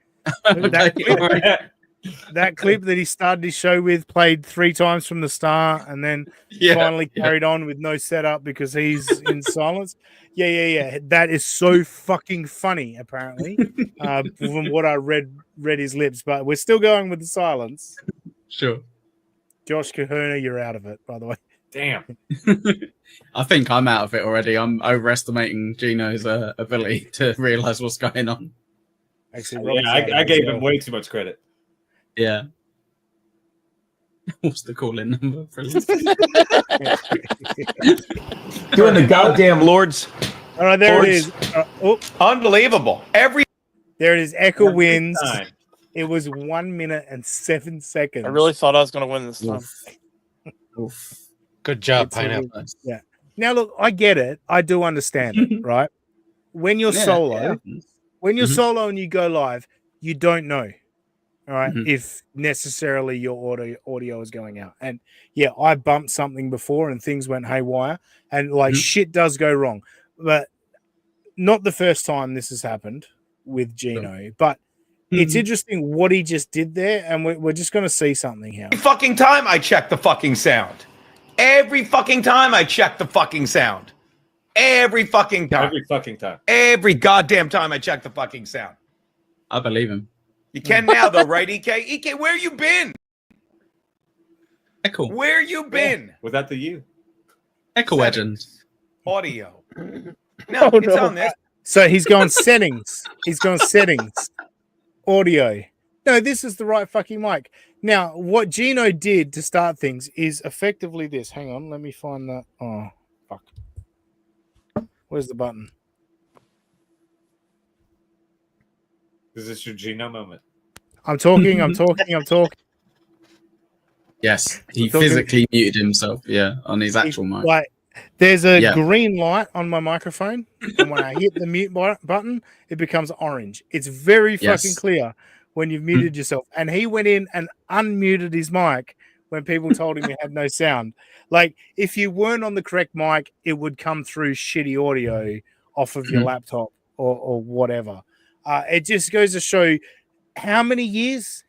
That clip that he started his show with played 3 times from the start and then finally carried on with no setup because he's in silence. Yeah. That is so fucking funny, apparently, from what I read his lips. But we're still going with the silence. Sure. Josh Kahuna, you're out of it, by the way. Damn. I think I'm out of it already. I'm overestimating Gino's ability to realize what's going on. Actually, I gave him way too much credit. Yeah. What's the call-in number, please? Doing the goddamn Lords. All right, there it is. Unbelievable. There it is. Echo wins. It was 1 minute and 7 seconds. I really thought I was going to win this time. Oof. Good job, Pineapple. Yeah. Now, look, I get it. I do understand it, right? When you're solo, solo and you go live, you don't know, all right, if necessarily your audio is going out. And yeah, I bumped something before and things went haywire and like shit does go wrong. But not the first time this has happened with Gino, but it's interesting what he just did there. And we're just going to see something here. Every fucking time I check the fucking sound. Every fucking time I check the fucking sound. Every fucking time. Every fucking time. Every goddamn time I check the fucking sound. I believe him. You can now, though, right, EK? EK, where you been? Echo. Where you been? Without the U. Echo legend. Audio. No, it's on this. So he's gone settings. He's gone settings. Audio. No, this is the right fucking mic. Now, what Gino did to start things is effectively this. Hang on, let me find that. Oh, fuck. Where's the button? Is this your Gino moment? I'm talking. Yes, he physically muted himself, on his actual mic. Like, there's a green light on my microphone, and when I hit the mute button, it becomes orange. It's very fucking clear when you've muted yourself. And he went in and unmuted his mic when people told him he had no sound. Like, if you weren't on the correct mic, it would come through shitty audio off of your laptop or whatever. It just goes to show how many years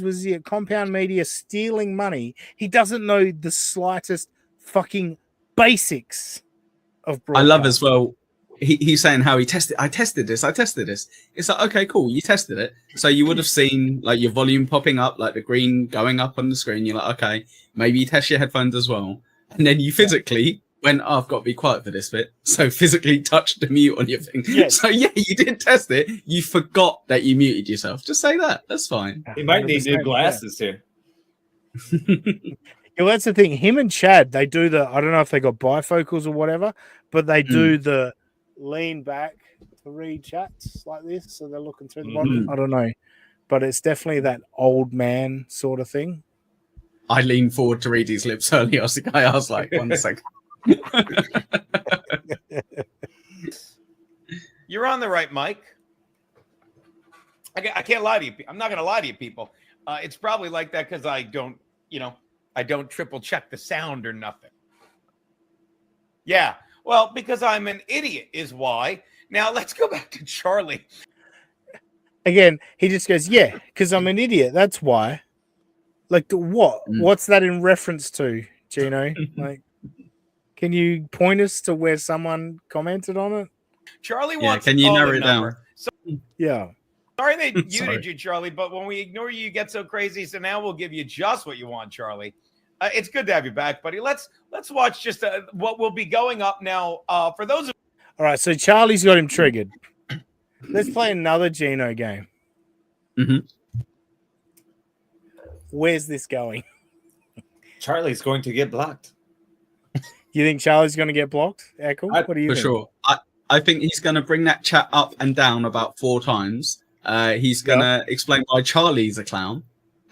was he at Compound Media stealing money? He doesn't know the slightest fucking basics of broadcast. I love as well. He's saying how I tested this. It's like, okay, cool. You tested it. So you would have seen like your volume popping up, like the green going up on the screen. You're like, okay, maybe you test your headphones as well. And then you physically went, oh, I've got to be quiet for this bit. So physically touched the mute on your thing. Yes. So yeah, you did test it. You forgot that you muted yourself. Just say that. That's fine. He might need new glasses here. Yeah, well, that's the thing. Him and Chad, they do I don't know if they got bifocals or whatever, but they do the lean back to read chats like this. So they're looking through the bottom. I don't know. But it's definitely that old man sort of thing. I leaned forward to read his lips earlier. I was like, 1 second. You're on the right mic. I can't lie to you. I'm not going to lie to you, people. It's probably like that because I don't triple check the sound or nothing. Yeah. Well, because I'm an idiot is why. Now let's go back to Charlie. again, he just goes, yeah, because I'm an idiot. That's why. Like, what? What's that in reference to, Gino? Like, can you point us to where someone commented on it? Charlie wants can a you call narrow in it down? number. So, Yeah. sorry they muted Sorry. you, Charlie, but when we ignore you, you get so crazy. So now we'll give you just what you want, Charlie. It's good to have you back, buddy. Let's watch just what will be going up now. For those of All right, so Charlie's got him triggered. Let's play another Geno game. Where's this going? Charlie's going to get blocked. You think Charlie's going to get blocked? Echo? What do you For think? sure. I think he's going to bring that chat up and down about 4 times. He's going to explain why Charlie's a clown.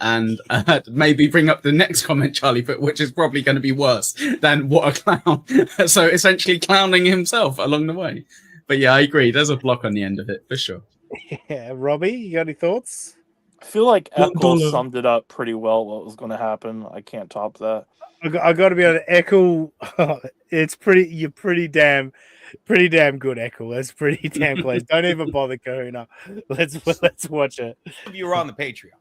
And maybe bring up the next comment Charlie put, which is probably going to be worse than what a clown. So essentially clowning himself along the way. But yeah, I agree. There's a block on the end of it, for sure. Yeah, Robbie, you got any thoughts? I feel like Echo summed it up pretty well. What was going to happen? I can't top that. I got to be able to Echo. It's pretty. You're pretty damn good, Echo. That's pretty damn close. Don't even bother, Kahuna. Let's watch it. you are on the Patreon.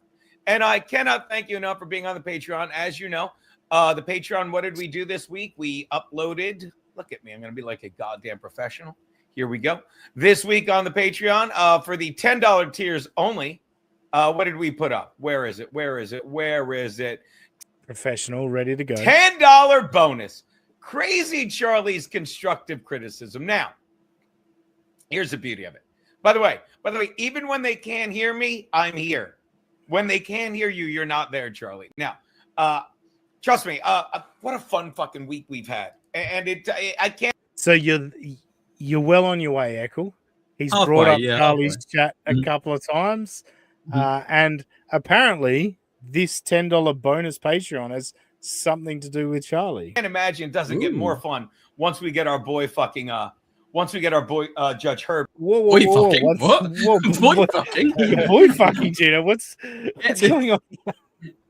And I cannot thank you enough for being on the Patreon. As you know, the Patreon, what did we do this week? We uploaded, look at me, I'm going to be like a goddamn professional. Here we go. This week on the Patreon, for the $10 tiers only, what did we put up? Where is it? Professional, ready to go. $10 bonus. Crazy Charlie's constructive criticism. Now, here's the beauty of it. By the way, even when they can't hear me, I'm here. When they can't hear you, you're not there, Charlie. Now, trust me, what a fun fucking week we've had. And I can't. So you're well on your way, Echo. He's Halfway, brought up yeah, Charlie's chat a couple of times. And apparently this $10 bonus Patreon has something to do with Charlie. I can't imagine it doesn't get more fun once we get our boy fucking Judge Herb. Whoa, fucking what? Boy fucking? Boy fucking, Gino. What's going on?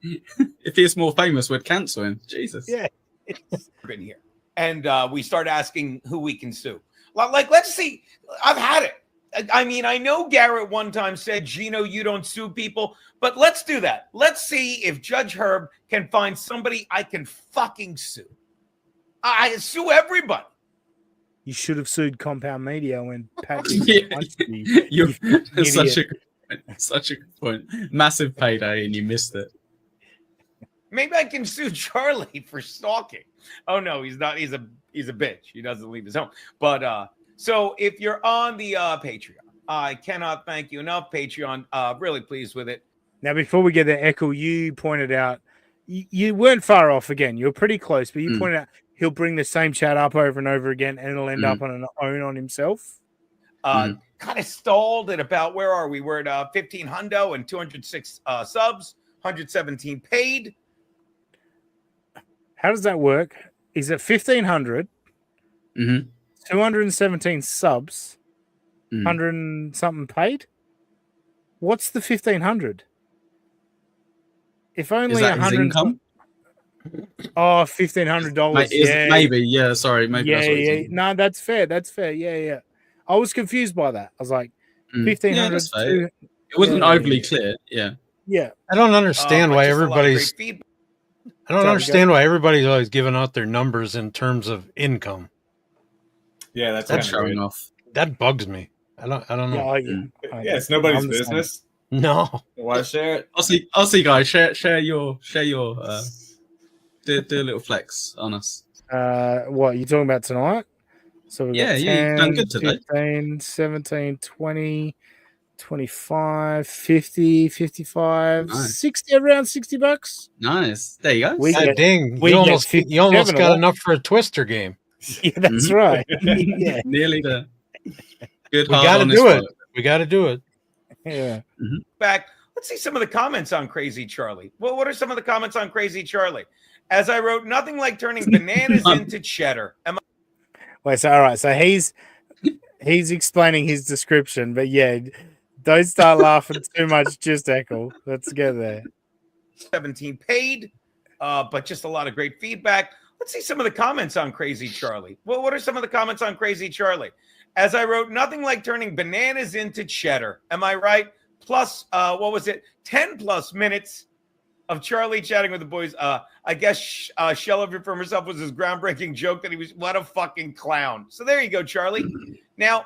If he's more famous, we'd cancel him. Jesus. Yeah. In here. And we start asking who we can sue. Like, let's see. I've had it. I mean, I know Garrett one time said, Gino, you don't sue people, but let's do that. Let's see if Judge Herb can find somebody I can fucking sue. I sue everybody. You should have sued Compound Media when Patrick punched you. You're You such a idiot. good point. Such a good point. Massive payday and you missed it. Maybe I can sue Charlie for stalking. Oh no, he's not. He's a bitch. He doesn't leave his home. But so if you're on the Patreon, I cannot thank you enough. Patreon, really pleased with it. Now, before we get there, Echo, you pointed out you weren't far off again. You were pretty close, but you pointed out he'll bring the same chat up over and over again, and it'll end up on an own on himself. Kind of stalled at about, where are we? We're at 15 hundo and 206 subs, 117 paid. How does that work? Is it 1,500, 217 subs, 100 and something paid? What's the 1,500? If only Is that his 100 income? Oh, $1,500. Yeah, Maybe. Yeah. Sorry. Maybe. That's what he's on. No, that's fair. That's fair. Yeah. I was confused by that. I was like, 1,500. Yeah, that's fair. It wasn't overly clear. Yeah. Yeah. I don't understand why everybody's. I don't understand why everybody's always giving out their numbers in terms of income. Yeah, that's showing off. That bugs me. I don't know. Yeah, it's nobody's business. No. Want to share it? I'll see, guys. Share your. Do a little flex on us. What are you talking about tonight? So we've got 10, you've done good today. 15, 17, 20, 25, 50, 55, Nice. 60, around $60. Nice. There you go. You almost got enough for a Twister game. Yeah, that's right. Yeah. Nearly there. Good. We got to do it. We got to do it. Yeah. Back. Let's see some of the comments on Crazy Charlie. Well, what are some of the comments on Crazy Charlie? As I wrote, nothing like turning bananas into cheddar. Wait, so all right, so he's explaining his description, but yeah, don't start laughing too much. Just Echo. Let's get there. 17 paid, but just a lot of great feedback. Let's see some of the comments on Crazy Charlie. Well, what are some of the comments on Crazy Charlie? As I wrote, nothing like turning bananas into cheddar. Am I right? plus, what was it? 10 plus minutes of Charlie chatting with the boys. I guess Shell of It From Herself was his groundbreaking joke that he was, what a fucking clown. So there you go, Charlie. Now,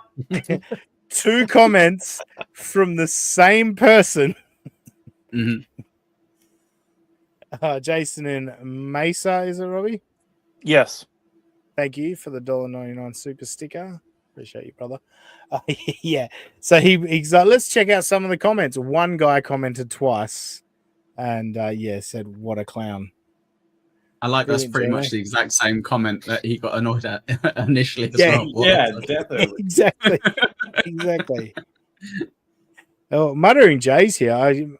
2 comments from the same person. Jason in Mesa, is it, Robbie? Yes. Thank you for the $1.99 super sticker. Appreciate you, brother. Yeah. So he's like, let's check out some of the comments. One guy commented twice and said, what a clown. I like that's pretty much the exact same comment that he got annoyed at initially as well. Yeah, definitely. Exactly. Oh, Muttering Jay's here.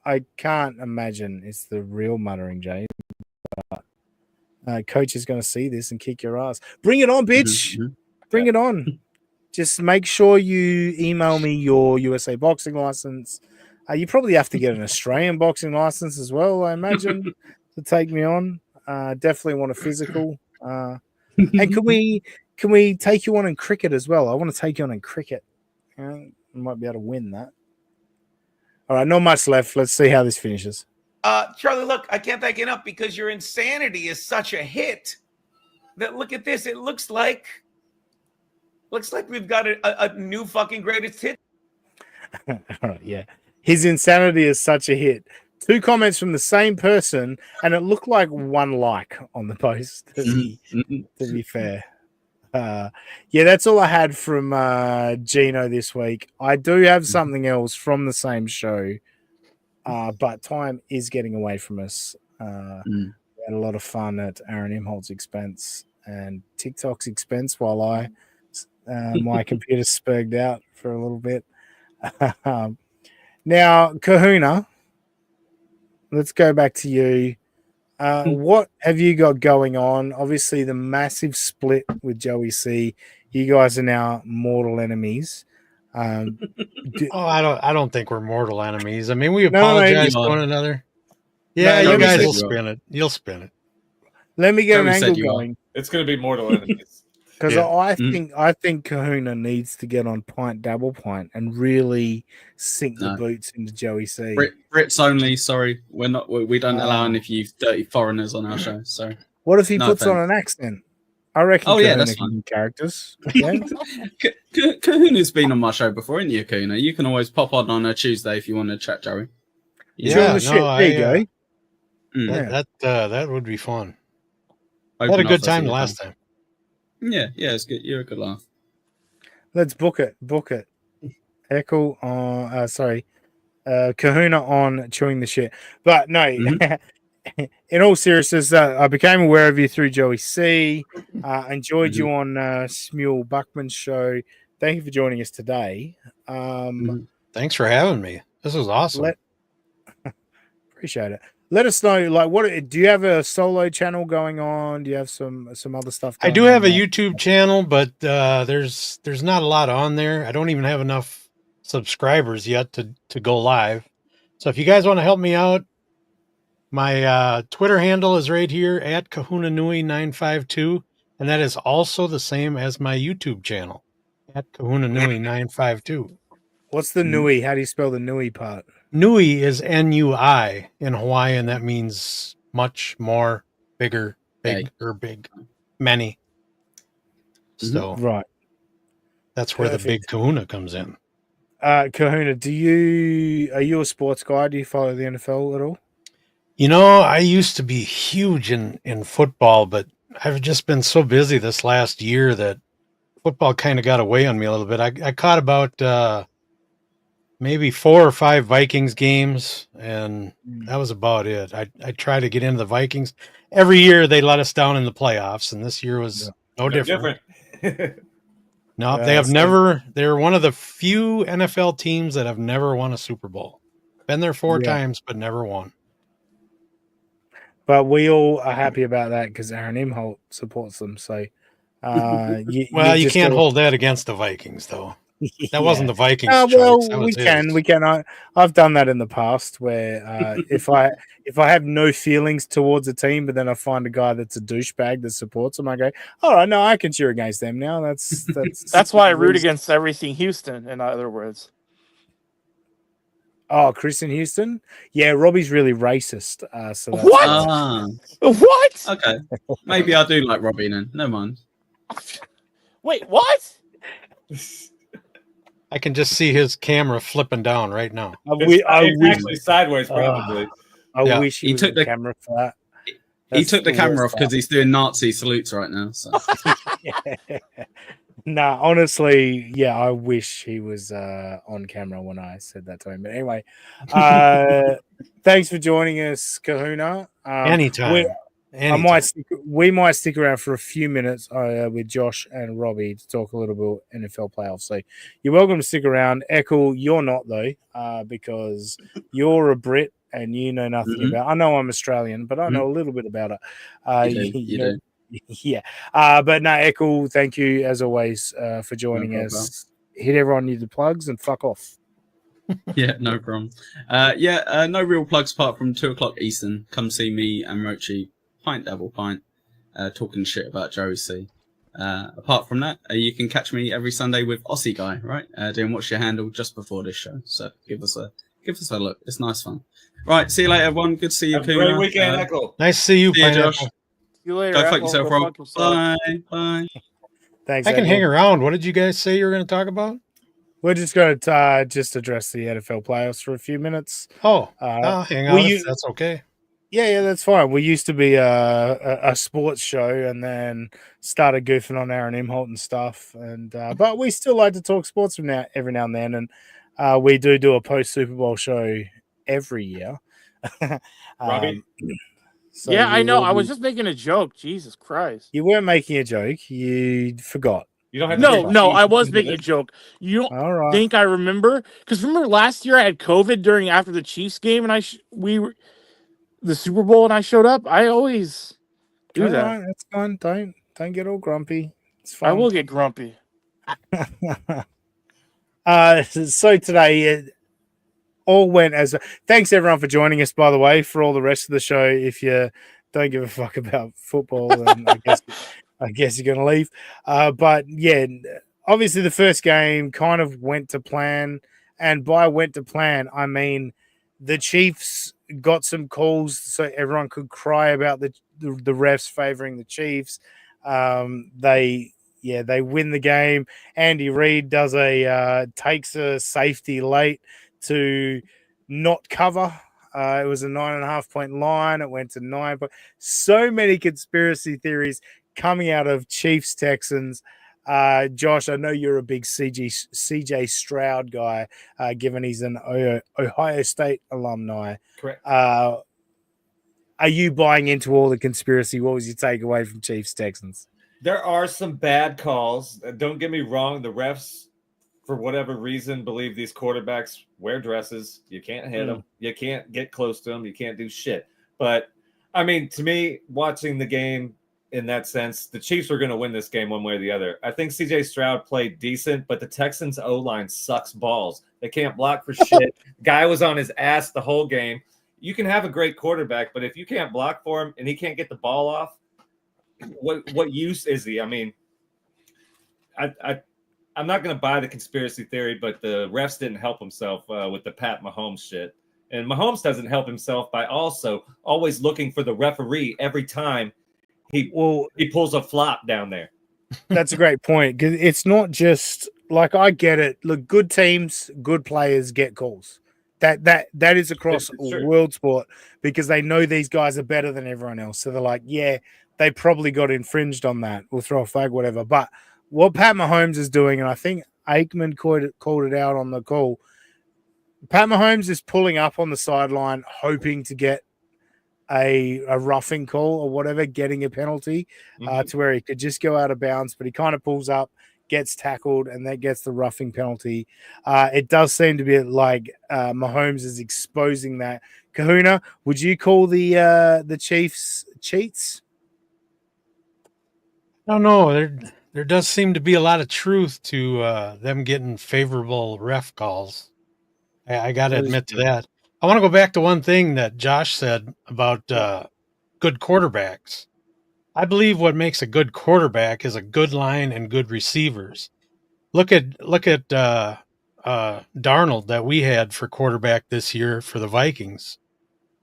I can't imagine it's the real Muttering Jay. But, coach is going to see this and kick your ass. Bring it on, bitch. Bring it on. Just make sure you email me your USA boxing license. You probably have to get an Australian boxing license as well, I imagine, to take me on. Definitely want a physical. And can we take you on in cricket as well? I want to take you on in cricket. I might be able to win that. All right, not much left. Let's see how this finishes. Charlie, look, I can't thank you enough because your insanity is such a hit that look at this. It looks like we've got a new fucking greatest hit. All right, yeah. His insanity is such a hit. 2 comments from the same person, and it looked like 1 like on the post, to be fair. That's all I had from Gino this week. I do have something else from the same show, but time is getting away from us. We had a lot of fun at Aaron Imholt's expense and TikTok's expense while my computer spurged out for a little bit. Now, Kahuna, let's go back to you. What have you got going on? Obviously, the massive split with Joey C. You guys are now mortal enemies. I don't think we're mortal enemies. I mean, we apologize to one another. Yeah, you guys will spin it. You'll spin it. Let me get an angle going. It's going to be mortal enemies. Because I think Kahuna needs to get on Pint Double Pint and really sink the boots into Joey C. Brits only. Sorry, we don't allow any of you dirty foreigners on our show. So what if he puts on an accent? I reckon. That's fine. Characters. Yeah. Kahuna's been on my show before, isn't you, Kahuna? You can always pop on a Tuesday if you want to chat, Joey. There you go. That would be fun. I had a good time last time. Yeah, it's good. You're a good laugh. Let's book it. Echo Kahuna on chewing the shit. But no, in all seriousness, I became aware of you through Joey C. Enjoyed you on Smule Buckman's show. Thank you for joining us today. Thanks for having me. This was awesome. Appreciate it. Let us know, what do you have a solo channel going on? Do you have some other stuff going on? I do have a YouTube channel, but there's not a lot on there. I don't even have enough subscribers yet to go live. So if you guys want to help me out, my Twitter handle is right here at KahunaNui952, and that is also the same as my YouTube channel at KahunaNui952. What's the Nui? How do you spell the Nui part? Nui is N-U-I in Hawaiian. That means much, more, bigger, big, many. So right, that's where the Big Kahuna comes in. Kahuna, are you a sports guy? Do you follow the NFL at all? You know, I used to be huge in football, but I've just been so busy this last year that football kind of got away on me a little bit. I caught about maybe 4 or 5 Vikings games, and that was about it. I try to get into the Vikings. Every year they let us down in the playoffs, and this year was no different. No, they have never. They're one of the few NFL teams that have never won a Super Bowl. Been there 4 times, but never won. But we all are happy about that because Aaron Imholt supports them. So, you can't hold that against the Vikings, though. That wasn't the Vikings. We can. I've done that in the past where if I have no feelings towards a team, but then I find a guy that's a douchebag that supports them, I go, all right, no, I can cheer against them now. That's why I root against everything Houston. In other words, Oh, Chris in Houston? Yeah, Robbie's really racist. So that's What? What? Okay. Maybe I do like Robbie then. No mind. Wait, what? I can just see his camera flipping down right now. It's actually sideways, probably. I wish he was took on the camera for that. He took the camera worst off because he's doing Nazi salutes right now. So. Nah, honestly, yeah, I wish he was on camera when I said that to him. But anyway, thanks for joining us, Kahuna. Anytime. We might stick around for a few minutes with Josh and Robbie to talk a little bit NFL playoffs. So you're welcome to stick around. Eckle, you're not though, because you're a Brit and you know nothing about. I know I'm Australian, but I know a little bit about it. You do. Yeah. But no, Eckle, thank you as always for joining us. Hit everyone with the plugs and fuck off. Yeah, no problem. No real plugs apart from 2:00 Eastern. Come see me and Rochi, pint double pint, talking shit about Joey C. Apart from that, you can catch me every Sunday with Aussie Guy, right? Doing What's Your Handle just before this show. So give us a look. It's nice fun. Right, see you later, everyone. Good to see you. Have a great weekend, Echo. Nice to see you, Josh. See you later. Go fuck yourself, Rob. Bye. Thanks. I can Eckle. hang around. What did you guys say you were going to talk about? We're just going to just address the NFL playoffs for a few minutes. I'll hang out if that's okay. Yeah, that's fine. We used to be a sports show and then started goofing on Aaron Imholt and stuff. And but we still like to talk sports every now and then. And we do a post Super Bowl show every year. Robbie? So yeah, I know. I was just making a joke. Jesus Christ. You weren't making a joke. You forgot. You don't have No, I was making a joke. You don't All right. think I remember? Because remember last year I had COVID after the Chiefs game, and we were the Super Bowl, and I showed up. I always do that. Right, that's fine. Don't get all grumpy. It's fine. I will get grumpy. So today it all went as thanks everyone for joining us, by the way, for all the rest of the show. If you don't give a fuck about football, then I guess you're gonna leave. But yeah, obviously the first game kind of went to plan, and by went to plan, I mean the Chiefs got some calls so everyone could cry about the refs favoring the Chiefs. They win the game. Andy Reid takes a safety late to not cover. It was a 9.5 point line. It went to 9. So many conspiracy theories coming out of Chiefs Texans. Josh, I know you're a big CJ Stroud guy, given he's an Ohio State alumni. Correct. Are you buying into all the conspiracy? What was your takeaway from Chiefs Texans? There are some bad calls. Don't get me wrong. The refs, for whatever reason, believe these quarterbacks wear dresses. You can't hit them. You can't get close to them. You can't do shit. But, I mean, to me, watching the game in that sense, the Chiefs were going to win this game one way or the other. I think CJ Stroud played decent, but the Texans' O-line sucks balls. They can't block for shit. Guy was on his ass the whole game. You can have a great quarterback, but if you can't block for him and he can't get the ball off, what use is he? I mean, I'm not going to buy the conspiracy theory, but the refs didn't help himself with the Pat Mahomes shit. And Mahomes doesn't help himself by also always looking for the referee every time he pulls a flop down there. That's a great point, because it's not just like, I get it. Look, good teams, good players get calls. That is across world sport, because they know these guys are better than everyone else. So they're like, yeah, they probably got infringed on that. We'll throw a flag, whatever. But what Pat Mahomes is doing, and I think Aikman called it out on the call, Pat Mahomes is pulling up on the sideline, hoping to get a roughing call or whatever, getting a penalty to where he could just go out of bounds, but he kind of pulls up, gets tackled, and then gets the roughing penalty. It does seem to be like Mahomes is exposing that. Kahuna, would you call the Chiefs cheats? I don't know. There does seem to be a lot of truth to them getting favorable ref calls. I got to admit to that. I want to go back to one thing that Josh said about good quarterbacks. I believe what makes a good quarterback is a good line and good receivers. Look at Darnold that we had for quarterback this year for the Vikings.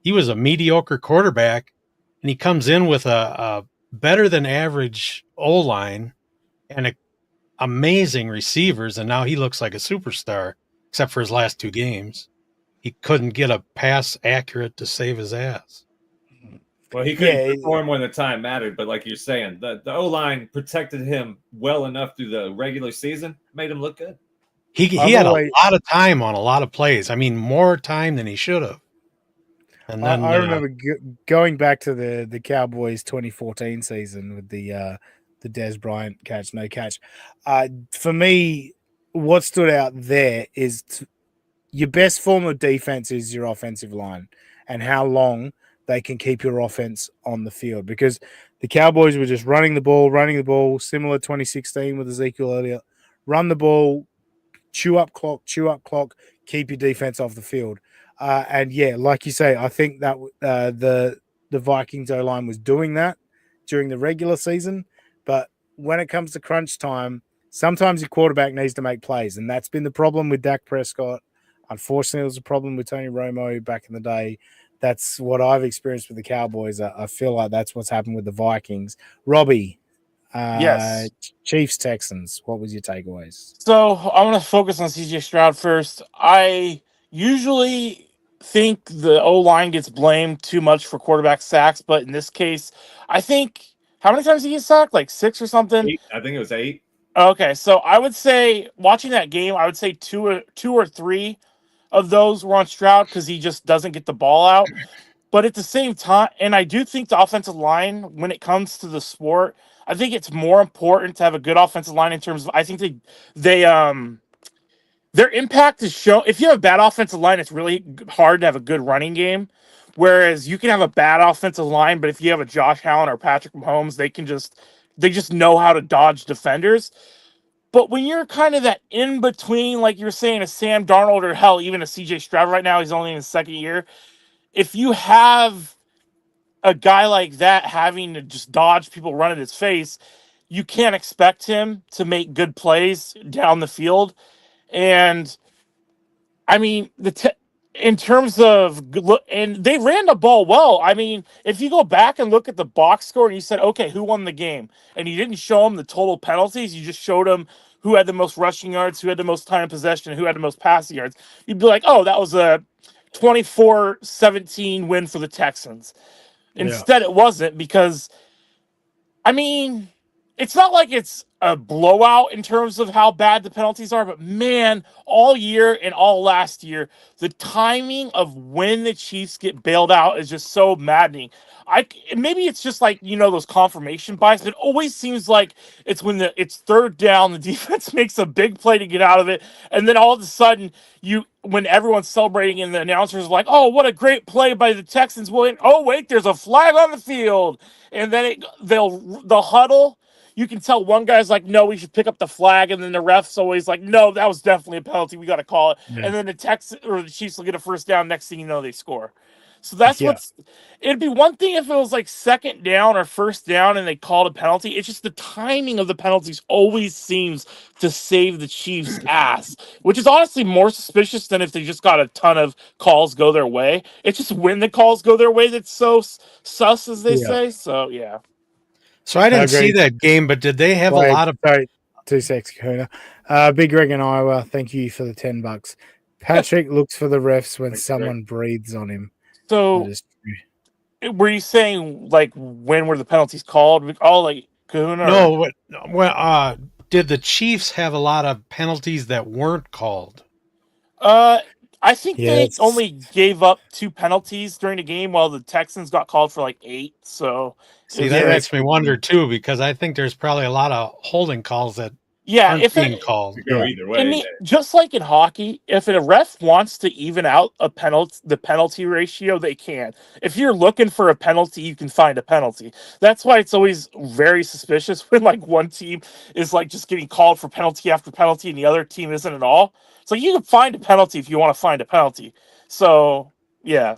He was a mediocre quarterback, and he comes in with a better than average O-line and amazing receivers, and now he looks like a superstar, except for his last 2 games. He couldn't get a pass accurate to save his ass. Well, he couldn't perform when the time mattered, but like you're saying, the O-line protected him well enough through the regular season, made him look good. He had a lot of time on a lot of plays. I mean, more time than he should have. And then I remember going back to the Cowboys 2014 season with the Des Bryant catch, no catch. For me, what stood out there is your best form of defense is your offensive line and how long they can keep your offense on the field, because the Cowboys were just running the ball, similar 2016 with Ezekiel Elliott. Run the ball, chew up clock, keep your defense off the field. And yeah, like you say, I think that the Vikings O-line was doing that during the regular season, but when it comes to crunch time, sometimes your quarterback needs to make plays, and that's been the problem with Dak Prescott. Unfortunately, it was a problem with Tony Romo back in the day. That's what I've experienced with the Cowboys. I feel like that's what's happened with the Vikings. Robbie, Yes. Chiefs, Texans, what was your takeaways? So I'm going to focus on CJ Stroud first. I usually think the O-line gets blamed too much for quarterback sacks, but in this case, I think, how many times did he get sacked? Like 6 or something? 8. I think it was 8. Okay, so I would say, watching that game, I would say two or three of those were on Stroud because he just doesn't get the ball out. But at the same time, and I do think the offensive line, when it comes to the sport, I think it's more important to have a good offensive line in terms of, I think their impact is shown. If you have a bad offensive line, it's really hard to have a good running game. Whereas you can have a bad offensive line, but if you have a Josh Allen or Patrick Mahomes, they just know how to dodge defenders. But when you're kind of that in between, like you're saying, a Sam Darnold or hell, even a CJ Stroud right now, he's only in his second year. If you have a guy like that having to just dodge people running his face, you can't expect him to make good plays down the field. And I mean, in terms of and they ran the ball well. I mean, if you go back and look at the box score and you said, okay, who won the game? And you didn't show them the total penalties, you just showed them who had the most rushing yards, who had the most time of possession, who had the most passing yards. You'd be like, oh, that was a 24-17 win for the Texans. Instead, it wasn't, because, I mean, it's not like it's a blowout in terms of how bad the penalties are, but man, all year and all last year, the timing of when the Chiefs get bailed out is just so maddening. Maybe it's just like, those confirmation bias, but it always seems like it's when it's third down, the defense makes a big play to get out of it, and then all of a sudden, when everyone's celebrating and the announcers are like, oh, what a great play by the Texans, oh wait, there's a flag on the field, and then they'll huddle. You can tell one guy's like, no, we should pick up the flag. And then the ref's always like, no, that was definitely a penalty. We got to call it. Yeah. And then the Chiefs will get a first down. Next thing you know, they score. So that's it'd be one thing if it was like second down or first down and they called a penalty. It's just the timing of the penalties always seems to save the Chiefs' ass, which is honestly more suspicious than if they just got a ton of calls go their way. It's just when the calls go their way that's so sus, as they say. So, yeah. So I didn't see that game, but did they have a lot of... Sorry, 2 seconds, Kahuna. Big Greg in Iowa, thank you for the $10. Patrick looks for the refs when someone breathes on him. So, were you saying, like, when were the penalties called? All, like, Kahuna? No, well, did the Chiefs have a lot of penalties that weren't called? I think they only gave up 2 penalties during the game, while the Texans got called for like 8. So, see, that makes me wonder too, because I think there's probably a lot of holding calls that aren't being called. Go either way. Just like in hockey, if a ref wants to even out the penalty ratio, they can. If you're looking for a penalty, you can find a penalty. That's why it's always very suspicious when like one team is like just getting called for penalty after penalty and the other team isn't at all. So you can find a penalty if you want to find a penalty. So yeah,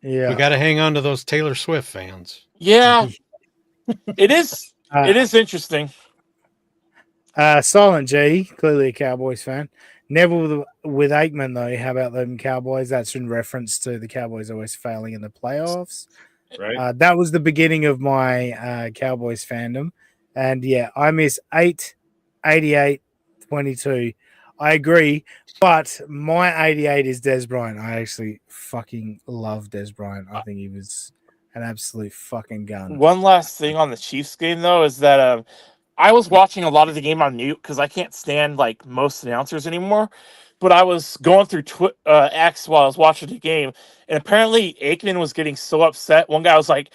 we got to hang on to those Taylor Swift fans. Yeah, it is. It is interesting. Silent G, clearly a Cowboys fan. Neville with Aikman though. How about them Cowboys? That's in reference to the Cowboys always failing in the playoffs. Right. That was the beginning of my Cowboys fandom, and yeah, I miss 8, 88, 22. I agree, but my 88 is Des Bryant. I actually fucking love Des Bryant. I think he was an absolute fucking gun. One last thing on the Chiefs game, though, is that I was watching a lot of the game on mute because I can't stand like most announcers anymore. But I was going through X while I was watching the game, and apparently Aikman was getting so upset. One guy was like,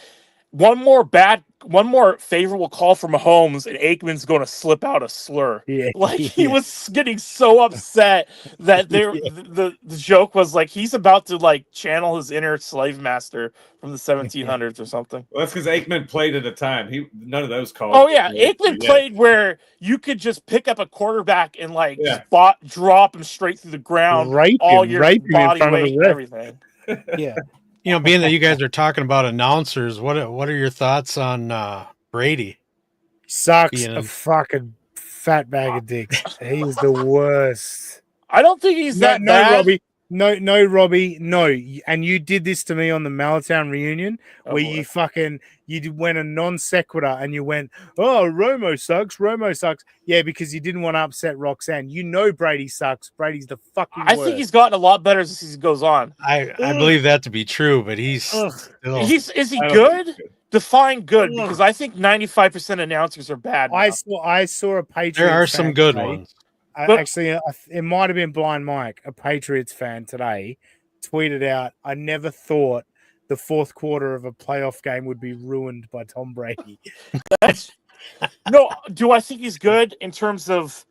one more favorable call from Mahomes, and Aikman's going to slip out a slur. Yeah, Like he was getting so upset that the joke was like he's about to like channel his inner slave master from the 1700s or something. Well, that's because Aikman played at a time. None of those calls. Oh yeah, Aikman played where you could just pick up a quarterback and like drop him straight through the ground, rape all him your in body front of weight the and ref. everything. Yeah. You know, being that you guys are talking about announcers, what are your thoughts on Brady? Sucks a fucking fat bag of dicks. He was the worst. I don't think he's that bad. Robbie. No, Robbie. No. And you did this to me on the Malatown reunion where you went a non sequitur and you went, oh, Romo sucks. Yeah, because you didn't want to upset Roxanne. You know Brady sucks. Brady's the fucking worst. I think he's gotten a lot better as the season goes on. I believe that to be true, but is he good? Define good, because I think 95% announcers are bad. I saw a Patriots. There are some good today. ones. Actually, it might have been Blind Mike, a Patriots fan today, tweeted out, I never thought the fourth quarter of a playoff game would be ruined by Tom Brady. No, do I think he's good in terms of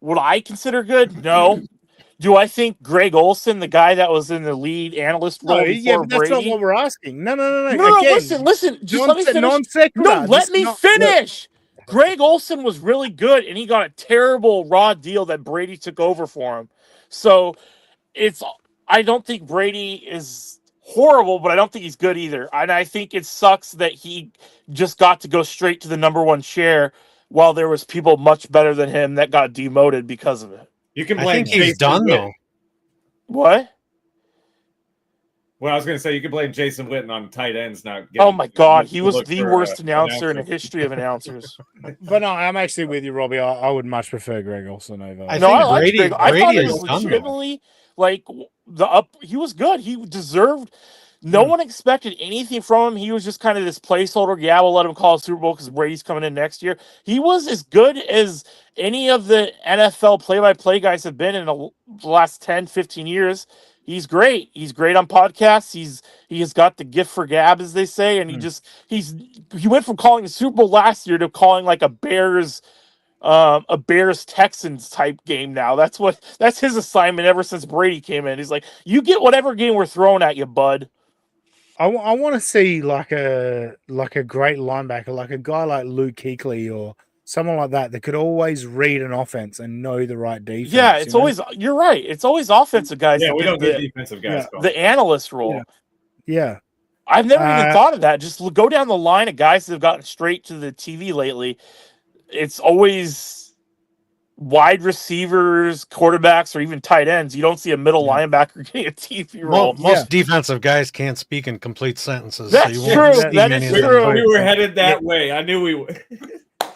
what I consider good? No. Do I think Greg Olson, the guy that was in the lead analyst role before that's Brady? not what we're asking. No. No, Again, listen. Just let me finish. Let me finish. Greg Olson was really good, and he got a terrible raw deal that Brady took over for him. So I don't think Brady is horrible, but I don't think he's good either. And I think it sucks that he just got to go straight to the number one chair while there was people much better than him that got demoted because of it. You can I blame think he's Jason done Witten. though. What? Well, I was going to say you can blame Jason Witten on tight ends not. Oh my God, he was the worst announcer in the history of announcers. But no, I'm actually with you, Robbie. I would much prefer Greg Olson over. I thought he was legitimately like he was good. He deserved. No one expected anything from him. He was just kind of this placeholder. Yeah, we'll let him call a Super Bowl because Brady's coming in next year. He was as good as any of the NFL play-by-play guys have been in the last 10, 15 years. He's great. He's great on podcasts. He has got the gift for gab, as they say, and he went from calling the Super Bowl last year to calling like a Bears Texans type game now. That's his assignment ever since Brady came in. He's like, you get whatever game we're throwing at you, bud. I want to see like a great linebacker, like a guy like Luke Kuechly or someone like that could always read an offense and know the right defense. Yeah, it's always you're right. It's always offensive guys. Yeah, we don't get defensive guys. The analyst role. Yeah. I've never even thought of that. Just go down the line of guys that have gotten straight to the TV lately. It's always wide receivers, quarterbacks, or even tight ends. You don't see a middle linebacker getting a TV role. Most defensive guys can't speak in complete sentences. That's true. That is true. We were headed that way. I knew we would.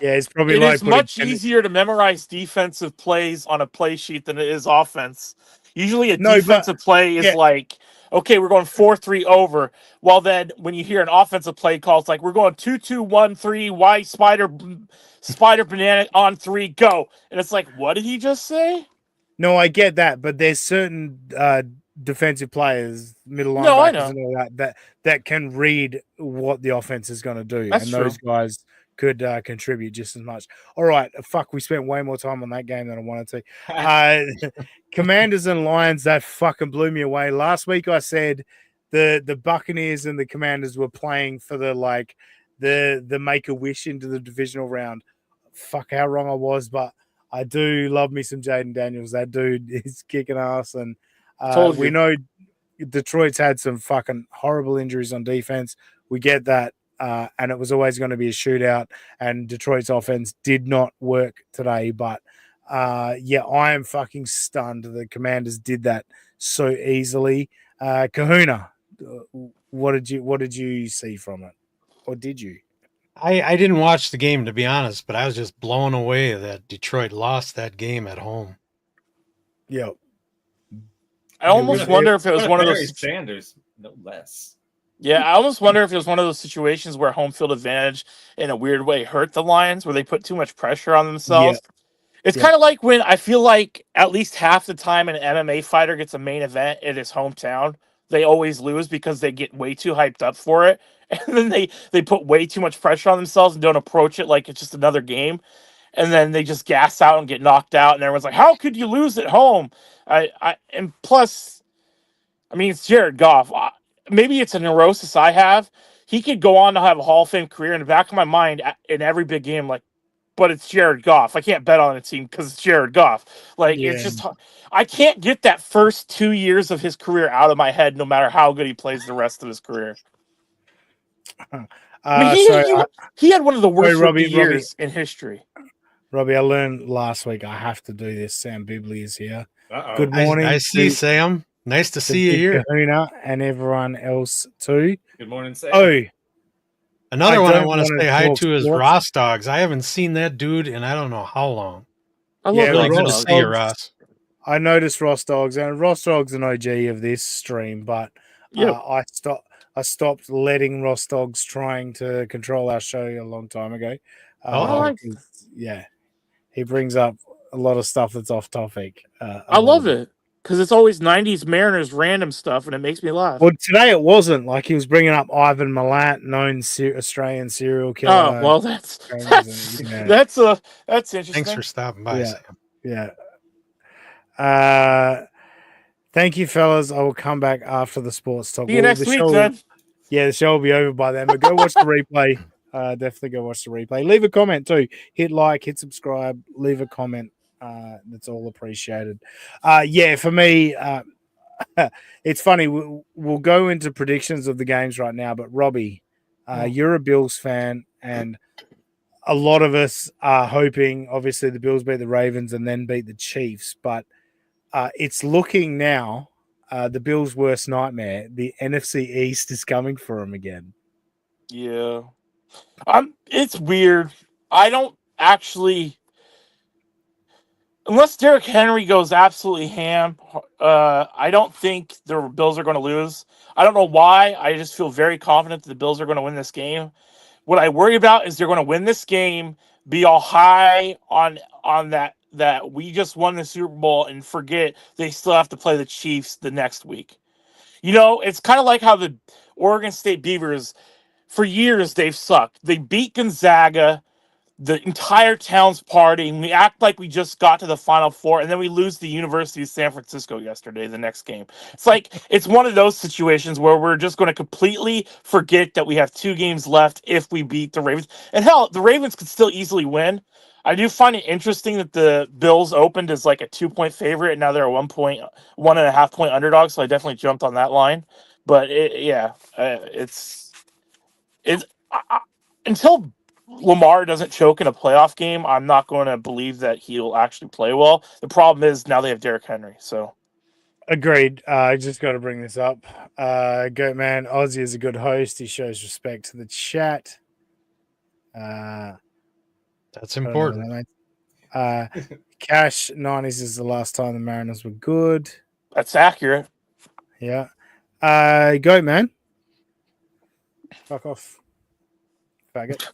Yeah, it's probably it is much easier to memorize defensive plays on a play sheet than it is offense. Usually a defensive play is like, okay, we're going 4-3 over. Well, then when you hear an offensive play call, it's like we're going 2-2-1-3, Y spider banana on 3, go. And it's like, what did he just say? No, I get that, but there's certain defensive players, middle linebackers and all that can read what the offense is going to do. That's and true. Those guys could contribute just as much. All right, fuck, we spent way more time on that game than I wanted to. Commanders and Lions, that fucking blew me away. Last week I said the Buccaneers and the Commanders were playing for the Make-A-Wish into the divisional round. Fuck how wrong I was, but I do love me some Jaden Daniels. That dude is kicking ass, and we know Detroit's had some fucking horrible injuries on defense. We get that. And it was always going to be a shootout, and Detroit's offense did not work today, but Yeah, I am fucking stunned. The Commanders did that so easily. Kahuna, what did you see from it, or did you? I didn't watch the game, to be honest, but I was just blown away that Detroit lost that game at home. Yeah. I almost wonder if it was one of Barry those. Sanders, no less. Yeah, I almost wonder if it was one of those situations where home field advantage, in a weird way, hurt the Lions, where they put too much pressure on themselves. It's kind of like when I feel like at least half the time an MMA fighter gets a main event in his hometown, they always lose because they get way too hyped up for it, and then they put way too much pressure on themselves and don't approach it like it's just another game, and then they just gas out and get knocked out, and everyone's like, "How could you lose at home?" And plus, I mean, it's Jared Goff. Maybe it's a neurosis I have. He could go on to have a Hall of Fame career. In the back of my mind, in every big game, like, but it's Jared Goff. I can't bet on a team because it's Jared Goff. Like, it's just, I can't get that first 2 years of his career out of my head, no matter how good he plays the rest of his career. I mean, he had one of the worst rookie years in history. Robbie, I learned last week I have to do this. Sam Bibley is here. Uh-oh. Good morning. I see, Sam. Nice to see you here. Kahuna and everyone else too. Good morning, Sam. Oh, another one I want to say hi to is Ross Dogs. I haven't seen that dude in I don't know how long. I love really good to see you, Ross. I noticed Ross Dogs, and Ross Dogs an OG of this stream, but I stopped letting Ross Dogs trying to control our show a long time ago. Yeah, he brings up a lot of stuff that's off topic. I love it because it's always 90s Mariners random stuff, and it makes me laugh. Well, today it wasn't. Like, he was bringing up Ivan Milat, known Australian serial killer. Oh, well, that's interesting. Thanks for stopping by, Sam. Yeah. Thank you, fellas. I will come back after the sports talk. See you next week, then. Yeah, the show will be over by then, but go watch the replay. Definitely go watch the replay. Leave a comment too. Hit like, hit subscribe, leave a comment. That's all appreciated. For me, it's funny. We'll go into predictions of the games right now, but Robbie, you're a Bills fan, and a lot of us are hoping, obviously, the Bills beat the Ravens and then beat the Chiefs, but it's looking now, the Bills' worst nightmare. The NFC East is coming for them again. Yeah. It's weird. I don't actually, unless Derrick Henry goes absolutely ham, I don't think the Bills are going to lose. I don't know why. I just feel very confident that the Bills are going to win this game. What I worry about is they're going to win this game, be all high on that we just won the Super Bowl, and forget they still have to play the Chiefs the next week. You know, it's kind of like how the Oregon State Beavers, for years, they've sucked. They beat Gonzaga. The entire town's partying. We act like we just got to the Final Four, and then we lose the University of San Francisco yesterday, the next game. It's like, it's one of those situations where we're just going to completely forget that we have 2 games left if we beat the Ravens. And hell, the Ravens could still easily win. I do find it interesting that the Bills opened as like a 2-point favorite, and now they're a 1.5 point underdog, so I definitely jumped on that line. But it's until Lamar doesn't choke in a playoff game, I'm not going to believe that he'll actually play well. The problem is now they have Derrick Henry. So, agreed. I just got to bring this up. Goat Man, Ozzy is a good host. He shows respect to the chat. That's important. Cash 90s is the last time the Mariners were good. That's accurate. Yeah. Goat Man. Fuck off. Faggot.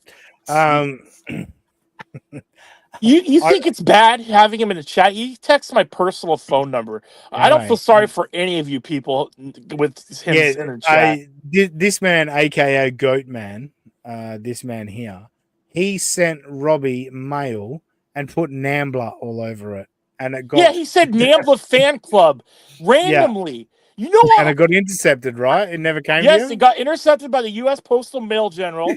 You think it's bad having him in the chat? You text my personal phone number. I don't feel sorry for any of you people with him in the chat. This man, aka Goat Man, this man here, he sent Robbie mail and put Nambla all over it, and it got. Yeah, he said Nambla fan club randomly. You know what? And it got intercepted, right? It never came. Yes, it got intercepted by the U.S. Postal Mail General.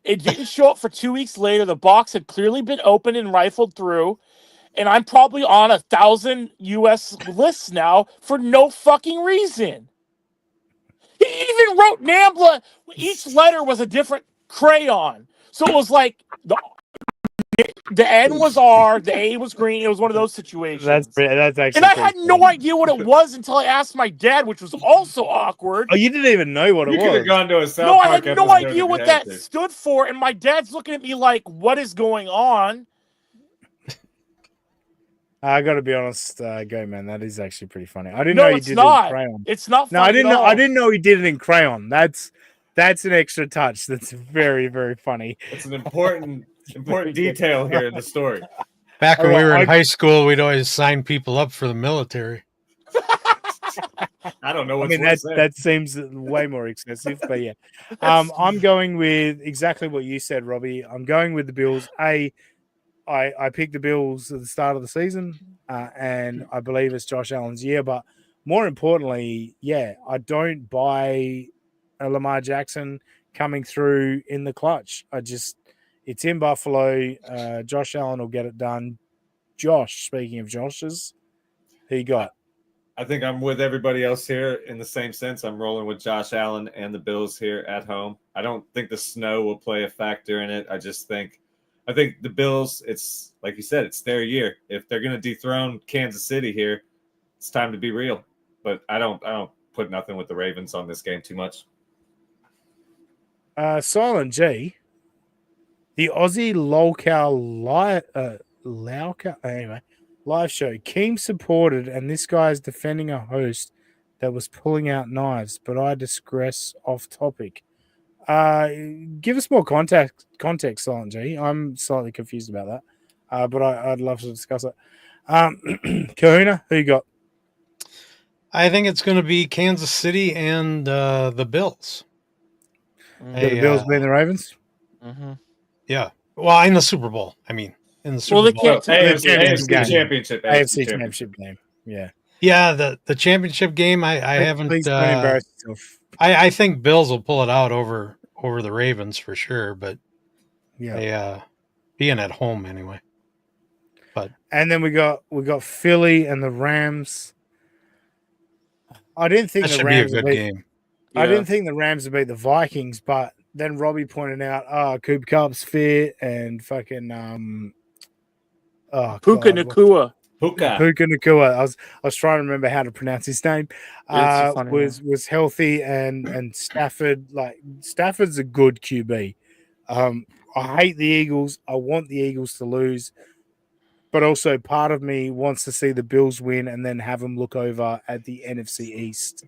It didn't show up for 2 weeks later. The box had clearly been opened and rifled through. And I'm probably on 1,000 U.S. lists now for no fucking reason. He even wrote Nambla. Each letter was a different crayon. So it was like the The N was R, the A was green. It was one of those situations. That's actually. And I had no idea what it was until I asked my dad, which was also awkward. Oh, you didn't even know what it You was. could have gone to a South No, I Park had no episode idea if what you had that to. stood for, and my dad's looking at me like, "What is going on?" I got to be honest, go man. That is actually pretty funny. I didn't No, know he it's did not. it in crayon. It's not No, funny I didn't at know. all. I didn't know he did it in crayon. That's an extra touch. That's very, very funny. It's an important detail here in the story. Back when All we were right, in high school, we'd always sign people up for the military. I don't know I what's mean, worse there. that seems way more excessive, but yeah. I'm going with exactly what you said, Robbie. I'm going with the Bills. I picked the Bills at the start of the season, and I believe it's Josh Allen's year. But more importantly, yeah, I don't buy a Lamar Jackson coming through in the clutch. It's in Buffalo. Josh Allen will get it done. Josh, speaking of Joshes, who you got? I think I'm with everybody else here in the same sense. I'm rolling with Josh Allen and the Bills here at home. I don't think the snow will play a factor in it. I think the Bills, it's like you said, it's their year. If they're going to dethrone Kansas City here, it's time to be real. But I don't put nothing with the Ravens on this game too much. Silent G, the Aussie live show. Keem supported, and this guy is defending a host that was pulling out knives, but I digress off topic. Give us more context, Silent G. I'm slightly confused about that, but I'd love to discuss it. Kahuna, who you got? I think it's going to be Kansas City and the Bills. The Bills being the Ravens? Mm-hmm. Yeah. Well, in the Super Bowl. I mean, in the Super Bowl. AFC championship game. Yeah. Yeah, the championship game. I haven't. Please don't embarrass yourself. I think Bills will pull it out over the Ravens for sure, but yeah, being at home anyway. But and then we got Philly and the Rams. I didn't think that the should Rams be a good game. I didn't think the Rams would beat the Vikings, but then Robbie pointed out, Cooper Cup's fit and fucking Puka Nacua. Puka Nacua. I was trying to remember how to pronounce his name. Was healthy and Stafford, Stafford's a good QB. I hate the Eagles. I want the Eagles to lose. But also part of me wants to see the Bills win and then have them look over at the NFC East.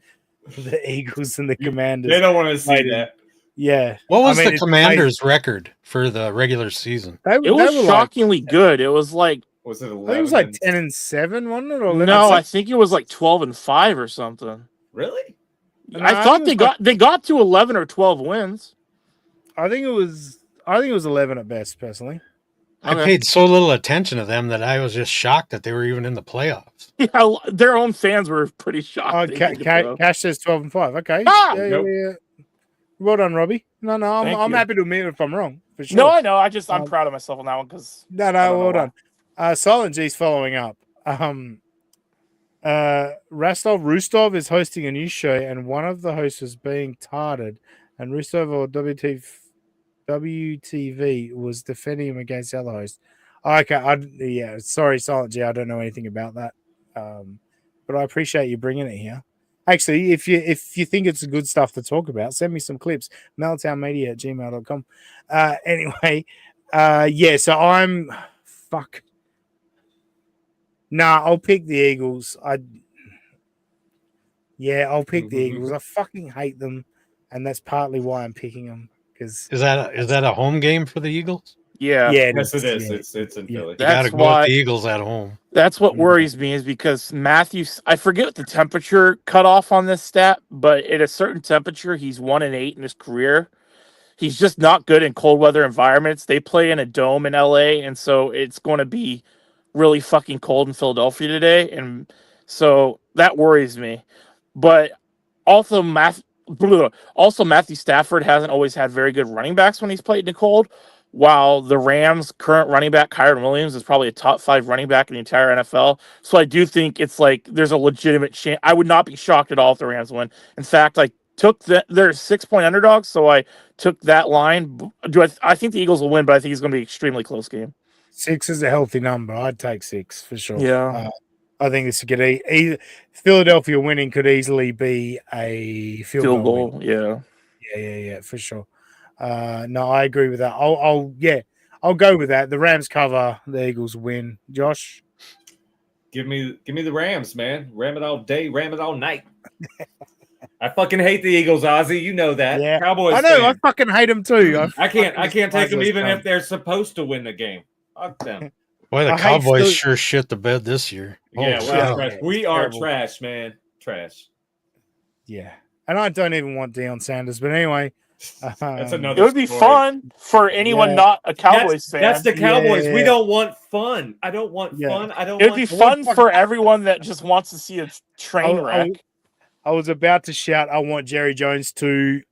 The Eagles and the Commanders. They don't want to see that. Yeah. What was the Commanders' record for the regular season? It was shockingly good. It was like, was it 11? I think it was like 10-7, wasn't it? Or 11? No, I think it was like 12-5 or something. Really? I thought they got to 11 or 12 wins. I think it was 11 at best, personally. I paid so little attention to them that I was just shocked that they were even in the playoffs. Yeah, their own fans were pretty shocked. Cash says 12-5. Okay. Yeah. Well done, Robbie. No, I'm happy to admit if I'm wrong. For sure. No, I know. I'm proud of myself on that one because well done. Silent G's following up. Rustov is hosting a new show, and one of the hosts is being tarted, and Rustov or WTV was defending him against the other host. Okay, sorry, Silent G, I don't know anything about that, but I appreciate you bringing it here. Actually, if you think it's good stuff to talk about, send me some clips. meltdownmedia@gmail.com. Anyway, so I'm fuck. Nah, I'll pick the Eagles. I'll pick the Eagles. I fucking hate them, and that's partly why I'm picking them. Is that a home game for the Eagles? Yeah. Yes, it is. Yeah. It's in Philly. You got to go with the Eagles at home. That's what worries me is because Matthews, I forget what the temperature cutoff on this stat, but at a certain temperature, he's 1-8 in his career. He's just not good in cold weather environments. They play in a dome in LA, and so it's going to be really fucking cold in Philadelphia today. And so that worries me. But also Matthew Stafford hasn't always had very good running backs when he's played in the cold, while the Rams' current running back, Kyren Williams, is probably a top 5 running back in the entire NFL. So I do think it's like there's a legitimate chance. I would not be shocked at all if the Rams win. In fact, I took they're 6-point underdogs, so I took that line. I think the Eagles will win, but I think it's going to be an extremely close game. 6 is a healthy number. I'd take 6 for sure. Yeah. I think this could Philadelphia winning could easily be a field goal win. Yeah. Yeah, for sure. No, I agree with that. I'll go with that. The Rams cover, the Eagles win. Josh, give me the Rams, man. Ram it all day, ram it all night. I fucking hate the Eagles, Ozzy. You know that. Yeah. Cowboys. I know. fan. I fucking hate them too. I can't take them even if they're supposed to win the game. Fuck them. Boy, the I hate Cowboys Philly- sure shit the bed this year. Yeah, Oh, we are wow. trash. We it's are terrible. trash, man. Trash. Yeah. And I don't even want Deion Sanders. But anyway. That's It another would be story. fun for anyone Yeah. not a Cowboys fan. That's the Cowboys. Yeah. We don't want fun. I don't want Yeah. fun. I don't It'd want be fun for everyone that just wants to see a train I- wreck. I was about to shout, I want Jerry Jones to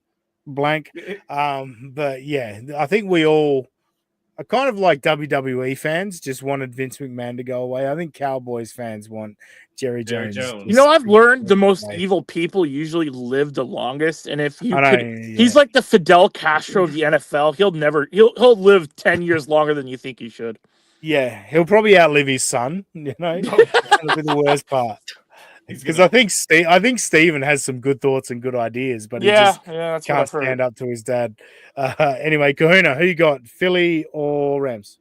blank. But yeah, I think we all are kind of like WWE fans, just wanted Vince McMahon to go away. I think Cowboys fans want Jerry Jones. You know, I've learned the most evil people usually live the longest, and if you I know, could, yeah. he's like the Fidel Castro of the NFL. He'll live 10 years longer than you think he should. Yeah, he'll probably outlive his son. You know, that'll be the worst part. Because I think Steven has some good thoughts and good ideas, but he just that's what can't I've heard. stand up to his dad. Anyway, Kahuna, who you got? Philly or Rams?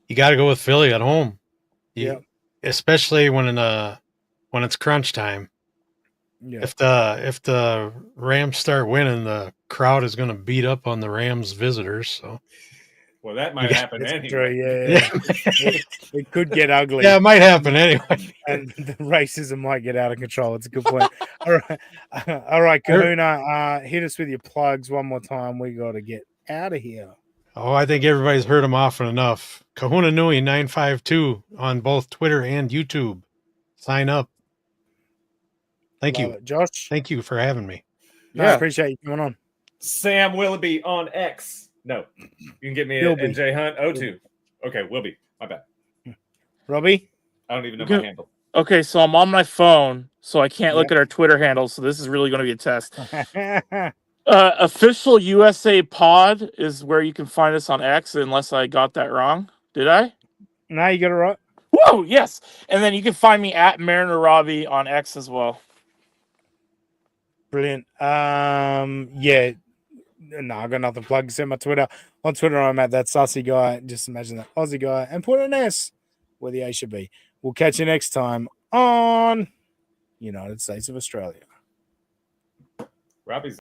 You got to go with Philly at home. Yeah. Especially when it's crunch time. Yeah. If the Rams start winning, the crowd is going to beat up on the Rams visitors. So, well, that might happen That's anyway. true, yeah. It could get ugly. Yeah, it might happen anyway. And the racism might get out of control. It's a good point. All right, Kahuna, hit us with your plugs one more time. We got to get out of here. Oh, I think everybody's heard him often enough. Kahuna Nui 952 on both Twitter and YouTube. Sign up. Thank Love you, it. Josh. Thank you for having me. I appreciate you coming on. Sam Willoughby on X. No, you can get me at Wilby. NJ Hunt 02. Okay, Willoughby. My bad. Robbie? I don't even know my handle. Okay, so I'm on my phone, so I can't look at our Twitter handles. So this is really going to be a test. Official USA Pod is where you can find us on X, unless I got that wrong. Did I? No, you got it right. Whoa, yes. And then you can find me at Mariner Robbie on X as well. Brilliant. Yeah. No, I got nothing to plug except my Twitter. On Twitter, I'm at that sussy guy. Just imagine that Aussie guy and put an S where the A should be. We'll catch you next time on United States of Australia. Robbie's